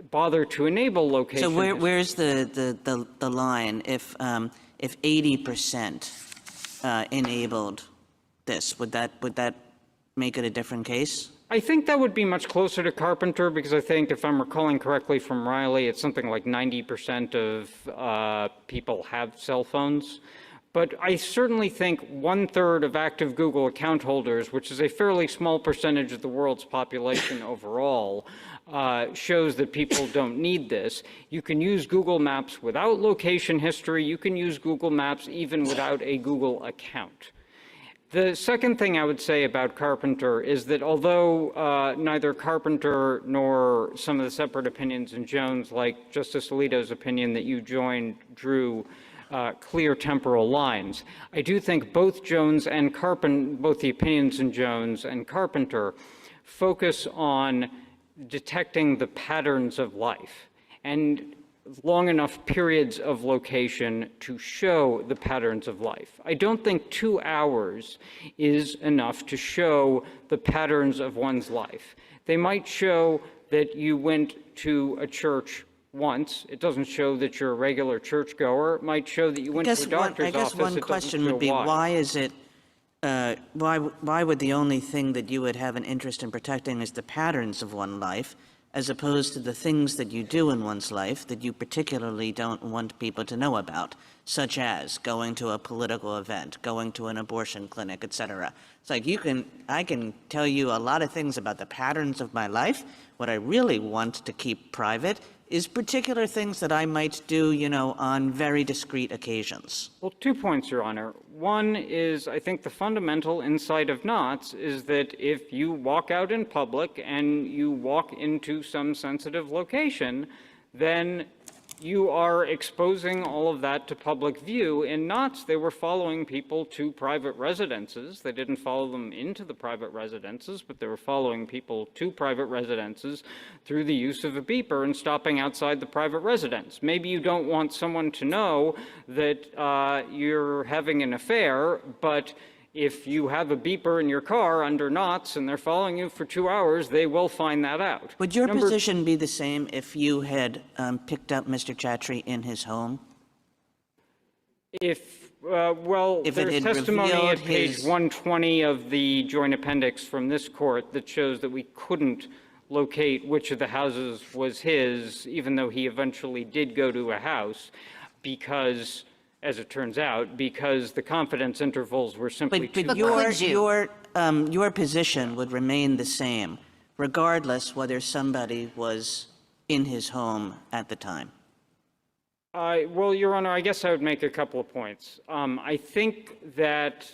bother to enable location. So where's the line if 80% enabled this? Would that make it a different case? I think that would be much closer to Carpenter, because I think, if I'm recalling correctly from Riley, it's something like 90% of people have cell phones. But I certainly think 1/3 of active Google account holders, which is a fairly small percentage of the world's population overall, shows that people don't need this. You can use Google Maps without location history. You can use Google Maps even without a Google account. The second thing I would say about Carpenter is that although neither Carpenter nor some of the separate opinions in Jones, like Justice Alito's opinion that you joined, drew clear temporal lines, I do think both Jones and both the opinions in Jones and Carpenter focus on detecting the patterns of life and long enough periods of location to show the patterns of life. I don't think 2 hours is enough to show the patterns of one's life. They might show that you went to a church once. It doesn't show that you're a regular churchgoer. It might show that you went to a doctor's office. I guess one question would be, why is it, why would the only thing that you would have an interest in protecting is the patterns of one's life, as opposed to the things that you do in one's life that you particularly don't want people to know about, such as going to a political event, going to an abortion clinic, etc. It's like I can tell you a lot of things about the patterns of my life. What I really want to keep private is particular things that I might do, on very discrete occasions. Well, 2 points, Your Honor. One is, I think the fundamental insight of Knotts is that if you walk out in public and you walk into some sensitive location, then you are exposing all of that to public view. In Knotts, they were following people to private residences. They didn't follow them into the private residences, but they were following people to private residences through the use of a beeper and stopping outside the private residence. Maybe you don't want someone to know that you're having an affair, but if you have a beeper in your car under Knotts and they're following you for 2 hours, they will find that out. Would your position be the same if you had picked up Mr. Chatrie in his home? There's testimony at page 120 of the joint appendix from this court that shows that we couldn't locate which of the houses was his, even though he eventually did go to a house, because, as it turns out, because the confidence intervals were simply too long. Your position would remain the same, regardless whether somebody was in his home at the time. Well, Your Honor, I guess I would make a couple of points. I think that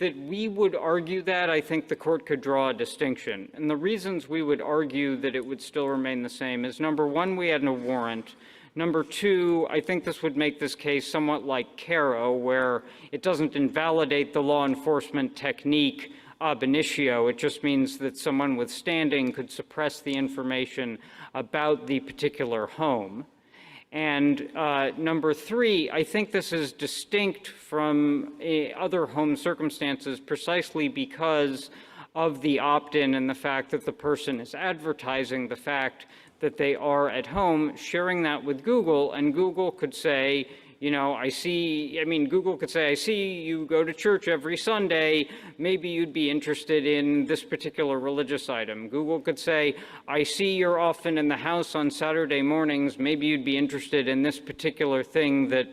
we would argue that. I think the court could draw a distinction. And the reasons we would argue that it would still remain the same is, number one, we had no warrant. Number two, I think this would make this case somewhat like Caro, where it doesn't invalidate the law enforcement technique ab initio. It just means that someone with standing could suppress the information about the particular home. And number three, I think this is distinct from other home circumstances precisely because of the opt-in and the fact that the person is advertising the fact that they are at home, sharing that with Google, and Google could say, Google could say, I see you go to church every Sunday, maybe you'd be interested in this particular religious item. Google could say, I see you're often in the house on Saturday mornings, maybe you'd be interested in this particular thing that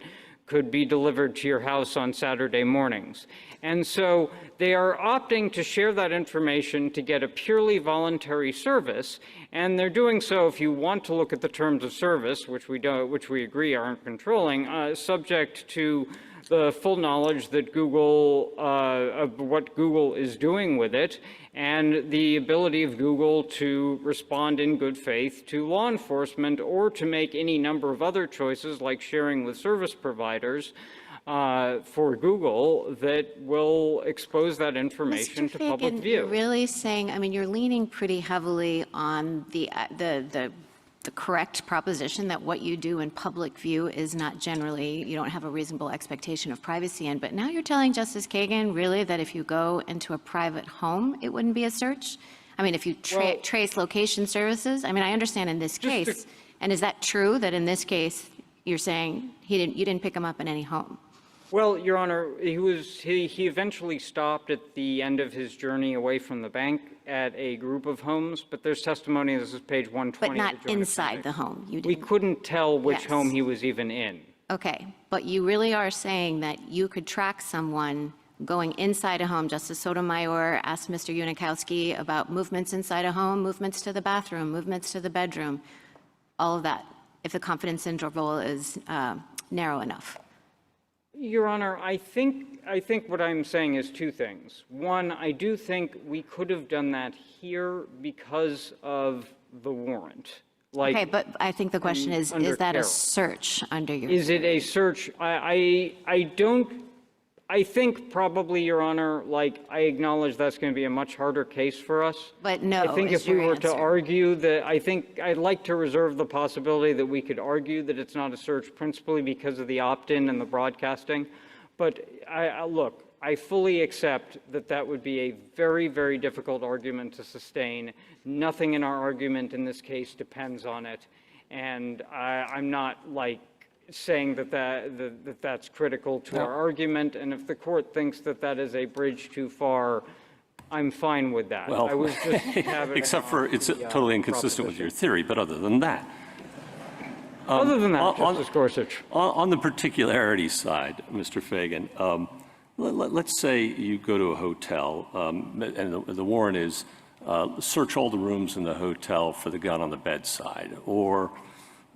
could be delivered to your house on Saturday mornings. And so they are opting to share that information to get a purely voluntary service, and they're doing so, if you want to look at the terms of service, which we agree aren't controlling, subject to the full knowledge that of what Google is doing with it, and the ability of Google to respond in good faith to law enforcement or to make any number of other choices like sharing with service providers for Google that will expose that information to public view. You're really saying, you're leaning pretty heavily on the correct proposition that what you do in public view is not generally, you don't have a reasonable expectation of privacy in. But now you're telling Justice Kagan really that if you go into a private home, it wouldn't be a search? If you trace location services? I understand in this case. And is that true that in this case you're saying you didn't pick him up in any home? Well, Your Honor, he eventually stopped at the end of his journey away from the bank at a group of homes, but there's testimony, this is page 120. But not inside the home. We couldn't tell which home he was even in. Okay, but you really are saying that you could track someone going inside a home. Justice Sotomayor asked Mr. Unikowski about movements inside a home, movements to the bathroom, movements to the bedroom, all of that, if the confidence interval is narrow enough. Your Honor, I think what I'm saying is two things. One, I do think we could have done that here because of the warrant. Like, okay, but I think the question is that Carroll. a search under your Is it theory? a search? I think probably, Your Honor, like, I acknowledge that's going to be a much harder case for us. But no, I think is if we your were to answer. argue that, I think I'd like to reserve the possibility that we could argue that it's not a search principally because of the opt-in and the broadcasting. But look, I fully accept that that would be a very, very difficult argument to sustain. Nothing in our argument in this case depends on it. And I'm not, like, saying that that's critical to our argument, and if the court thinks that that is a bridge too far, I'm fine with that. Well, I was just having except for it's totally inconsistent with your theory, but other than that. Other than that, Justice Gorsuch. On the particularity side, Mr. Fagan, let's say you go to a hotel, and the warrant is search all the rooms in the hotel for the gun on the bedside, or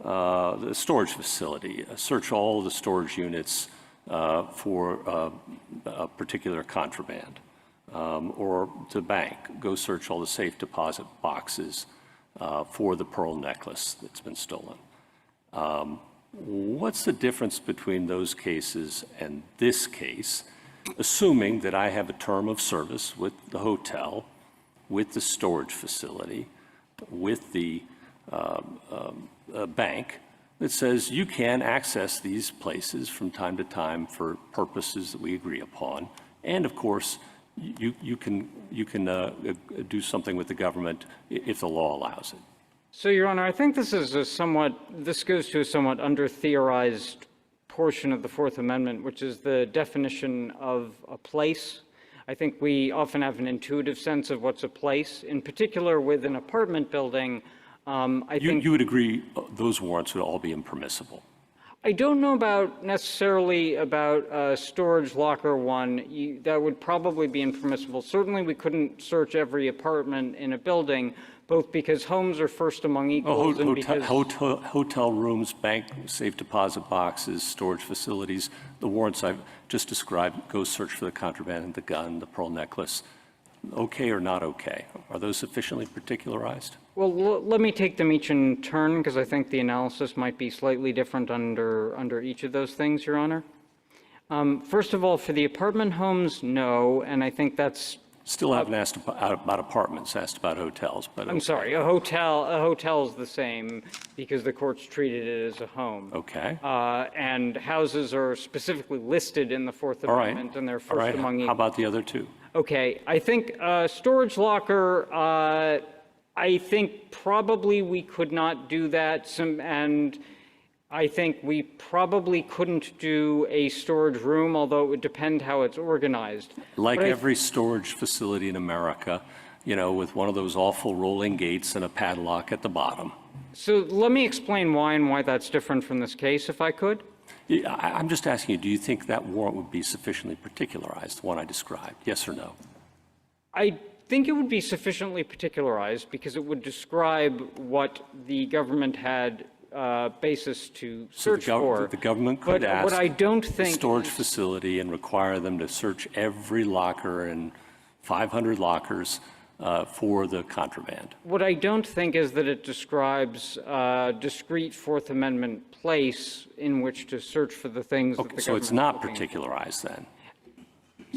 the storage facility, search all the storage units for a particular contraband, or the bank, go search all the safe deposit boxes for the pearl necklace that's been stolen. What's the difference between those cases and this case, assuming that I have a term of service with the hotel, with the storage facility, with the bank that says you can access these places from time to time for purposes that we agree upon, and of course you can do something with the government if the law allows it. So, Your Honor, I think this is this goes to a somewhat under-theorized portion of the Fourth Amendment, which is the definition of a place. I think we often have an intuitive sense of what's a place. In particular, with an apartment building, I think you would agree those warrants would all be impermissible. I don't know necessarily about storage locker one. That would probably be impermissible. Certainly, we couldn't search every apartment in a building, both because homes are first among equals and because hotel rooms, bank safe deposit boxes, storage facilities, the warrants I've just described, go search for the contraband, the gun, the pearl necklace. Okay or not okay? Are those sufficiently particularized? Well, let me take them each in turn, because I think the analysis might be slightly different under each of those things, Your Honor. First of all, for the apartment homes, no, and I think that's... Still haven't asked about apartments, asked about hotels. But I'm sorry, a hotel is the same because the court's treated it as a home. Okay. And houses are specifically listed in the Fourth Amendment, and they're first among equals. How about the other two? Okay, I think storage locker, I think probably we could not do that, and I think we probably couldn't do a storage room, although it would depend how it's organized. Like every storage facility in America, you know, with one of those awful rolling gates and a padlock at the bottom. So let me explain why and why that's different from this case, if I could. I'm just asking you, do you think that warrant would be sufficiently particularized, the one I described? Yes or no? I think it would be sufficiently particularized because it would describe what the government had basis to search for. The government could ask what I don't think the storage facility and require them to search every locker and 500 lockers for the contraband. What I don't think is that it describes a discrete Fourth Amendment place in which to search for the things that the government... So it's not particularized then?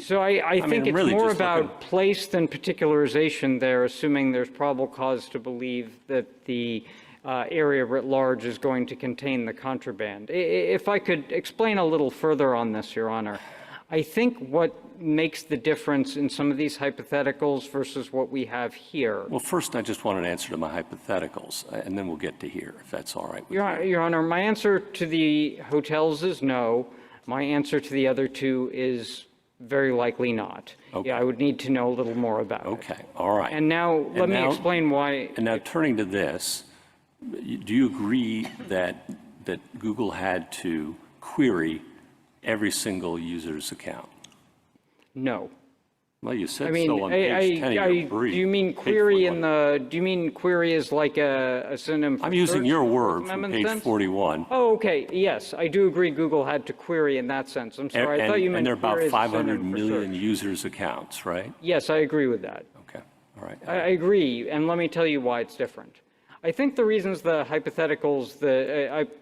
So I think it's really more about place than particularization there, assuming there's probable cause to believe that the area writ large is going to contain the contraband. If I could explain a little further on this, Your Honor, I think what makes the difference in some of these hypotheticals versus what we have here. Well, first, I just want an answer to my hypotheticals, and then we'll get to here, if that's all right with you. Your Honor, my answer to the hotels is no. My answer to the other two is very likely not. Okay. Yeah, I would need to know a little more about it. Okay, all right. And now let me explain why. And now turning to this, do you agree that Google had to query every single user's account? No. Well, you said I mean, so on page 10 of your brief. do you mean query do you mean query is like a synonym for I'm using search your in the Fourth word from Amendment page sense? 41. Oh, okay. Yes, I do agree Google had to query in that sense. I'm sorry. I thought you meant And there are about query as a 500 synonym for million search. users' accounts, right? Yes, I agree with that. Okay, all right. I agree, and let me tell you why it's different. I think the reasons the hypotheticals,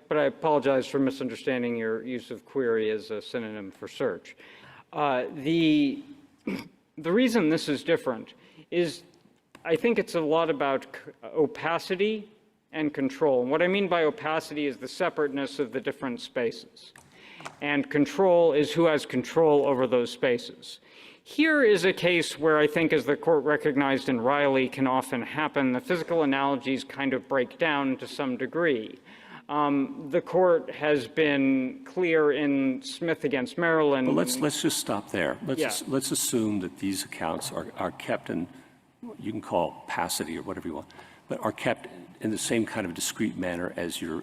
but I apologize for misunderstanding your use of query as a synonym for search. The reason this is different is I think it's a lot about opacity and control. And what I mean by opacity is the separateness of the different spaces. And control is who has control over those spaces. Here is a case where I think, as the court recognized in Riley can often happen, the physical analogies kind of break down to some degree. The court has been clear in Smith against Maryland. Well, let's just stop there. Let's assume that these accounts are kept in, you can call opacity or whatever you want, but are kept in the same kind of discrete manner as your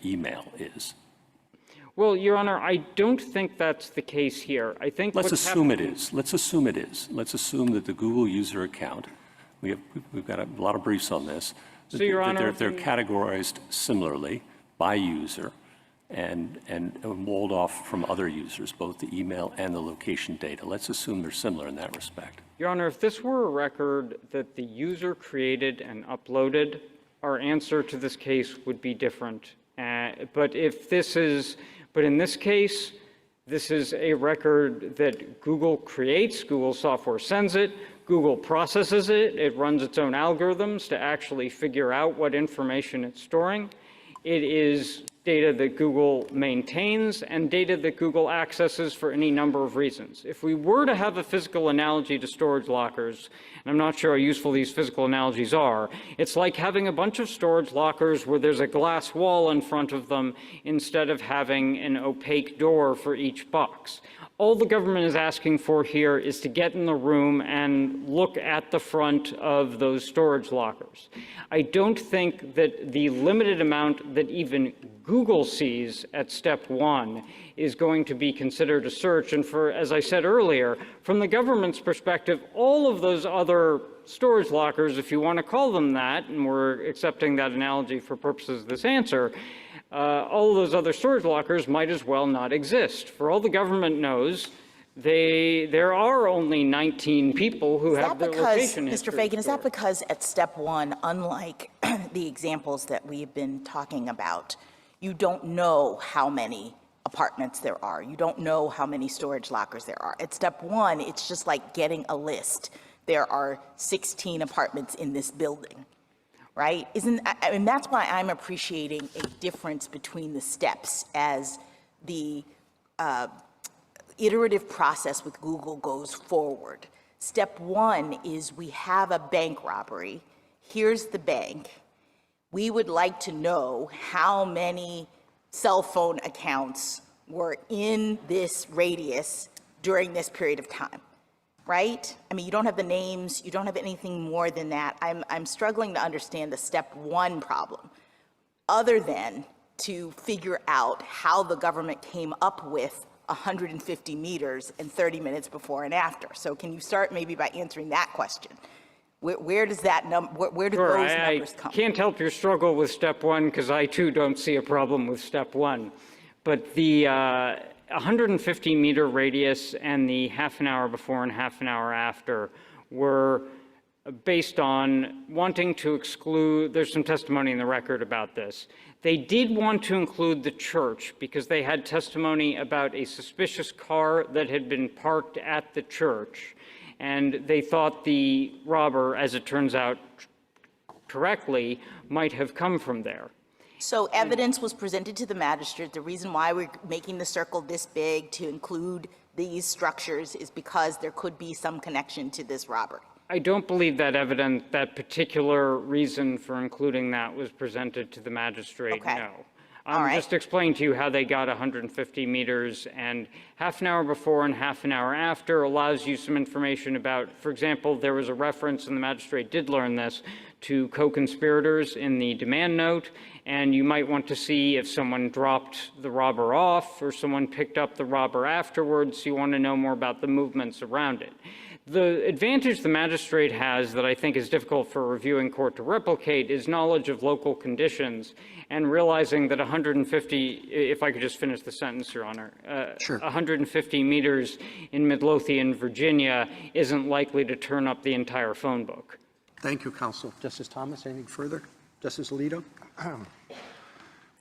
email is. Well, Your Honor, I don't think that's the case here. I think let's assume it is. Let's assume it is. Let's assume that the Google user account, we've got a lot of briefs on this. So, Your Honor, they're categorized similarly by user and walled off from other users, both the email and the location data. Let's assume they're similar in that respect. Your Honor, if this were a record that the user created and uploaded, our answer to this case would be different. But in this case, this is a record that Google creates, Google software sends it, Google processes it, it runs its own algorithms to actually figure out what information it's storing. It is data that Google maintains and data that Google accesses for any number of reasons. If we were to have a physical analogy to storage lockers, and I'm not sure how useful these physical analogies are, it's like having a bunch of storage lockers where there's a glass wall in front of them instead of having an opaque door for each box. All the government is asking for here is to get in the room and look at the front of those storage lockers. I don't think that the limited amount that even Google sees at step one is going to be considered a search. And as I said earlier, from the government's perspective, all of those other storage lockers, if you want to call them that, and we're accepting that analogy for purposes of this answer, all of those other storage lockers might as well not exist. For all the government knows, there are only 19 people who have their location history. Mr. Fagan, is that because at step one, unlike the examples that we've been talking about, you don't know how many apartments there are. You don't know how many storage lockers there are. At step one, it's just like getting a list. There are 16 apartments in this building. Right? That's why I'm appreciating a difference between the steps as the iterative process with Google goes forward. Step one is we have a bank robbery. Here's the bank. We would like to know how many cell phone accounts were in this radius during this period of time. Right? I mean, you don't have the names, you don't have anything more than that. I'm struggling to understand the step one problem, other than to figure out how the government came up with 150 meters and 30 minutes before and after. So can you start maybe by answering that question? Where does that where do those numbers come from? I can't help your struggle with step one because I too don't see a problem with step one. But the 150-meter radius and the half an hour before and half an hour after were based on wanting to exclude, there's some testimony in the record about this. They did want to include the church because they had testimony about a suspicious car that had been parked at the church. And they thought the robber, as it turns out correctly, might have come from there. So evidence was presented to the magistrate. The reason why we're making the circle this big to include these structures is because there could be some connection to this robbery. I don't believe that evidence, that particular reason for including that was presented to the magistrate, okay. No. I'm just explaining to you how they got 150 meters, and half an hour before and half an hour after allows you some information about, for example, there was a reference, and the magistrate did learn this, to co-conspirators in the demand note, and you might want to see if someone dropped the robber off or someone picked up the robber afterwards. You want to know more about the movements around it. The advantage the magistrate has that I think is difficult for a reviewing court to replicate is knowledge of local conditions and realizing that 150, if I could just finish the sentence, Your Honor, Sure. 150 meters in Midlothian, Virginia isn't likely to turn up the entire phone book. Thank you, counsel. Justice Thomas, anything further? Justice Alito?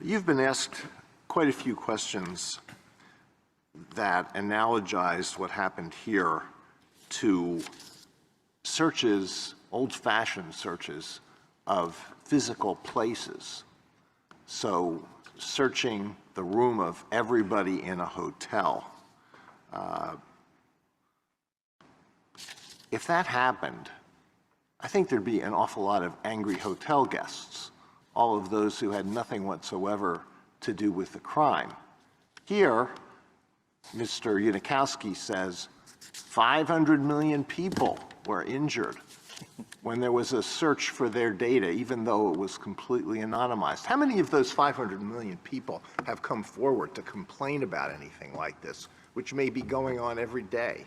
You've been asked quite a few questions that analogized what happened here to searches, old-fashioned searches of physical places. So searching the room of everybody in a hotel. If that happened, I think there'd be an awful lot of angry hotel guests, all of those who had nothing whatsoever to do with the crime. Here, Mr. Unikowski says 500 million people were injured when there was a search for their data, even though it was completely anonymized. How many of those 500 million people have come forward to complain about anything like this, which may be going on every day?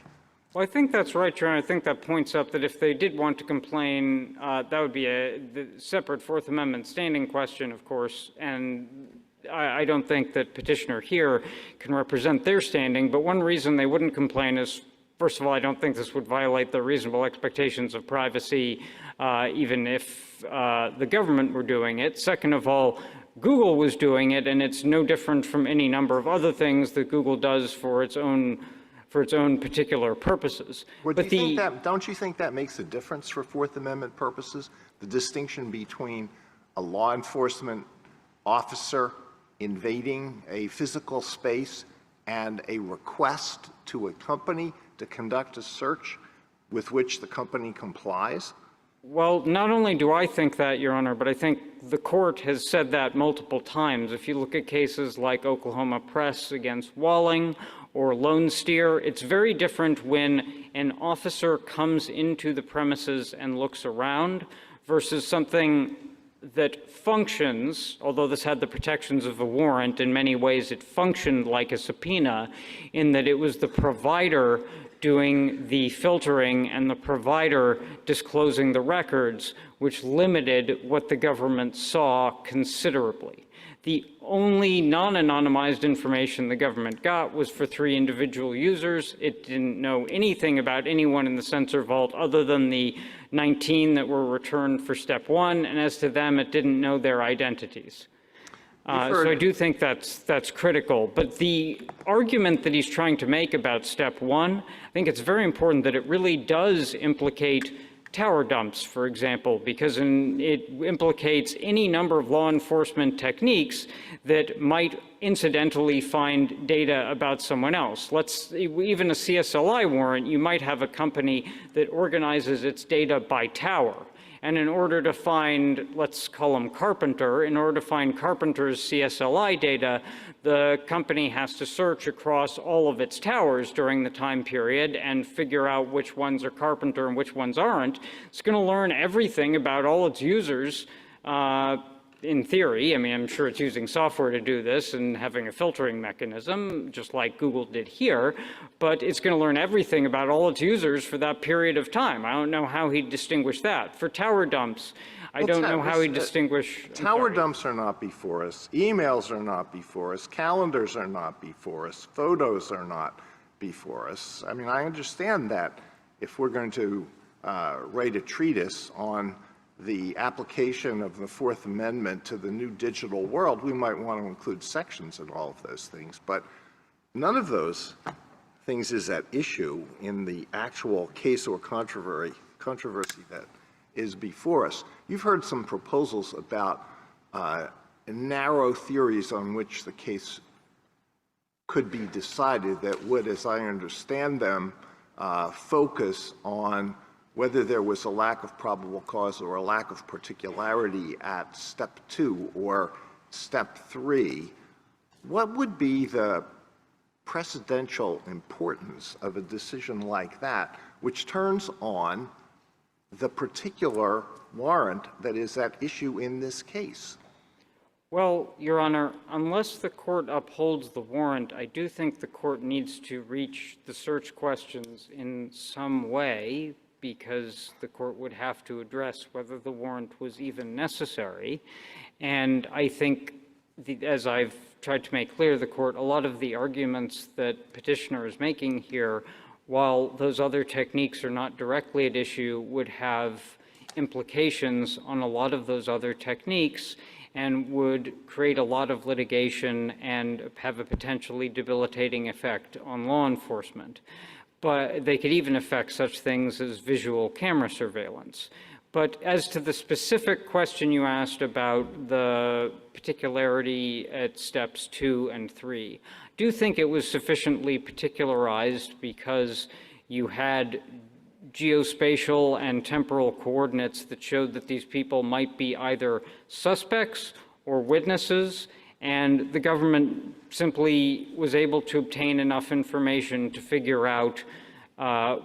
Well, I think that's right, Your Honor. I think that points up that if they did want to complain, that would be a separate Fourth Amendment standing question, of course, and I don't think that petitioner here can represent their standing, but one reason they wouldn't complain is, first of all, I don't think this would violate the reasonable expectations of privacy, even if the government were doing it. Second of all, Google was doing it, and it's no different from any number of other things that Google does for its own particular purposes. Well, don't you think that makes a difference for Fourth Amendment purposes? The distinction between a law enforcement officer invading a physical space and a request to a company to conduct a search with which the company complies? Well, not only do I think that, Your Honor, but I think the court has said that multiple times. If you look at cases like Oklahoma Press against Walling or Lone Steer, it's very different when an officer comes into the premises and looks around versus something that functions, although this had the protections of a warrant, in many ways it functioned like a subpoena in that it was the provider doing the filtering and the provider disclosing the records, which limited what the government saw considerably. The only non-anonymized information the government got was for 3 individual users. It didn't know anything about anyone in the sensor vault other than the 19 that were returned for step 1, and as to them, it didn't know their identities. So I do think that's critical. But the argument that he's trying to make about step 1, I think it's very important that it really does implicate tower dumps, for example, because it implicates any number of law enforcement techniques that might incidentally find data about someone else. Even a CSLI warrant, you might have a company that organizes its data by tower. And in order to find, let's call him Carpenter, in order to find Carpenter's CSLI data, the company has to search across all of its towers during the time period and figure out which ones are Carpenter and which ones aren't. It's going to learn everything about all its users, in theory. I mean, I'm sure it's using software to do this and having a filtering mechanism, just like Google did here, but it's going to learn everything about all its users for that period of time. I don't know how he'd distinguish that. For tower dumps, I don't know how he'd distinguish. Tower dumps are not before us. Emails are not before us. Calendars are not before us. Photos are not before us. I mean, I understand that if we're going to write a treatise on the application of the Fourth Amendment to the new digital world, we might want to include sections in all of those things. But none of those things is at issue in the actual case or controversy that is before us. You've heard some proposals about narrow theories on which the case could be decided that would, as I understand them, focus on whether there was a lack of probable cause or a lack of particularity at step 2 or step 3. What would be the precedential importance of a decision like that, which turns on the particular warrant that is at issue in this case? Well, Your Honor, unless the court upholds the warrant, I do think the court needs to reach the search questions in some way, because the court would have to address whether the warrant was even necessary. And I think, as I've tried to make clear to the court, a lot of the arguments that petitioner is making here, while those other techniques are not directly at issue, would have implications on a lot of those other techniques and would create a lot of litigation and have a potentially debilitating effect on law enforcement. But they could even affect such things as visual camera surveillance. But as to the specific question you asked about the particularity at steps 2 and 3, I do think it was sufficiently particularized because you had geospatial and temporal coordinates that showed that these people might be either suspects or witnesses, and the government simply was able to obtain enough information to figure out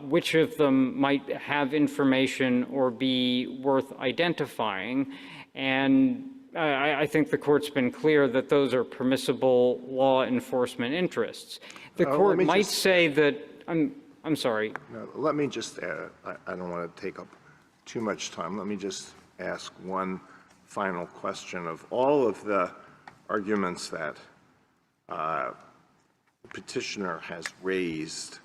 which of them might have information or be worth identifying. And I think the court's been clear that those are permissible law enforcement interests. The court might say that, I'm sorry. No, let me just I don't want to take up too much time. Let me just ask one final question. Of all of the arguments that the petitioner has raised,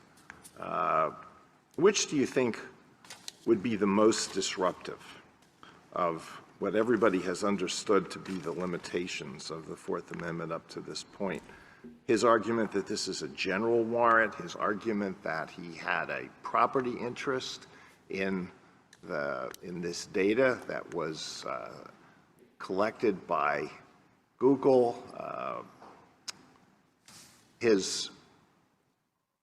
which do you think would be the most disruptive of what everybody has understood to be the limitations of the Fourth Amendment up to this point? His argument that this is a general warrant, his argument that he had a property interest in this data that was collected by Google, his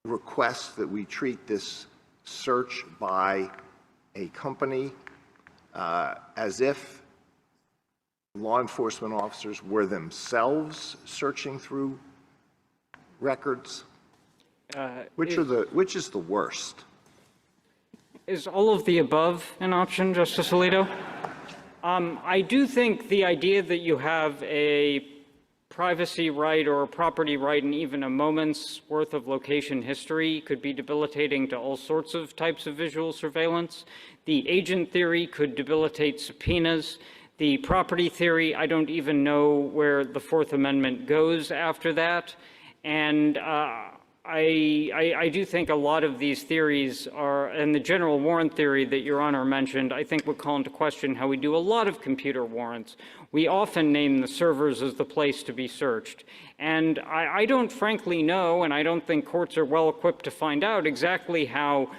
request that we treat this search by a company as if law enforcement officers were themselves searching through records. Which is the worst? Is all of the above an option, Justice Alito? I do think the idea that you have a privacy right or a property right and even a moment's worth of location history could be debilitating to all sorts of types of visual surveillance. The agent theory could debilitate subpoenas. The property theory, I don't even know where the Fourth Amendment goes after that. And I do think a lot of these theories are, and the general warrant theory that Your Honor mentioned, I think would call into question how we do a lot of computer warrants. We often name the servers as the place to be searched. And I don't frankly know, and I don't think courts are well equipped to find out exactly how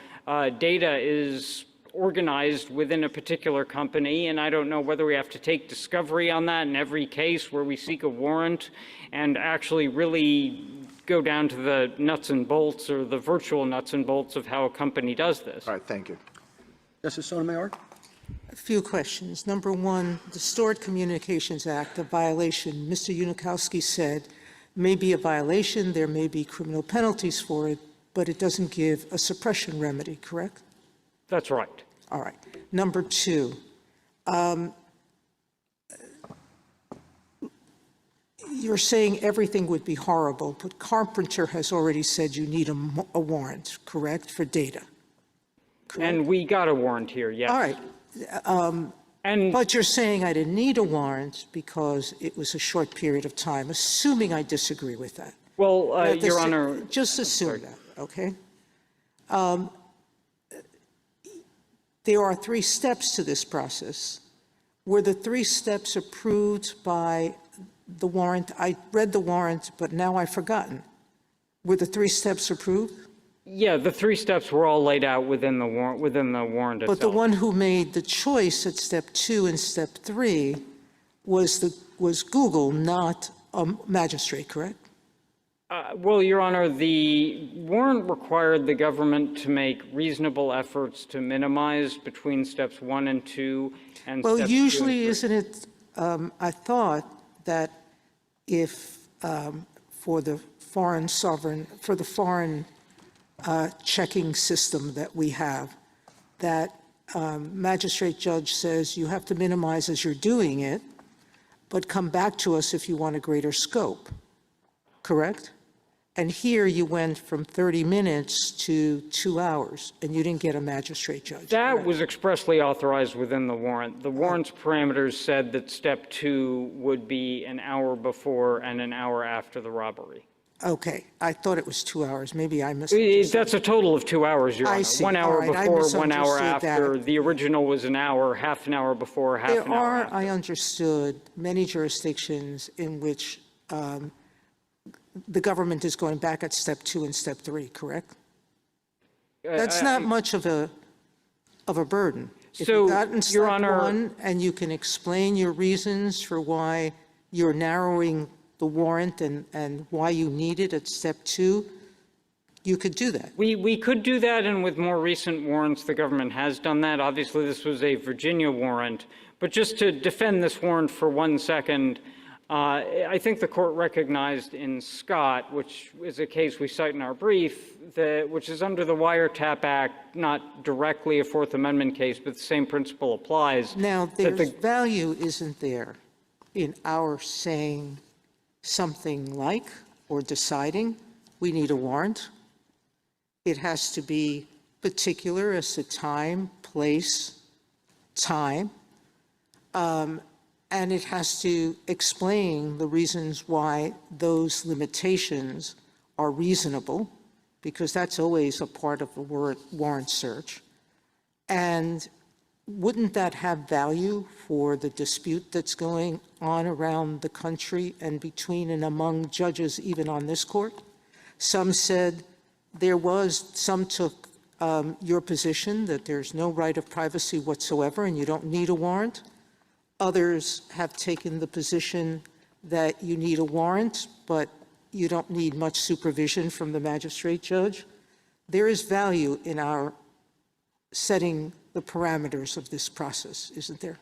data is organized within a particular company, and I don't know whether we have to take discovery on that in every case where we seek a warrant and actually really go down to the nuts and bolts or the virtual nuts and bolts of how a company does this. All right, thank you. Justice Sotomayor? A few questions. Number one, the Stored Communications Act, a violation, Mr. Unikowski said, may be a violation, there may be criminal penalties for it, but it doesn't give a suppression remedy, correct? That's right. All right. Number two, you're saying everything would be horrible, but Carpenter has already said you need a warrant, correct, for data? Correct? And we got a warrant here, yes. All right. But you're saying I didn't need a warrant because it was a short period of time, assuming I disagree with that. Well, Your Honor. Just assume that, okay? There are 3 steps to this process. Were the 3 steps approved by the warrant? I read the warrant, but now I've forgotten. Were the 3 steps approved? Yeah, the 3 steps were all laid out within the warrant itself. But the one who made the choice at step 2 and step 3 was Google, not a magistrate, correct? Well, Your Honor, the warrant required the government to make reasonable efforts to minimize between steps 1 and 2 and well, steps usually, 2 and 3. isn't it? I thought that if for the foreign checking system that we have, that magistrate judge says you have to minimize as you're doing it, but come back to us if you want a greater scope, correct? And here you went from 30 minutes to 2 hours, and you didn't get a magistrate judge. That correct? was expressly authorized within the warrant. The warrant's parameters said that step 2 would be an hour before and an hour after the robbery. Okay, I thought it was 2 hours. Maybe I misunderstood. That's a total of 2 hours, Your Honor. I see. 1 hour All right, I before, 1 hour misunderstood after. that. The original was an hour, half an hour before, half There an hour are, after. I understood, many jurisdictions in which the government is going back at step 2 and step 3, correct? That's not much of a burden. If So, you got in Your step Honor- 1 and you can explain your reasons for why you're narrowing the warrant and why you need it at step 2, you could do that. We could do that, and with more recent warrants, the government has done that. Obviously, this was a Virginia warrant. But just to defend this warrant for 1 second, I think the court recognized in Scott, which is a case we cite in our brief, which is under the Wiretap Act, not directly a Fourth Amendment case, but the same principle applies. Now, there's value, isn't there, in our saying something like, or deciding, we need a warrant? It has to be particular as to time, place, time, and it has to explain the reasons why those limitations are reasonable, because that's always a part of the warrant search. And wouldn't that have value for the dispute that's going on around the country and between and among judges even on this court? Some said some took your position that there's no right of privacy whatsoever and you don't need a warrant. Others have taken the position that you need a warrant, but you don't need much supervision from the magistrate judge. There is value in our setting the parameters of this process, isn't there?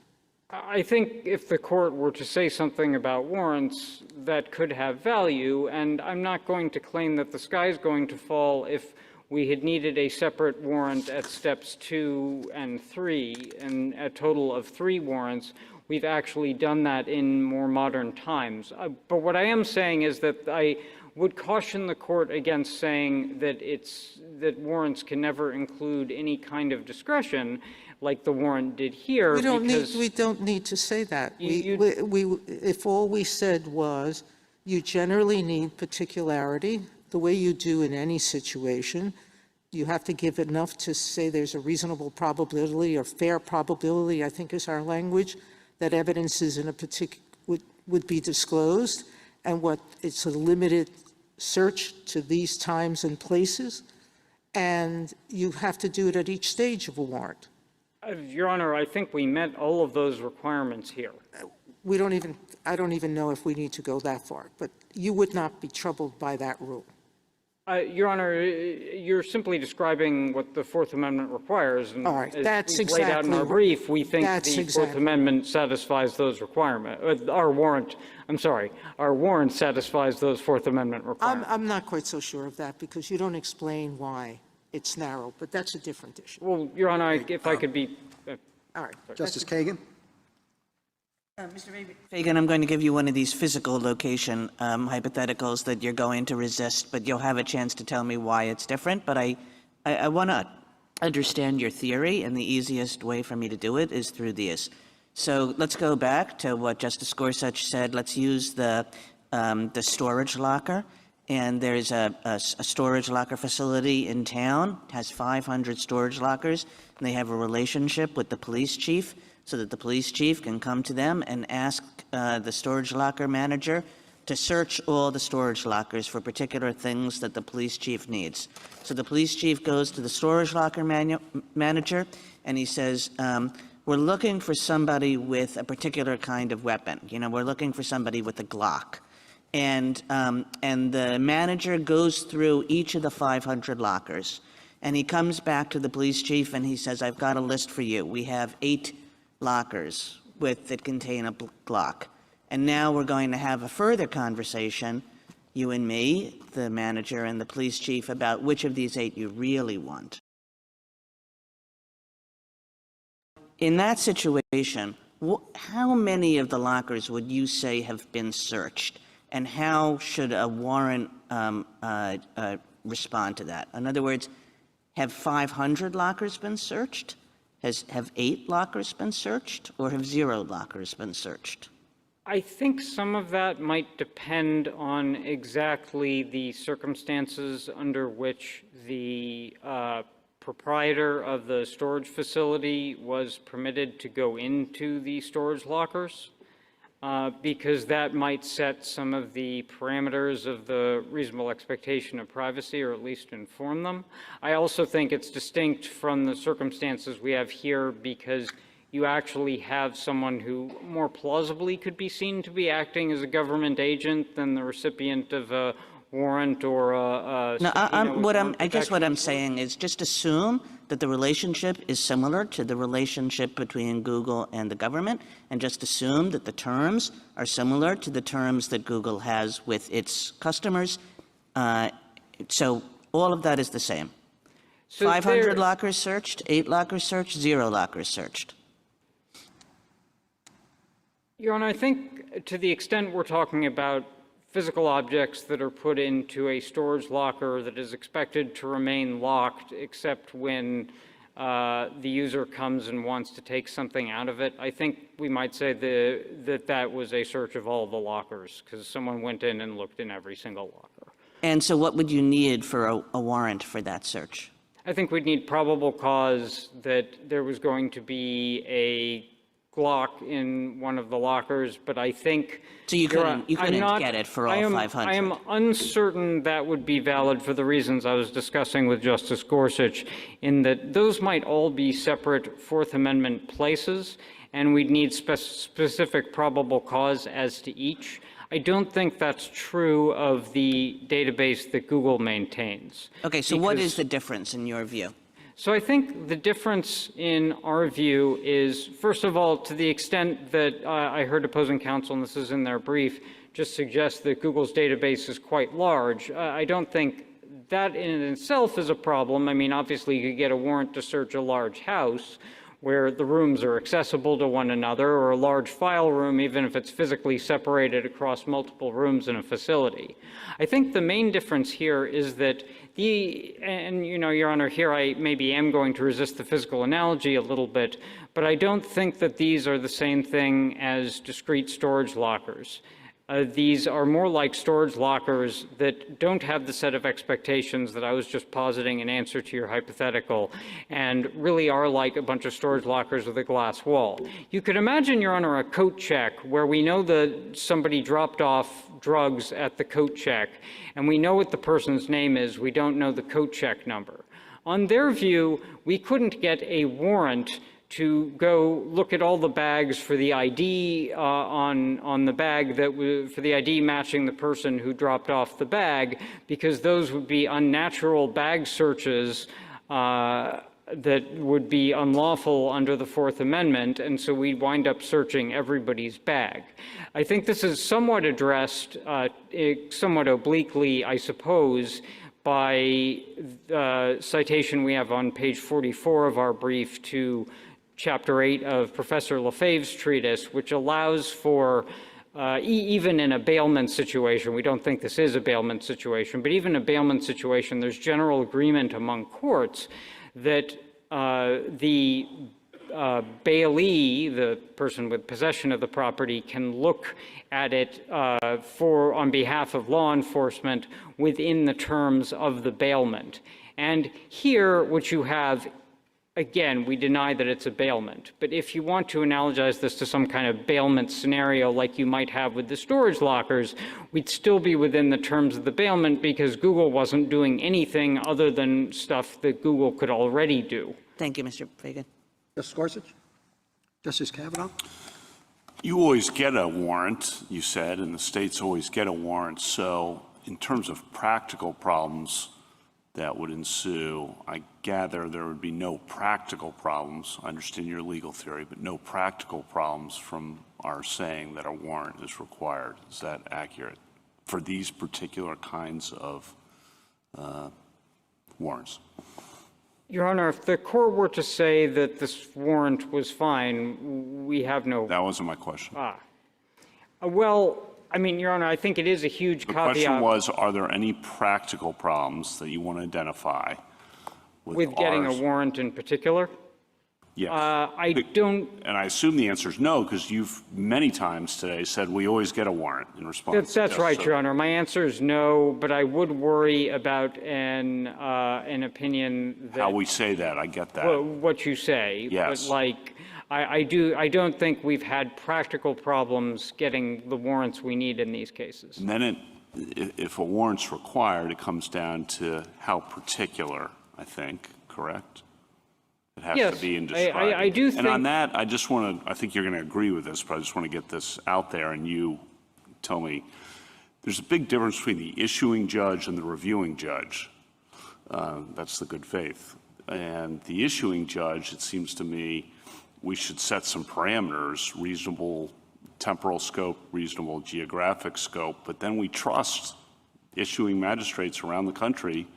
I think if the court were to say something about warrants, that could have value, and I'm not going to claim that the sky is going to fall if we had needed a separate warrant at steps 2 and 3, and a total of 3 warrants. We've actually done that in more modern times. But what I am saying is that I would caution the court against saying that warrants can never include any kind of discretion, like the warrant did here. We don't need to say that. If all we said was you generally need particularity, the way you do in any situation, you have to give enough to say there's a reasonable probability or fair probability, I think is our language, that evidence is in a would be disclosed, and it's a limited search to these times and places, and you have to do it at each stage of a warrant. Your Honor, I think we met all of those requirements here. I don't even know if we need to go that far, but you would not be troubled by that rule. Your Honor, you're simply describing what the Fourth Amendment requires. And all right, as we've laid out in our brief, we think the Fourth Amendment satisfies those requirements. Our warrant satisfies those Fourth Amendment requirements. I'm not quite so sure of that because you don't explain why it's narrow, but that's a different issue. Well, Your Honor, if I could be... all right. Justice Kagan? Mr. Fagan, I'm going to give you one of these physical location hypotheticals that you're going to resist, but you'll have a chance to tell me why it's different. But I want to understand your theory, and the easiest way for me to do it is through this. So let's go back to what Justice Gorsuch said. Let's use the storage locker. And there's a storage locker facility in town, has 500 storage lockers, and they have a relationship with the police chief, so that the police chief can come to them and ask the storage locker manager to search all the storage lockers for particular things that the police chief needs. So the police chief goes to the storage locker manager and he says, we're looking for somebody with a particular kind of weapon. You know, we're looking for somebody with a Glock. And the manager goes through each of the 500 lockers, and he comes back to the police chief and he says, I've got a list for you. We have 8 lockers that contain a Glock. And now we're going to have a further conversation, you and me, the manager and the police chief, about which of these 8 you really want. In that situation, how many of the lockers would you say have been searched? And how should a warrant respond to that? In other words, have 500 lockers been searched? Have 8 lockers been searched? Or have 0 lockers been searched? I think some of that might depend on exactly the circumstances under which the proprietor of the storage facility was permitted to go into the storage lockers, because that might set some of the parameters of the reasonable expectation of privacy, or at least inform them. I also think it's distinct from the circumstances we have here because you actually have someone who more plausibly could be seen to be acting as a government agent than the recipient of a warrant or a No, I guess what I'm saying is just assume that the relationship is similar to the relationship between Google and the government, and just assume that the terms are similar to the terms that Google has with its customers. So all of that is the same. So 500 lockers searched, 8 lockers searched, 0 lockers searched. Your Honor, I think to the extent we're talking about physical objects that are put into a storage locker that is expected to remain locked except when the user comes and wants to take something out of it, I think we might say that was a search of all the lockers because someone went in and looked in every single locker. And so what would you need for a warrant for that search? I think we'd need probable cause that there was going to be a Glock in one of the lockers, but I think... So you couldn't get it for all 500? I am uncertain that would be valid for the reasons I was discussing with Justice Gorsuch, in that those might all be separate Fourth Amendment places, and we'd need specific probable cause as to each. I don't think that's true of the database that Google maintains. Okay, so what is the difference in your view? So I think the difference in our view is, first of all, to the extent that I heard opposing counsel, and this is in their brief, just suggest that Google's database is quite large. I don't think that in itself is a problem. I mean, obviously you could get a warrant to search a large house where the rooms are accessible to one another, or a large file room, even if it's physically separated across multiple rooms in a facility. I think the main difference here is that and Your Honor, here I maybe am going to resist the physical analogy a little bit, but I don't think that these are the same thing as discrete storage lockers. These are more like storage lockers that don't have the set of expectations that I was just positing in answer to your hypothetical, and really are like a bunch of storage lockers with a glass wall. You could imagine, Your Honor, a coat check where we know that somebody dropped off drugs at the coat check, and we know what the person's name is. We don't know the coat check number. On their view, we couldn't get a warrant to go look at all the bags for the ID on the bag for the ID matching the person who dropped off the bag, because those would be unnatural bag searches that would be unlawful under the Fourth Amendment, and so we'd wind up searching everybody's bag. I think this is somewhat addressed, somewhat obliquely, I suppose, by the citation we have on page 44 of our brief to Chapter 8 of Professor Lefebvre's treatise, which allows for, even in a bailment situation, we don't think this is a bailment situation, but even a bailment situation, there's general agreement among courts that the bailee, the person with possession of the property, can look at it on behalf of law enforcement within the terms of the bailment. And here, what you have, again, we deny that it's a bailment, but if you want to analogize this to some kind of bailment scenario like you might have with the storage lockers, we'd still be within the terms of the bailment because Google wasn't doing anything other than stuff that Google could already do. Thank you, Mr. Fagan. Justice Gorsuch? Justice Kavanaugh? You always get a warrant, you said, and the states always get a warrant. So in terms of practical problems that would ensue, I gather there would be no practical problems. I understand your legal theory, but no practical problems from our saying that a warrant is required. Is that accurate for these particular kinds of warrants? Your Honor, if the court were to say that this warrant was fine, we have no... That wasn't my question. Well, I mean, Your Honor, I think it is a huge The caveat. question was, are there any practical problems that you want to identify with getting a warrant in particular? Yes. I don't... And I assume the answer is no, because you've many times today said we always get a warrant in response. That's right, Your Honor. My answer is no, but I would worry about an opinion that... How we say that, I get that. What you say. Yes. But like, I don't think we've had practical problems getting the warrants we need in these cases. And then if a warrant's required, it comes down to how particular, I think, correct? It has to be in describing. I do think... And on that, I just want to, I think you're going to agree with this, but I just want to get this out there and you tell me, there's a big difference between the issuing judge and the reviewing judge. That's the good faith. And the issuing judge, it seems to me, we should set some parameters, reasonable temporal scope, reasonable geographic scope, but then we trust issuing magistrates around the country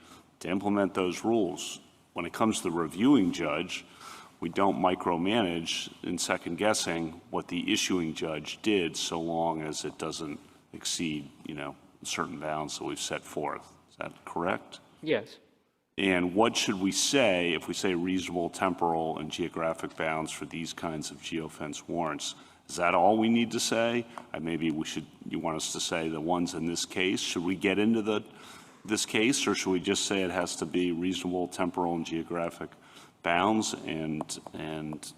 to implement those rules. When it comes to the reviewing judge, we don't micromanage in second guessing what the issuing judge did so long as it doesn't exceed, certain bounds that we've set forth. Is that correct? Yes. And what should we say if we say reasonable temporal and geographic bounds for these kinds of geofence warrants? Is that all we need to say? Maybe you want us to say the ones in this case. Should we get into this case, or should we just say it has to be reasonable temporal and geographic bounds and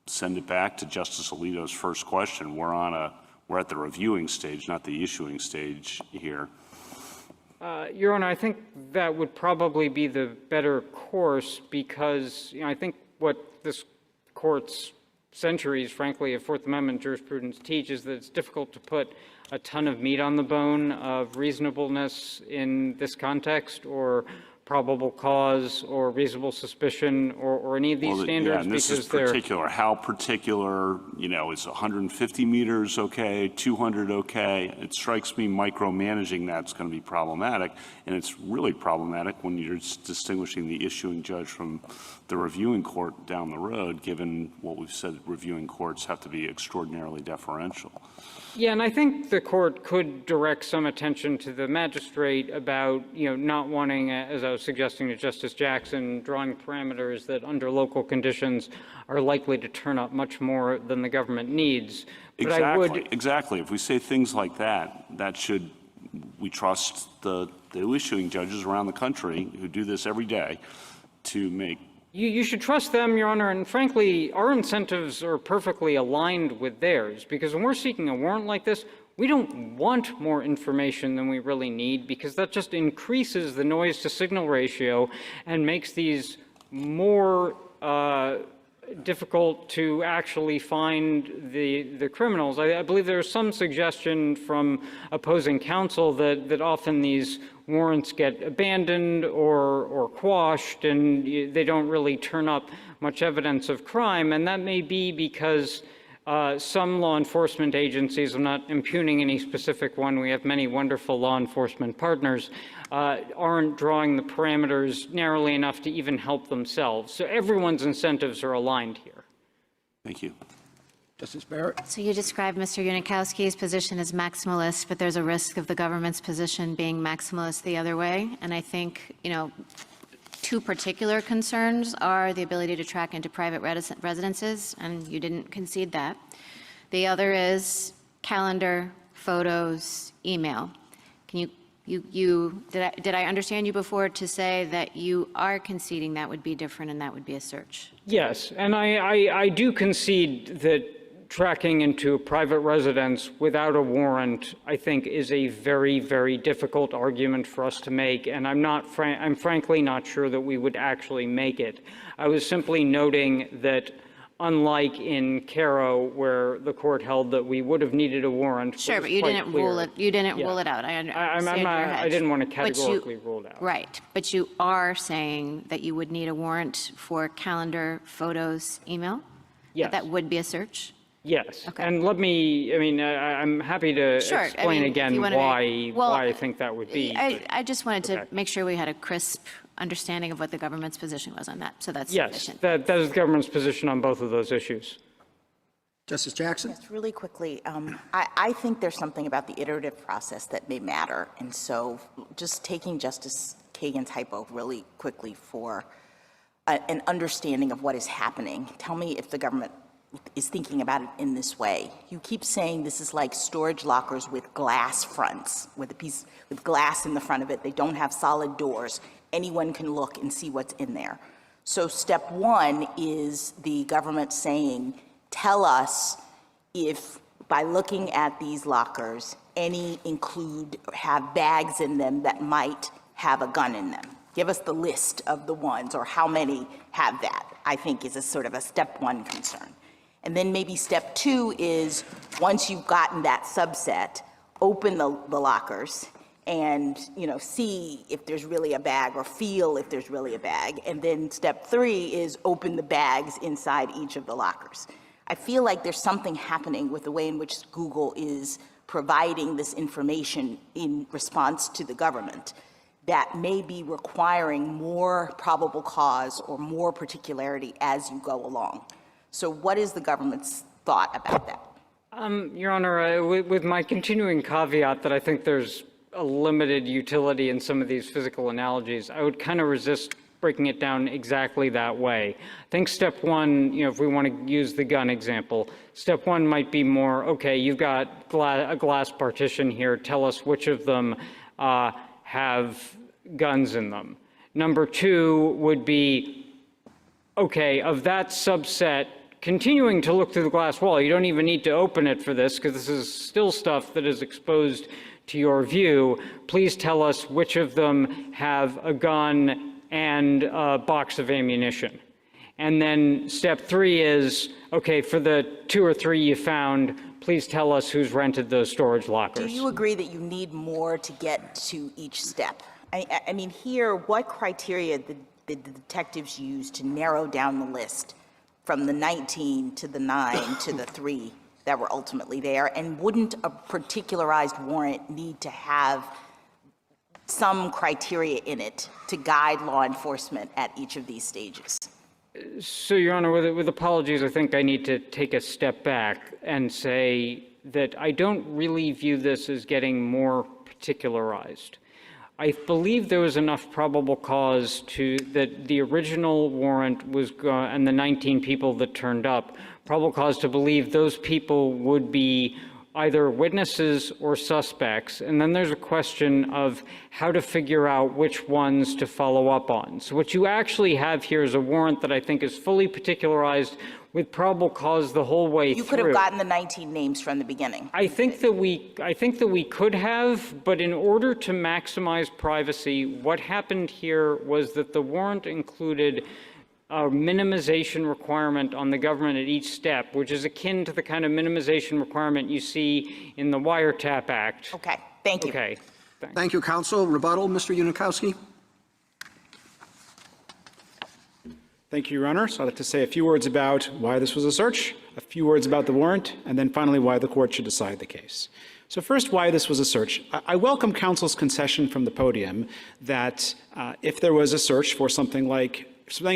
send it back to Justice Alito's first question? We're at the reviewing stage, not the issuing stage here. Your Honor, I think that would probably be the better course because I think what this court's centuries, frankly, of Fourth Amendment jurisprudence teach is that it's difficult to put a ton of meat on the bone of reasonableness in this context, or probable cause, or reasonable suspicion, or any of these standards. Yeah, and this is particular. How particular, is 150 meters okay, 200 okay? It strikes me micromanaging that's going to be problematic, and it's really problematic when you're distinguishing the issuing judge from the reviewing court down the road, given what we've said reviewing courts have to be extraordinarily deferential. Yeah, and I think the court could direct some attention to the magistrate about, not wanting, as I was suggesting to Justice Jackson, drawing parameters that under local conditions are likely to turn up much more than the government needs. But Exactly. If we say things like that, we trust the issuing judges around the country who do this every day to make. You should trust them, Your Honor, and frankly, our incentives are perfectly aligned with theirs, because when we're seeking a warrant like this, we don't want more information than we really need, because that just increases the noise-to-signal ratio and makes these more difficult to actually find the criminals. I believe there's some suggestion from opposing counsel that often these warrants get abandoned or quashed and they don't really turn up much evidence of crime, and that may be because some law enforcement agencies, I'm not impugning any specific one, we have many wonderful law enforcement partners, aren't drawing the parameters narrowly enough to even help themselves. So everyone's incentives are aligned here. Thank you. Justice Barrett? So you described Mr. Unikowski's position as maximalist, but there's a risk of the government's position being maximalist the other way. And I think, two particular concerns are the ability to track into private residences, and you didn't concede that. The other is calendar, photos, email. Can did I understand you before to say that you are conceding that would be different and that would be a search? Yes, and I do concede that tracking into a private residence without a warrant, I think, is a very, very difficult argument for us to make, and I'm frankly not sure that we would actually make it. I was simply noting that unlike in Caro, where the court held that we would have needed a warrant. Sure, but you didn't rule it. You didn't rule it out. I understand. I didn't want to categorically rule it out. Right, but you are saying that you would need a warrant for calendar, photos, email. Yes. That would be a search. Yes, Okay. and let me, I'm happy to Sure. explain if again you wanted to- why, well, why I think that would be. I just wanted to Okay. make sure we had a crisp understanding of what the government's position was on that, so that's Yes, sufficient. that is the government's position on both of those issues. Justice Jackson? Yes, really quickly. I think there's something about the iterative process that may matter. And so just taking Justice Kagan's hypo really quickly for an understanding of what is happening. Tell me if the government is thinking about it in this way. You keep saying this is like storage lockers with glass fronts, with glass in the front of it. They don't have solid doors. Anyone can look and see what's in there. So step one is the government saying, tell us if, by looking at these lockers, any have bags in them that might have a gun in them. Give us the list of the ones, or how many have that, I think is a sort of a step one concern. And then maybe step two is, once you've gotten that subset, open the lockers and see if there's really a bag, or feel if there's really a bag. And then step three is open the bags inside each of the lockers. I feel like there's something happening with the way in which Google is providing this information in response to the government that may be requiring more probable cause or more particularity as you go along. So what is the government's thought about that? Your Honor, with my continuing caveat that I think there's a limited utility in some of these physical analogies, I would kind of resist breaking it down exactly that way. I think step one, if we want to use the gun example, step one might be more, okay, you've got a glass partition here, tell us which of them have guns in them. Number two would be, okay, of that subset, continuing to look through the glass wall, you don't even need to open it for this, because this is still stuff that is exposed to your view. Please tell us which of them have a gun and a box of ammunition. And then step three is, okay, for the 2 or 3 you found, please tell us who's rented those storage lockers. Do you agree that you need more to get to each step? I mean, here, what criteria did the detectives use to narrow down the list from the 19 to the 9 to the 3 that were ultimately there? And wouldn't a particularized warrant need to have some criteria in it to guide law enforcement at each of these stages? So, Your Honor, with apologies, I think I need to take a step back and say that I don't really view this as getting more particularized. I believe there was enough probable cause that the original warrant was, and the 19 people that turned up, probable cause to believe those people would be either witnesses or suspects. And then there's a question of how to figure out which ones to follow up on. So what you actually have here is a warrant that I think is fully particularized with probable cause the whole way through. You could have gotten the 19 names from the beginning. I think that we could have, but in order to maximize privacy, what happened here was that the warrant included a minimization requirement on the government at each step, which is akin to the kind of minimization requirement you see in the Wiretap Act. Okay, thank you. Okay. Thank you, counsel. Rebuttal, Mr. Unikowski. Thank you, Your Honor. So I'd like to say a few words about why this was a search, a few words about the warrant, and then finally why the court should decide the case. So first, why this was a search. I welcome counsel's concession from the podium that if there was a search for something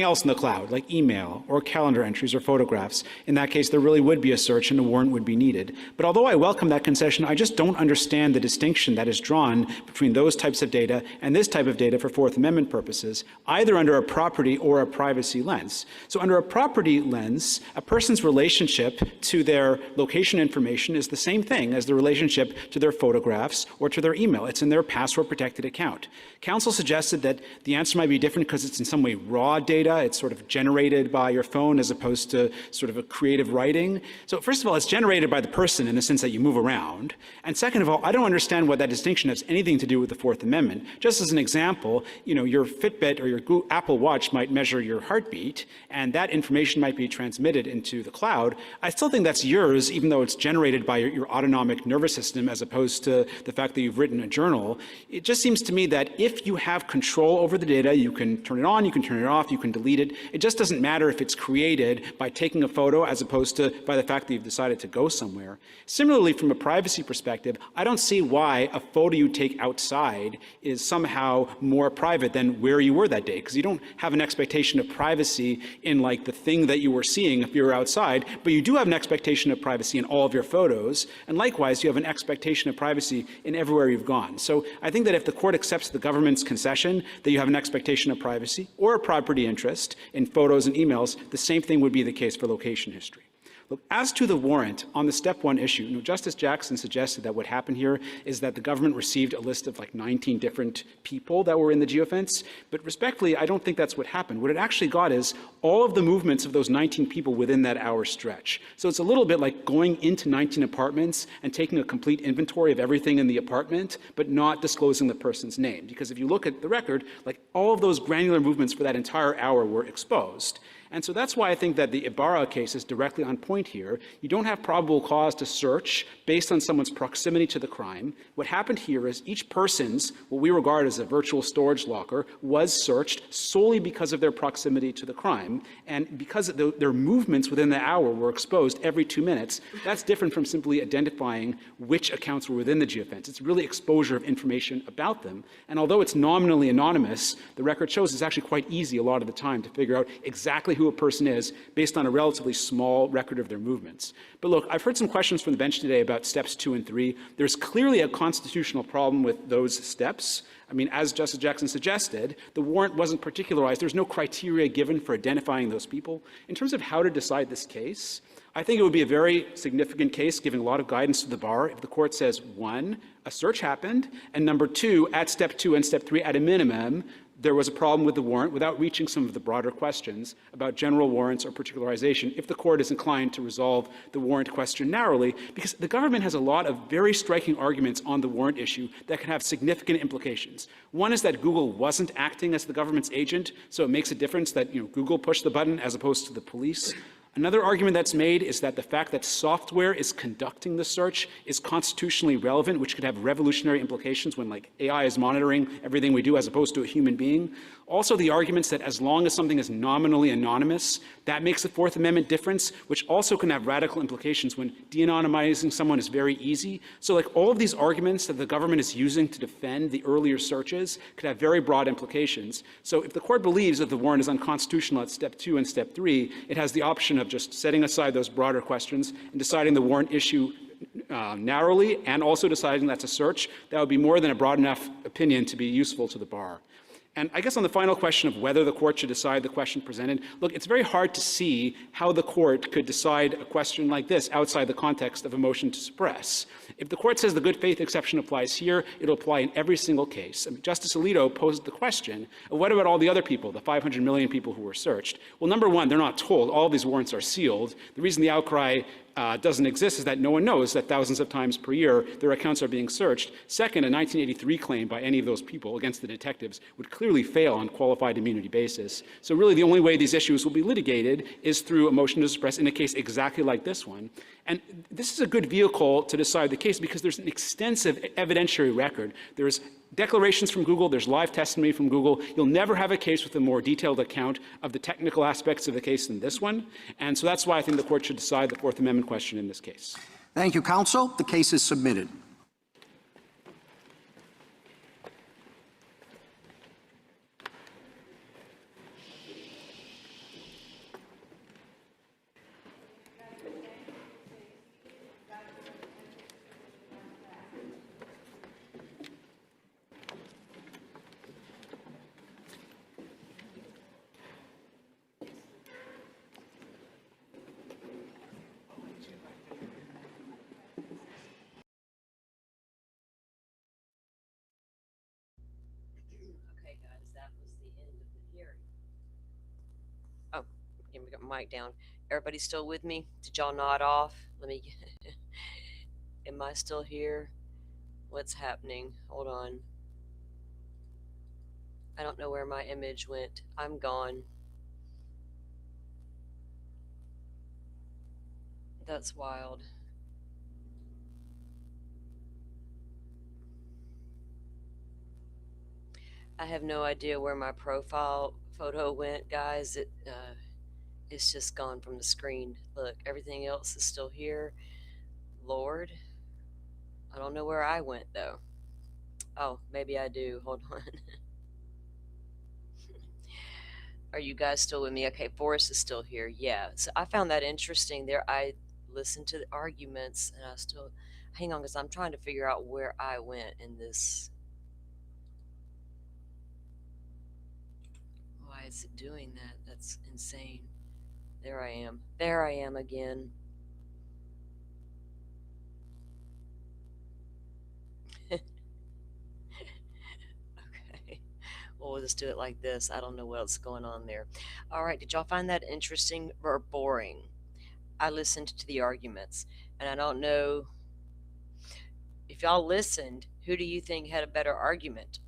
else in the cloud, like email or calendar entries or photographs, in that case, there really would be a search and a warrant would be needed. But although I welcome that concession, I just don't understand the distinction that is drawn between those types of data and this type of data for Fourth Amendment purposes, either under a property or a privacy lens. So under a property lens, a person's relationship to their location information is the same thing as the relationship to their photographs or to their email. It's in their password-protected account. Counsel suggested that the answer might be different because it's in some way raw data. It's sort of generated by your phone as opposed to sort of a creative writing. So first of all, it's generated by the person in the sense that you move around. And second of all, I don't understand why that distinction has anything to do with the Fourth Amendment. Just as an example, your Fitbit or your Apple Watch might measure your heartbeat, and that information might be transmitted into the cloud. I still think that's yours, even though it's generated by your autonomic nervous system as opposed to the fact that you've written a journal. It just seems to me that if you have control over the data, you can turn it on, you can turn it off, off, you can delete it. It just doesn't matter if it's created by taking a photo as opposed to by the fact that you've decided to go somewhere. Similarly, from a privacy perspective, I don't see why a photo you take outside is somehow more private than where you were that day, because you don't have an expectation of privacy in like the thing that you were seeing if you were outside, but you do have an expectation of privacy in all of your photos, and likewise, you have an expectation of privacy in everywhere you've gone. So I think that if the court accepts the government's concession that you have an expectation of privacy or a property interest in photos and emails, the same thing would be the case for location history. Look, as to the warrant, on the step one issue, Justice Jackson suggested that what happened here is that the government received a list of like 19 different people that were in the geofence, but respectfully, I don't think that's what happened. What it actually got is all of the movements of those 19 people within that hour stretch. So it's a little bit like going into 19 apartments and taking a complete inventory of everything in the apartment, but not disclosing the person's name. Because if you look at the record, like all of those granular movements for that entire hour were exposed. And so that's why I think that the Ibarra case is directly on point here. You don't have probable cause to search based on someone's proximity to the crime. What happened here is each person's, what we regard as a virtual storage locker, was searched solely because of their proximity to the crime. And because their movements within the hour were exposed every 2 minutes, that's different from simply identifying which accounts were within the geofence. It's really exposure of information about them. And although it's nominally anonymous, the record shows it's actually quite easy a lot of the time to figure out exactly who a person is based on a relatively small record of their movements. But look, I've heard some questions from the bench today about steps 2 and 3. There's clearly a constitutional problem with those steps. I mean, as Justice Jackson suggested, the warrant wasn't particularized. There's no criteria given for identifying those people. In terms of how to decide this case, I think it would be a very significant case, giving a lot of guidance to the bar, if the court says, 1, a search happened, and number 2, at step 2 and step 3, at a minimum, there was a problem with the warrant without reaching some of the broader questions about general warrants or particularization if the court is inclined to resolve the warrant question narrowly, because the government has a lot of very striking arguments on the warrant issue that can have significant implications. One is that Google wasn't acting as the government's agent, so it makes a difference that Google pushed the button as opposed to the police. Another argument that's made is that the fact that software is conducting the search is constitutionally relevant, which could have revolutionary implications when AI is monitoring everything we do as opposed to a human being. Also, the arguments that as long as something is nominally anonymous, that makes the Fourth Amendment difference, which also can have radical implications when de-anonymizing someone is very easy. So all of these arguments that the government is using to defend the earlier searches could have very broad implications. So if the court believes that the warrant is unconstitutional at step 2 and step 3, it has the option of just setting aside those broader questions and deciding the warrant issue narrowly, and also deciding that's a search. That would be more than a broad enough opinion to be useful to the bar. And I guess on the final question of whether the court should decide the question presented, look, it's very hard to see how the court could decide a question like this outside the context of a motion to suppress. If the court says the good faith exception applies here, it'll apply in every single case. I mean, Justice Alito posed the question of what about all the other people, the 500 million people who were searched? Well, number one, they're not told. All of these warrants are sealed. The reason the outcry doesn't exist is that no one knows that thousands of times per year their accounts are being searched. Second, a 1983 claim by any of those people against the detectives would clearly fail on qualified immunity basis. So really the only way these issues will be litigated is through a motion to suppress in a case exactly like this one. And this is a good vehicle to decide the case because there's an extensive evidentiary record. There's declarations from Google, there's live testimony from Google. You'll never have a case with a more detailed account of the technical aspects of the case than this one. And so that's why I think the court should decide the Fourth Amendment question in this case. Thank you, counsel. The case is submitted. Okay, guys, that was the end of the hearing. Oh, yeah, we got my mic down. Everybody still with me? Did y'all nod off? Let me. Am I still here? What's happening? Hold on. I don't know where my image went. I'm gone. That's wild. I have no idea where my profile photo went, guys. It's just gone from the screen. Look, everything else is still here. Lord, I don't know where I went though. Oh, maybe I do. Hold on. Are you guys still with me? Okay, Forrest is still here. Yeah. So I found that interesting there. I listened to the arguments and I still hang on because I'm trying to figure out where I went in this. Why is it doing that? That's insane. There I am. There I am again. Okay. Well, we'll just do it like this. I don't know what's going on there. All right. Did y'all find that interesting or boring? I listened to the arguments, and I don't know if y'all listened. Who do you think had a better argument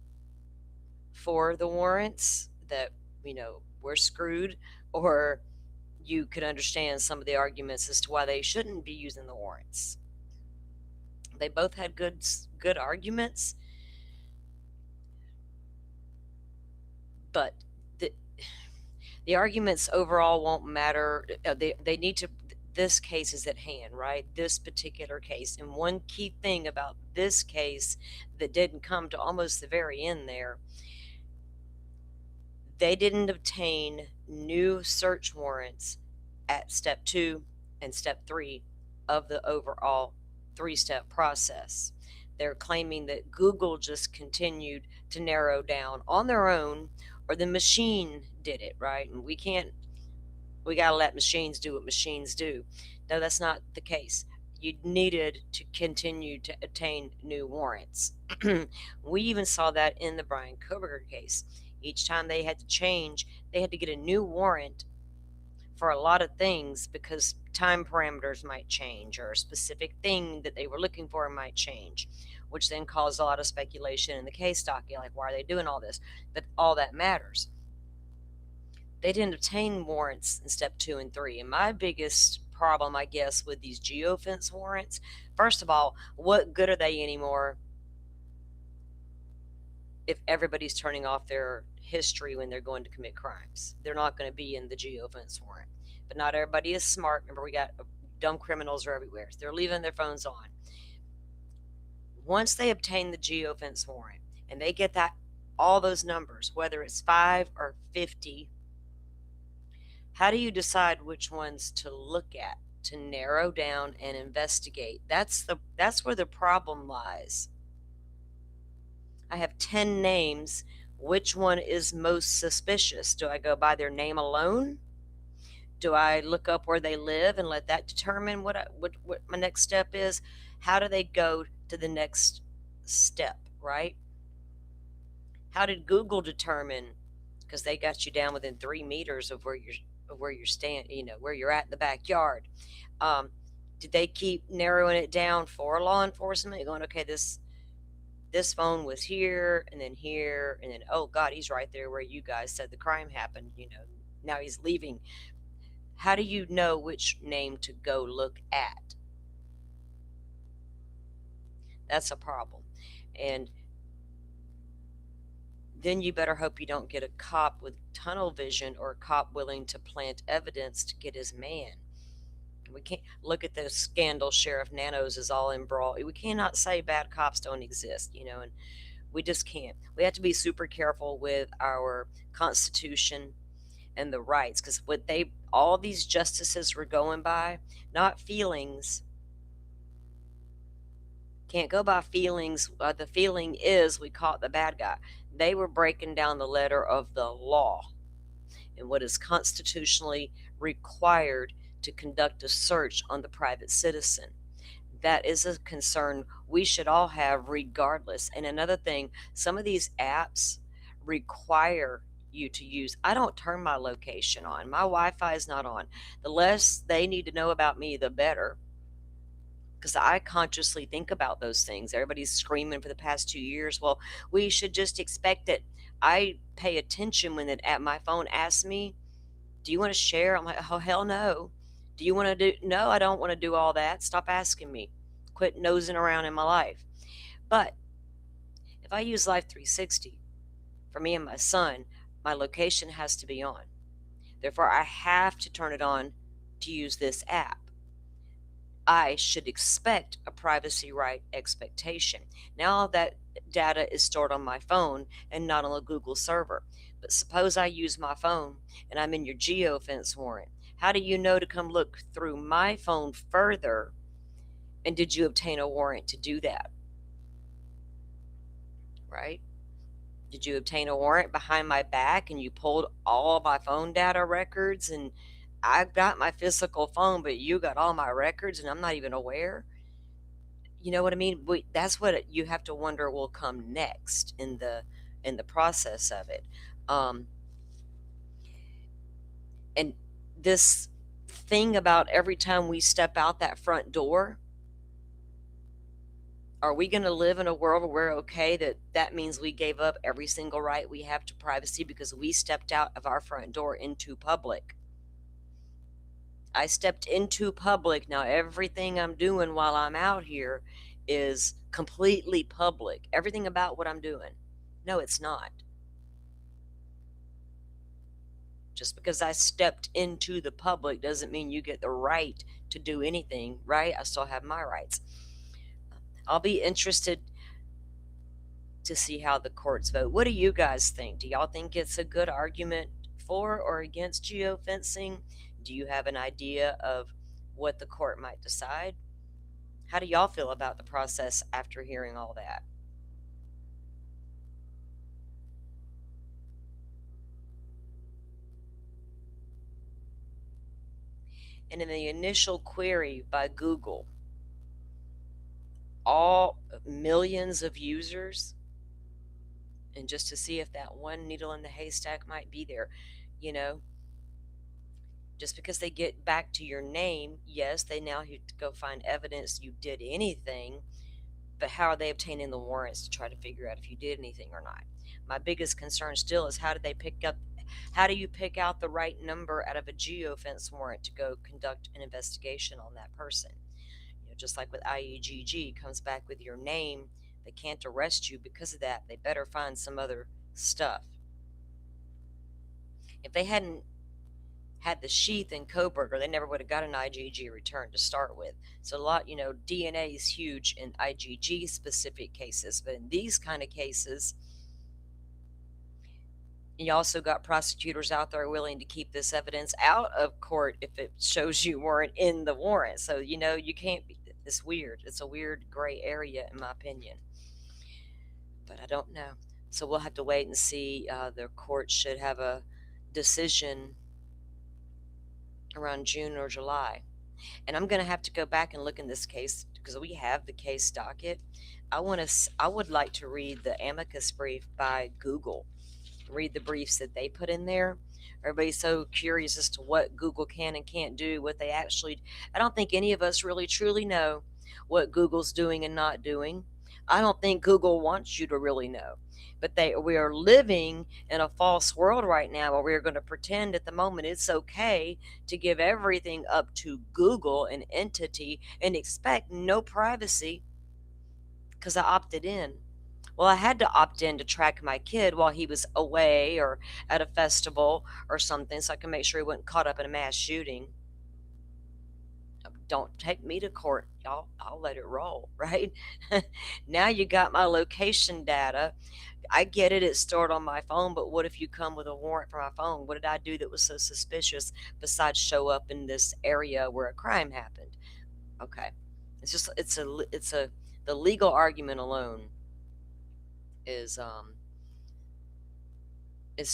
for the warrants that, we're screwed, or you could understand some of the arguments as to why they shouldn't be using the warrants? They both had good arguments, but the the arguments overall won't matter. They need to. This case is at hand, right? This particular case, and one key thing about this case that didn't come to almost the very end there, they didn't obtain new search warrants at step 2 and step 3 of the overall 3-step process. They're claiming that Google just continued to narrow down on their own, or the machine did it, right? And we got to let machines do what machines do. No, that's not the case. You needed to continue to obtain new warrants. We even saw that in the Brian Koberger case. Each time they had to change, they had to get a new warrant for a lot of things because time parameters might change or a specific thing that they were looking for might change, which then caused a lot of speculation in the case docket, like why are they doing all this? But all that matters. They didn't obtain warrants in step 2 and 3. And my biggest problem, I guess, with these geofence warrants, first of all, what good are they anymore if everybody's turning off their history when they're going to commit crimes? They're not going to be in the geofence warrant. But not everybody is smart. Remember, we got dumb criminals are everywhere. So they're leaving their phones on. Once they obtain the geofence warrant and they get all those numbers, whether it's 5 or 50, how do you decide which ones to look at, to narrow down and investigate? That's where the problem lies. I have 10 names. Which one is most suspicious? Do I go by their name alone? Do I look up where they live and let that determine what my next step is? How do they go to the next step, right? How did Google determine, because they got you down within 3 meters of where you're standing, where you're at in the backyard? Did they keep narrowing it down for law enforcement, going, okay, this phone was here, and then oh God, he's right there where you guys said the crime happened, now he's leaving. How do you know which name to go look at? That's a problem. And then you better hope you don't get a cop with tunnel vision or a cop willing to plant evidence to get his man. We can't look at the scandal. Sheriff Nanos is all in brawl. We cannot say bad cops don't exist, and we just can't. We have to be super careful with our Constitution and the rights, because all these justices were going by, not feelings. Can't go by feelings. The feeling is we caught the bad guy. They were breaking down the letter of the law and what is constitutionally required to conduct a search on the private citizen. That is a concern we should all have regardless. And another thing, some of these apps require you to use. I don't turn my location on. My Wi-Fi is not on. The less they need to know about me, the better, because I consciously think about those things. Everybody's screaming for the past 2 years, well, we should just expect it. I pay attention when my phone asks me, do you want to share? I'm like, oh, hell no. Do you want to do? No, I don't want to do all that. Stop asking me. Quit nosing around in my life. But if I use Life 360, for me and my son, my location has to be on. Therefore, I have to turn it on to use this app. I should expect a privacy right expectation. Now that data is stored on my phone and not on a Google server. But suppose I use my phone and I'm in your geofence warrant. How do you know to come look through my phone further? And did you obtain a warrant to do that? Right? Did you obtain a warrant behind my back and you pulled all my phone data records and I've got my physical phone, but you got all my records and I'm not even aware? You know what I mean? That's what you have to wonder will come next in the process of it. And this thing about every time we step out that front door, are we going to live in a world where we're okay that means we gave up every single right we have to privacy because we stepped out of our front door into public? I stepped into public. Now everything I'm doing while I'm out here is completely public. Everything about what I'm doing. No, it's not. Just because I stepped into the public doesn't mean you get the right to do anything, right? I still have my rights. I'll be interested to see how the courts vote. What do you guys think? Do y'all think it's a good argument for or against geofencing? Do you have an idea of what the court might decide? How do y'all feel about the process after hearing all that? And in the initial query by Google, all millions of users, and just to see if that one needle in the haystack might be there, you know, just because they get back to your name, yes, they now have to go find evidence you did anything, but how are they obtaining the warrants to try to figure out if you did anything or not? My biggest concern still is how do you pick out the right number out of a geofence warrant to go conduct an investigation on that person? You know, just like with IEGG, comes back with your name, they can't arrest you because of that. They better find some other stuff. If they hadn't had the sheath in Coburger, they never would have got an IgG return to start with. So a lot, DNA is huge in IgG specific cases, but in these kind of cases, you also got prosecutors out there willing to keep this evidence out of court if it shows you weren't in the warrant. So, you can't be, it's weird. It's a weird gray area in my opinion, but I don't know. So we'll have to wait and see. The court should have a decision around June or July. And I'm going to have to go back and look in this case because we have the case docket. I would like to read the amicus brief by Google, read the briefs that they put in there. Everybody's so curious as to what Google can and can't do, what they actually, I don't think any of us really truly know what Google's doing and not doing. I don't think Google wants you to really know. But we are living in a false world right now where we're going to pretend at the moment it's okay to give everything up to Google, an entity, and expect no privacy because I opted in. Well, I had to opt in to track my kid while he was away or at a festival or something so I can make sure he wasn't caught up in a mass shooting. Don't take me to court, y'all. I'll let it roll, right? Now you got my location data. I get it, it's stored on my phone, but what if you come with a warrant for my phone? What did I do that was so suspicious besides show up in this area where a crime happened? Okay. The legal argument alone is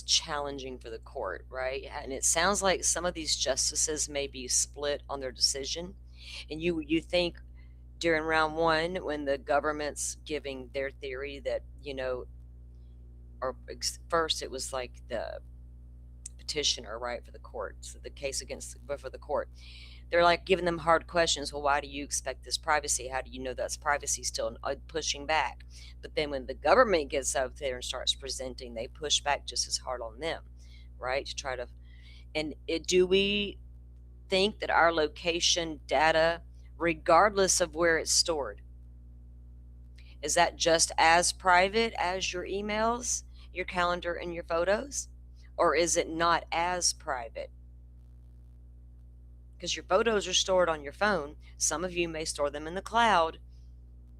challenging for the court, right? And it sounds like some of these justices may be split on their decision. And you think during round one, when the government's giving their theory that, or first it was like the petitioner, right, for the court, so the case for the court, they're like giving them hard questions. Well, why do you expect this privacy? How do you know that's privacy still? Pushing back. But then when the government gets out there and starts presenting, they push back just as hard on them, right? To try to, do we think that our location data, regardless of where it's stored, is that just as private as your emails? your calendar and your photos? Or is it not as private? Because your photos are stored on your phone. Some of you may store them in the cloud,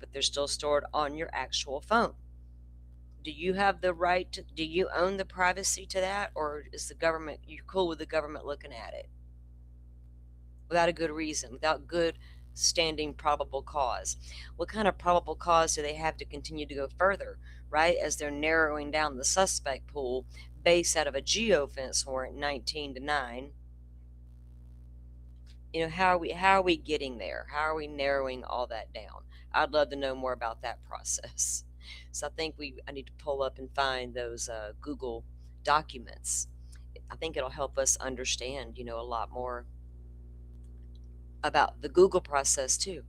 but they're still stored on your actual phone. Do you have the right to, do you own the privacy to that, or is the government, you're cool with the government looking at it without a good reason, without good standing probable cause? What kind of probable cause do they have to continue to go further, right, as they're narrowing down the suspect pool based out of a geofence warrant 19 to 9? You know, how are we getting there? How are we narrowing all that down? I'd love to know more about that process. So I think I need to pull up and find those Google documents. I think it'll help us understand, a lot more about the Google process too.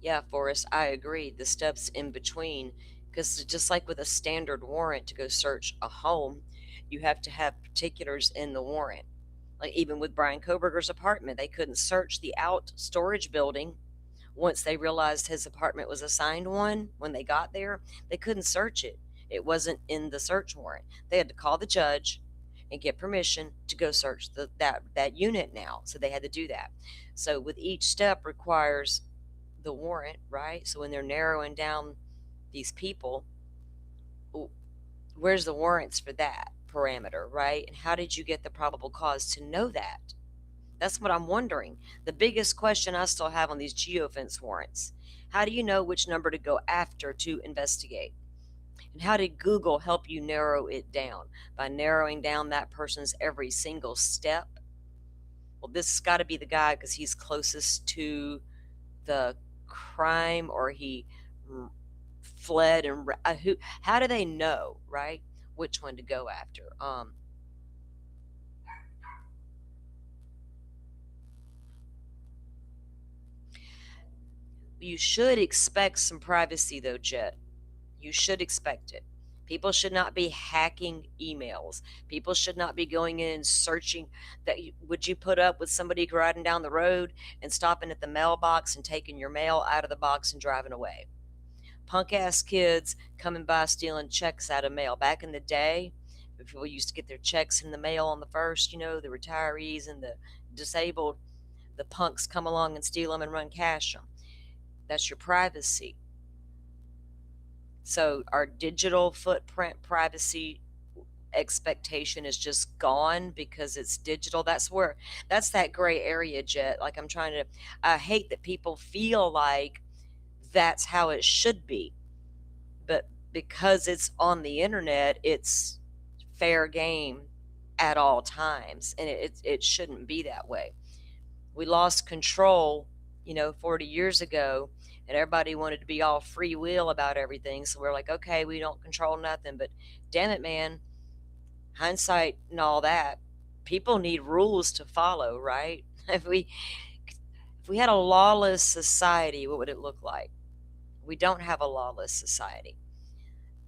Yeah, Forrest, I agree. The steps in between, because just like with a standard warrant to go search a home, you have to have particulars in the warrant. Like even with Brian Koberger's apartment, they couldn't search the out storage building. Once they realized his apartment was assigned one, when they got there, they couldn't search it. It wasn't in the search warrant. They had to call the judge and get permission to go search that unit now. So they had to do that. So with each step requires the warrant, right? So when they're narrowing down these people, where's the warrants for that parameter, right? And how did you get the probable cause to know that? That's what I'm wondering. The biggest question I still have on these geofence warrants: how do you know which number to go after to investigate? And how did Google help you narrow it down? By narrowing down that person's every single step? Well, this has got to be the guy because he's closest to the crime, or he fled, and how do they know, right, which one to go after? You should expect some privacy though, Jet. You should expect it. People should not be hacking emails. People should not be going in and searching. Would you put up with somebody riding down the road and stopping at the mailbox and taking your mail out of the box and driving away? Punk ass kids coming by stealing checks out of mail. Back in the day, people used to get their checks in the mail on the first, the retirees and the disabled, the punks come along and steal them and run cash them. That's your privacy. So our digital footprint privacy expectation is just gone because it's digital. That's that gray area, Jet. Like I hate that people feel like that's how it should be. But because it's on the internet, it's fair game at all times. And it shouldn't be that way. We lost control, 40 years ago, and everybody wanted to be all free will about everything. So we're like, okay, we don't control nothing. But damn it, man, hindsight and all that, people need rules to follow, right? If we had a lawless society, what would it look like? We don't have a lawless society.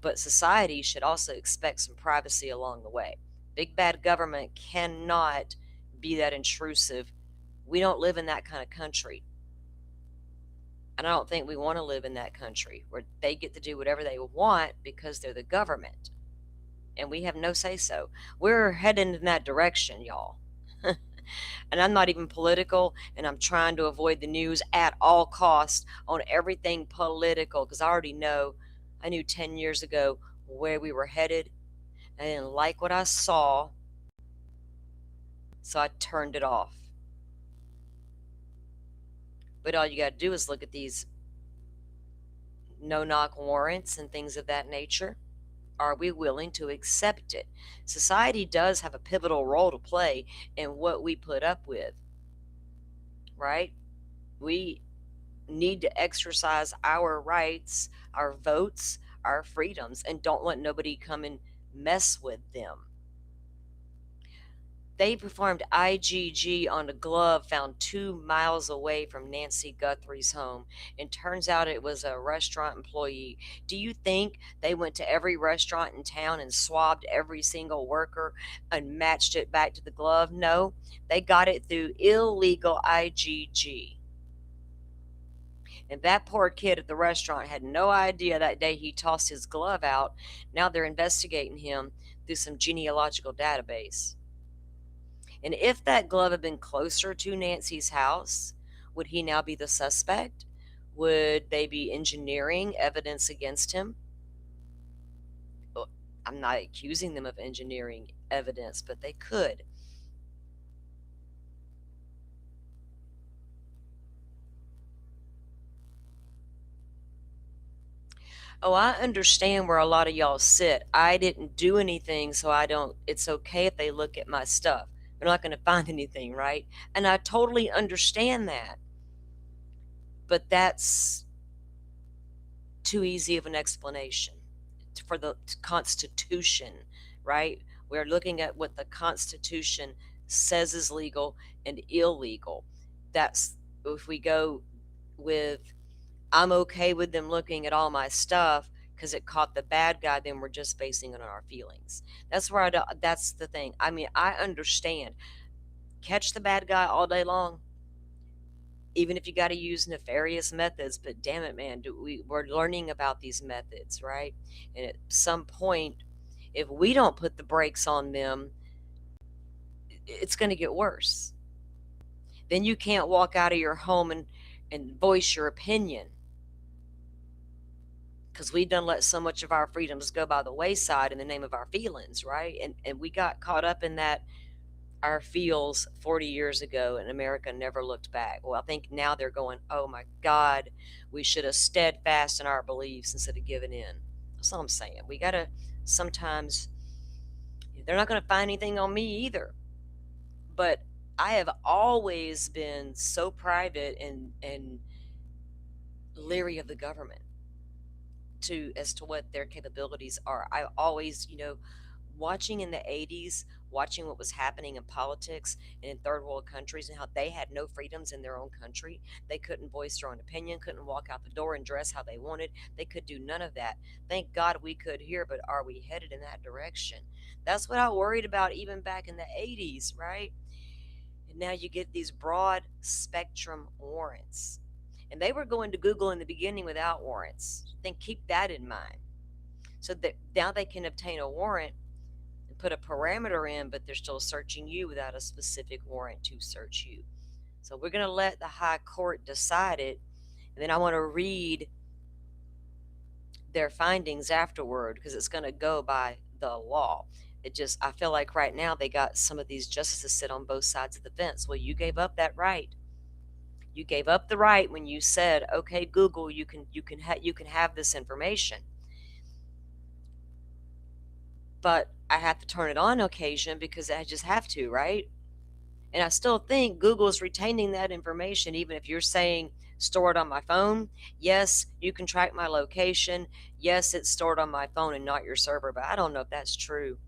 But society should also expect some privacy along the way. Big bad government cannot be that intrusive. We don't live in that kind of country. And I don't think we want to live in that country where they get to do whatever they want because they're the government. And we have no say so. We're heading in that direction, y'all. And I'm not even political, and I'm trying to avoid the news at all costs on everything political, because I knew 10 years ago where we were headed. I didn't like what I saw, so I turned it off. But all you got to do is look at these no-knock warrants and things of that nature. Are we willing to accept it? Society does have a pivotal role to play in what we put up with, right? We need to exercise our rights, our votes, our freedoms, and don't let nobody come and mess with them. They performed IgG on a glove found 2 miles away from Nancy Guthrie's home, and turns out it was a restaurant employee. Do you think they went to every restaurant in town and swabbed every single worker and matched it back to the glove? No, they got it through illegal IgG. And that poor kid at the restaurant had no idea that day he tossed his glove out. Now they're investigating him through some genealogical database. And if that glove had been closer to Nancy's house, would he now be the suspect? Would they be engineering evidence against him? I'm not accusing them of engineering evidence, but they could. Oh, I understand where a lot of y'all sit. I didn't do anything, so I don't, it's okay if they look at my stuff. They're not going to find anything, right? And I totally understand that. But that's too easy of an explanation for the Constitution, right? We're looking at what the Constitution says is legal and illegal. That's if we go with I'm okay with them looking at all my stuff because it caught the bad guy, then we're just basing it on our feelings. That's where that's the thing. I mean, I understand. Catch the bad guy all day long, even if you got to use nefarious methods, but damn it, man, we're learning about these methods, right? And at some point, if we don't put the brakes on them, it's going to get worse. Then you can't walk out of your home and voice your opinion because we done let so much of our freedoms go by the wayside in the name of our feelings, right? And we got caught up in that our feels 40 years ago, and America never looked back. Well, I think now they're going, oh my God, we should have steadfast in our beliefs instead of giving in. That's all I'm saying. We got to sometimes, they're not going to find anything on me either. But I have always been so private and leery of the government as to what their capabilities are. I always, watching in the 80s, watching what was happening in politics and in third world countries and how they had no freedoms in their own country. They couldn't voice their own opinion, couldn't walk out the door and dress how they wanted. They could do none of that. Thank God we could here, but are we headed in that direction? That's what I worried about even back in the 80s, right? And now you get these broad spectrum warrants. And they were going to Google in the beginning without warrants. Then keep that in mind. So that now they can obtain a warrant and put a parameter in, but they're still searching you without a specific warrant to search you. So we're going to let the high court decide it. And then I want to read their findings afterward because it's going to go by the law. I feel like right now they got some of these justices sit on both sides of the fence. Well, you gave up that right. You gave up the right when you said, "Okay, Google, you can have this information." But I have to turn it on occasion because I just have to, right? And I still think Google is retaining that information, even if you're saying store it on my phone. Yes, you can track my location. Yes, it's stored on my phone and not your server, but I don't know if that's true.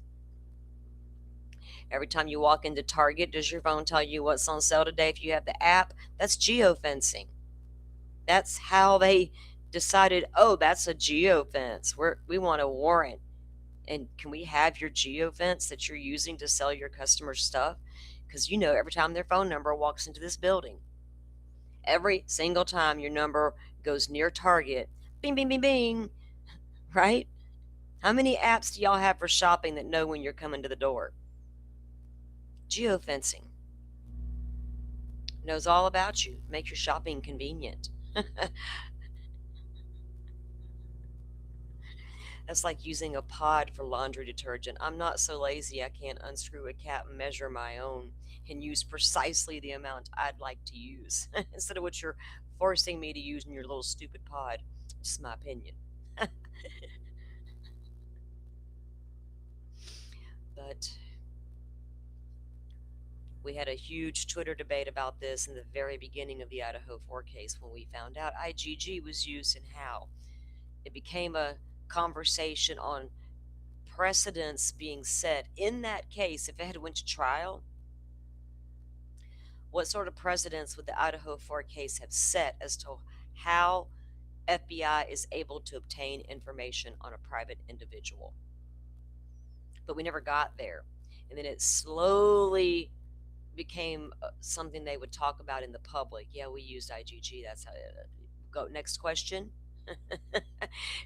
Every time you walk into Target, does your phone tell you what's on sale today if you have the app? That's geofencing. That's how they decided, oh, that's a geofence. We want a warrant. And can we have your geofence that you're using to sell your customer stuff? Because every time their phone number walks into this building, every single time your number goes near Target, bing, bing, bing, bing, right? How many apps do y'all have for shopping that know when you're coming to the door? Geofencing knows all about you, make your shopping convenient. That's like using a pod for laundry detergent. I'm not so lazy I can't unscrew a cap and measure my own and use precisely the amount I'd like to use instead of what you're forcing me to use in your little stupid pod. Just my opinion. But we had a huge Twitter debate about this in the very beginning of the Idaho 4 case when we found out IgG was used and how. It became a conversation on precedents being set in that case. If it had went to trial, what sort of precedents would the Idaho 4 case have set as to how FBI is able to obtain information on a private individual? But we never got there. And then it slowly became something they would talk about in the public. Yeah, we used IgG. That's how Go next question.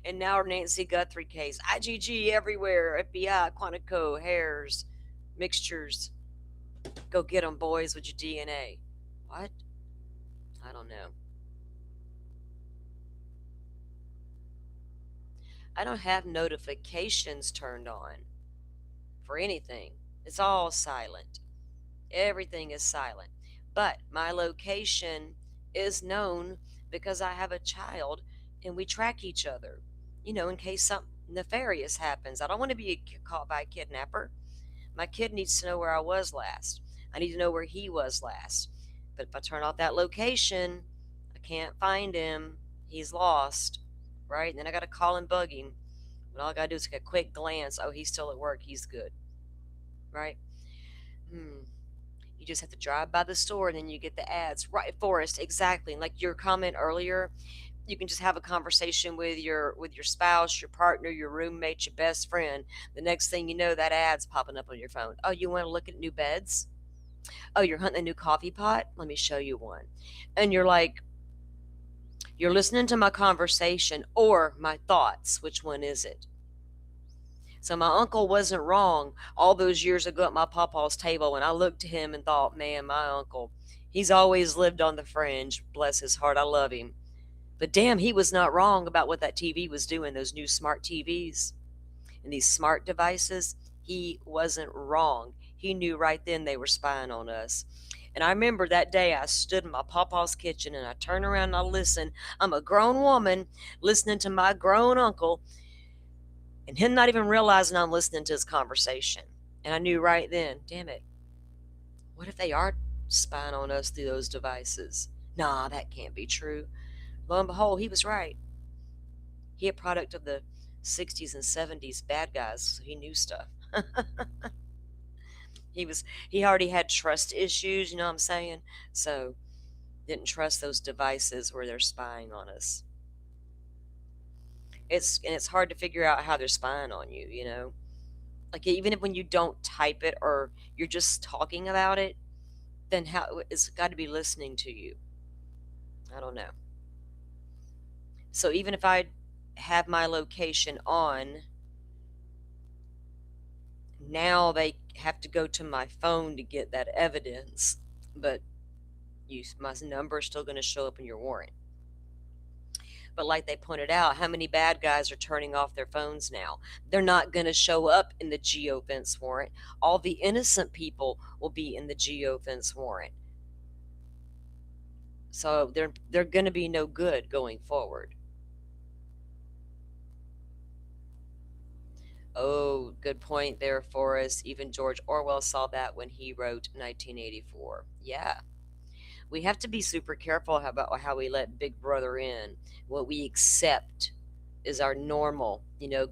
And now our Nancy Guthrie case. IgG everywhere. FBI, Quantico, hairs, mixtures. Go get them, boys, with your DNA. What? I don't know. I don't have notifications turned on for anything. It's all silent. Everything is silent. But my location is known because I have a child and we track each other. In case something nefarious happens. I don't want to be caught by a kidnapper. My kid needs to know where I was last. I need to know where he was last. But if I turn off that location, I can't find him. He's lost, right? And then I got to call and bug him. But all I got to do is take a quick glance. Oh, he's still at work. He's good, right? You just have to drive by the store and then you get the ads. Right, Forrest, exactly. And like your comment earlier, you can just have a conversation with your spouse, your partner, your roommate, your best friend. The next thing you know, that ad's popping up on your phone. Oh, you want to look at new beds? Oh, you're hunting a new coffee pot? Let me show you one. And you're like, you're listening to my conversation or my thoughts. Which one is it? So my uncle wasn't wrong all those years ago at my papa's table when I looked to him and thought, man, my uncle, he's always lived on the fringe. Bless his heart, I love him. But damn, he was not wrong about what that TV was doing, those new smart TVs and these smart devices. He wasn't wrong. He knew right then they were spying on us. And I remember that day I stood in my papa's kitchen and I turned around and I listened. I'm a grown woman listening to my grown uncle and him not even realizing I'm listening to his conversation. And I knew right then, damn it, what if they are spying on us through those devices? Nah, that can't be true. Lo and behold, he was right. He a product of the 60s and 70s bad guys, so he knew stuff. He already had trust issues, you know what I'm saying? So didn't trust those devices where they're spying on us. It's hard to figure out how they're spying on you. Like even if when you don't type it or you're just talking about it, then how it's got to be listening to you. I don't know. So even if I have my location on, now they have to go to my phone to get that evidence, but my number is still going to show up in your warrant. But like they pointed out, how many bad guys are turning off their phones now? They're not going to show up in the geofence warrant. All the innocent people will be in the geofence warrant. So they're going to be no good going forward. Oh, good point there, Forrest. Even George Orwell saw that when he wrote 1984. Yeah. We have to be super careful about how we let Big Brother in. What we accept is our normal,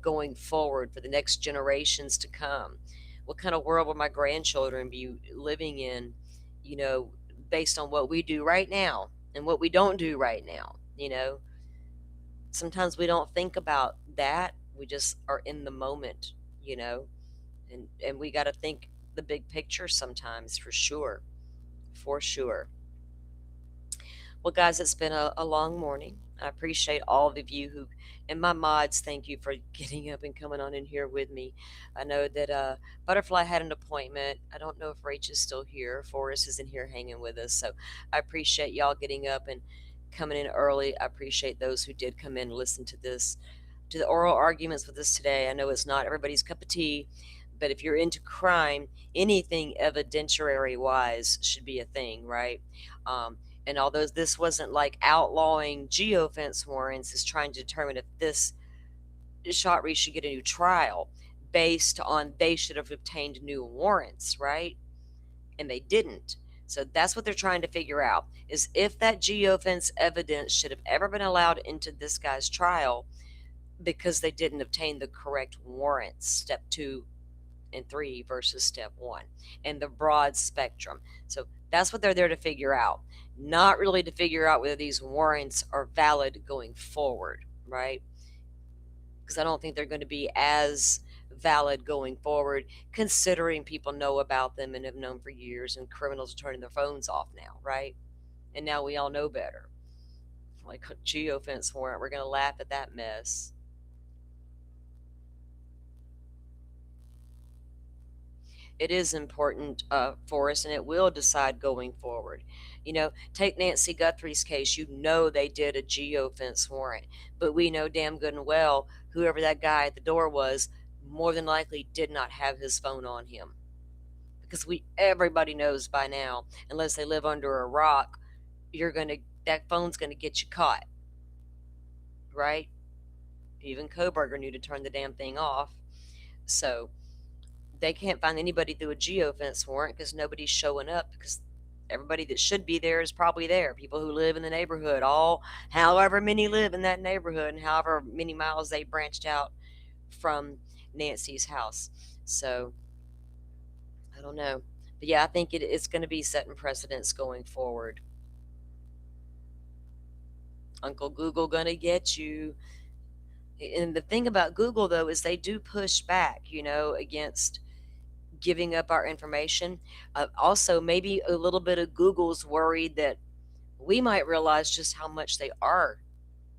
going forward for the next generations to come. What kind of world will my grandchildren be living in, based on what we do right now and what we don't do right now? Sometimes we don't think about that. We just are in the moment, and we got to think the big picture sometimes, for sure. For sure. Well, guys, it's been a long morning. I appreciate all of you and my mods, thank you for getting up and coming on in here with me. I know that Butterfly had an appointment. I don't know if Rach is still here. Forrest is in here hanging with us. So I appreciate y'all getting up and coming in early. I appreciate those who did come in and listen to the oral arguments with us today. I know it's not everybody's cup of tea, but if you're into crime, anything evidentiary wise should be a thing, right? And although this wasn't like outlawing geofence warrants, is trying to determine if this Chatrie should get a new trial based on they should have obtained new warrants, right? And they didn't. So that's what they're trying to figure out, is if that geofence evidence should have ever been allowed into this guy's trial because they didn't obtain the correct warrants, step 2 and 3 versus step 1, and the broad spectrum. So that's what they're there to figure out, not really to figure out whether these warrants are valid going forward, right? Because I don't think they're going to be as valid going forward, considering people know about them and have known for years, and criminals are turning their phones off now, right? And now we all know better. like a geofence warrant. We're going to laugh at that mess. It is important for us, and it will decide going forward. Take Nancy Guthrie's case. They did a geofence warrant, but we know damn good and well whoever that guy at the door was more than likely did not have his phone on him, because everybody knows by now, unless they live under a rock, that phone's gonna get you caught, right? Even Koberger knew to turn the damn thing off. So they can't find anybody through a geofence warrant because nobody's showing up, because everybody that should be there is probably there. People who live in the neighborhood, however many live in that neighborhood, and however many miles they branched out from Nancy's house. So I don't know. But yeah, I think it's going to be setting precedents going forward. Uncle Google gonna get you. And the thing about Google, though, is they do push back, against giving up our information. Also, maybe a little bit of Google's worried that we might realize just how much they are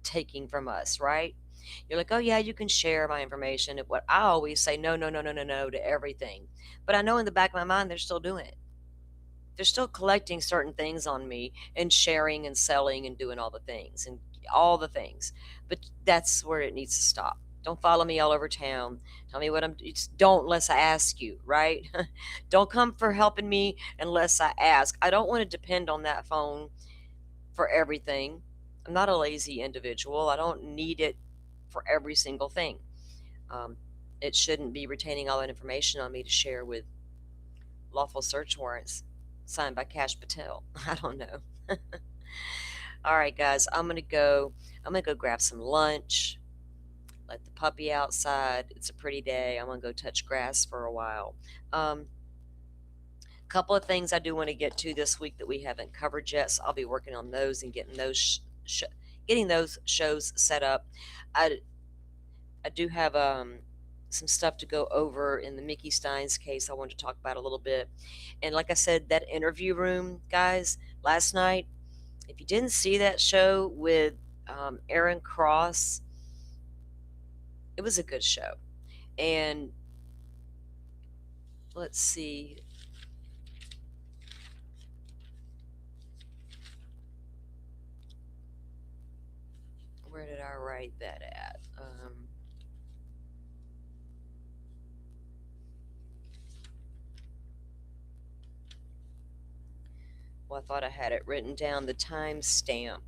taking from us, right? You're like, oh yeah, you can share my information. And what I always say, no, no, no, no, no, no to everything. But I know in the back of my mind, they're still doing it. They're still collecting certain things on me and sharing and selling and doing all the things and all the things. But that's where it needs to stop. Don't follow me all over town. Tell me what don't unless I ask you, right? Don't come for helping me unless I ask. I don't want to depend on that phone for everything. I'm not a lazy individual. I don't need it for every single thing. Um, it shouldn't be retaining all that information on me to share with lawful search warrants signed by Cash Patel. I don't know. All right, guys, I'm gonna go grab some lunch. Let the puppy outside. It's a pretty day. I'm gonna go touch grass for a while. Couple of things I do want to get to this week that we haven't covered yet, so I'll be working on those and getting those shows set up. I do have some stuff to go over in the Mickey Stein's case. I wanted to talk about a little bit, and like I said, that interview room, guys, last night. If you didn't see that show with Aaron Cross, it was a good show. And let's see. Where did I write that at? Well, I thought I had it written down, the timestamp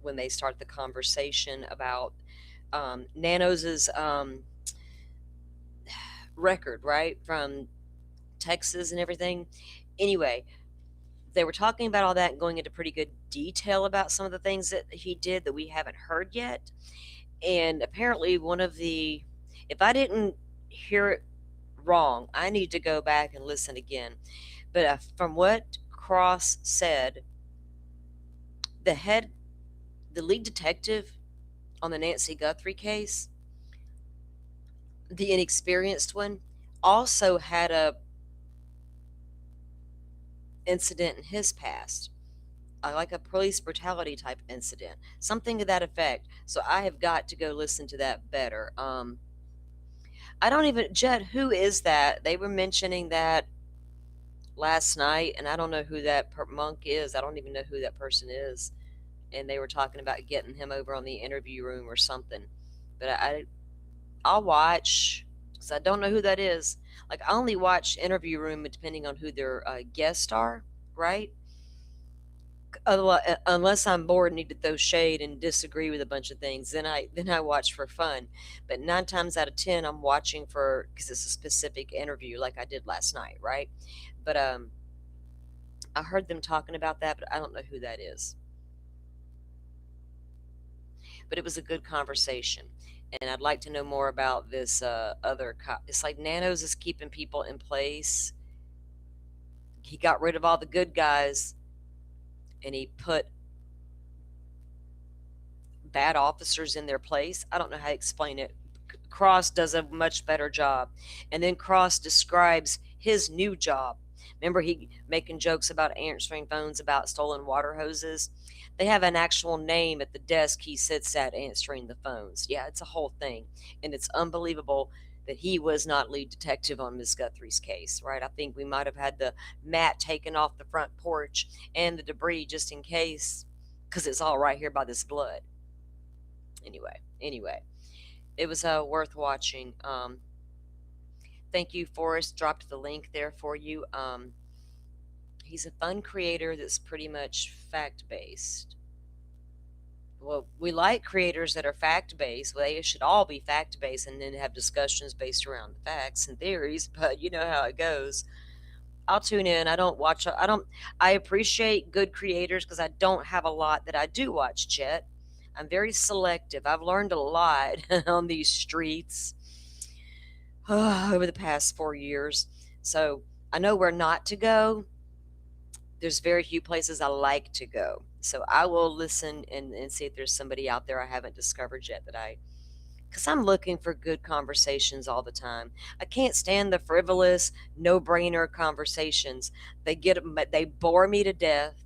when they start the conversation about Nanos's record, right, from Texas and everything. Anyway, they were talking about all that and going into pretty good detail about some of the things that he did that we haven't heard yet. And apparently, if I didn't hear it wrong, I need to go back and listen again. But from what Cross said, the lead detective on the Nancy Guthrie case, the inexperienced one, also had a incident in his past, like a police brutality type incident, something to that effect. So I have got to go listen to that better. I don't even, Jed, who is that? They were mentioning that last night, and I don't know who that monk is. I don't even know who that person is. And they were talking about getting him over on the interview room or something. But I'll watch, because I don't know who that is. Like, I only watch interview room depending on who their guests are, right? Unless I'm bored and need to throw shade and disagree with a bunch of things, then I watch for fun. But 9 times out of 10, I'm watching because it's a specific interview, like I did last night, right? But I heard them talking about that, but I don't know who that is. But it was a good conversation, and I'd like to know more about this other cop. It's like Nanos is keeping people in place. He got rid of all the good guys, and he put bad officers in their place. I don't know how to explain it. Cross does a much better job. And then Cross describes his new job. Remember, he making jokes about answering phones about stolen water hoses. They have an actual name at the desk he sits at answering the phones. Yeah, it's a whole thing. And it's unbelievable that he was not lead detective on Miss Guthrie's case, right? I think we might have had the mat taken off the front porch and the debris just in case, because it's all right here by this blood. Anyway, it was worth watching. Thank you, Forrest. Dropped the link there for you. He's a fun creator that's pretty much fact based. Well, we like creators that are fact based. They should all be fact based and then have discussions based around facts and theories, but you know how it goes. I'll tune in. I appreciate good creators because I don't have a lot that I do watch, Chet. I'm very selective. I've learned a lot on these streets over the past 4 years. So I know where not to go. There's very few places I like to go. So I will listen and see if there's somebody out there I haven't discovered yet because I'm looking for good conversations all the time. I can't stand the frivolous, no-brainer conversations. They bore me to death.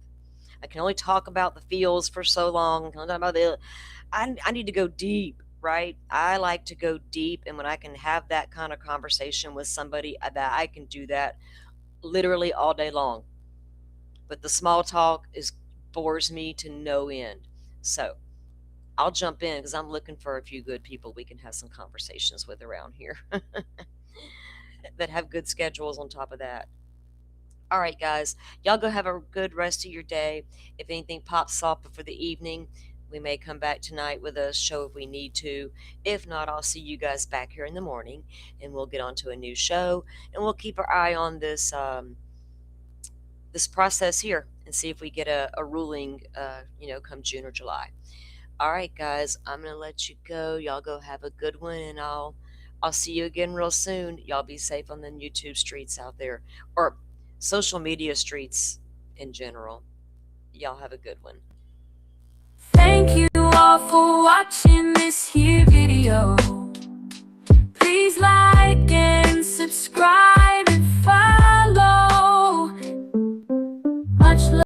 I can only talk about the feels for so long. I need to go deep, right? I like to go deep, and when I can have that kind of conversation with somebody, that I can do that literally all day long. But the small talk bores me to no end. So I'll jump in because I'm looking for a few good people we can have some conversations with around here that have good schedules on top of that. All right, guys, y'all go have a good rest of your day. If anything pops up for the evening, we may come back tonight with a show if we need to. If not, I'll see you guys back here in the morning and we'll get on to a new show and we'll keep our eye on this process here and see if we get a ruling, come June or July. All right, guys, I'm gonna let you go. Y'all go have a good one, and I'll see you again real soon. Y'all be safe on the YouTube streets out there, or social media streets in general. Y'all have a good one. Thank you all for watching this here video.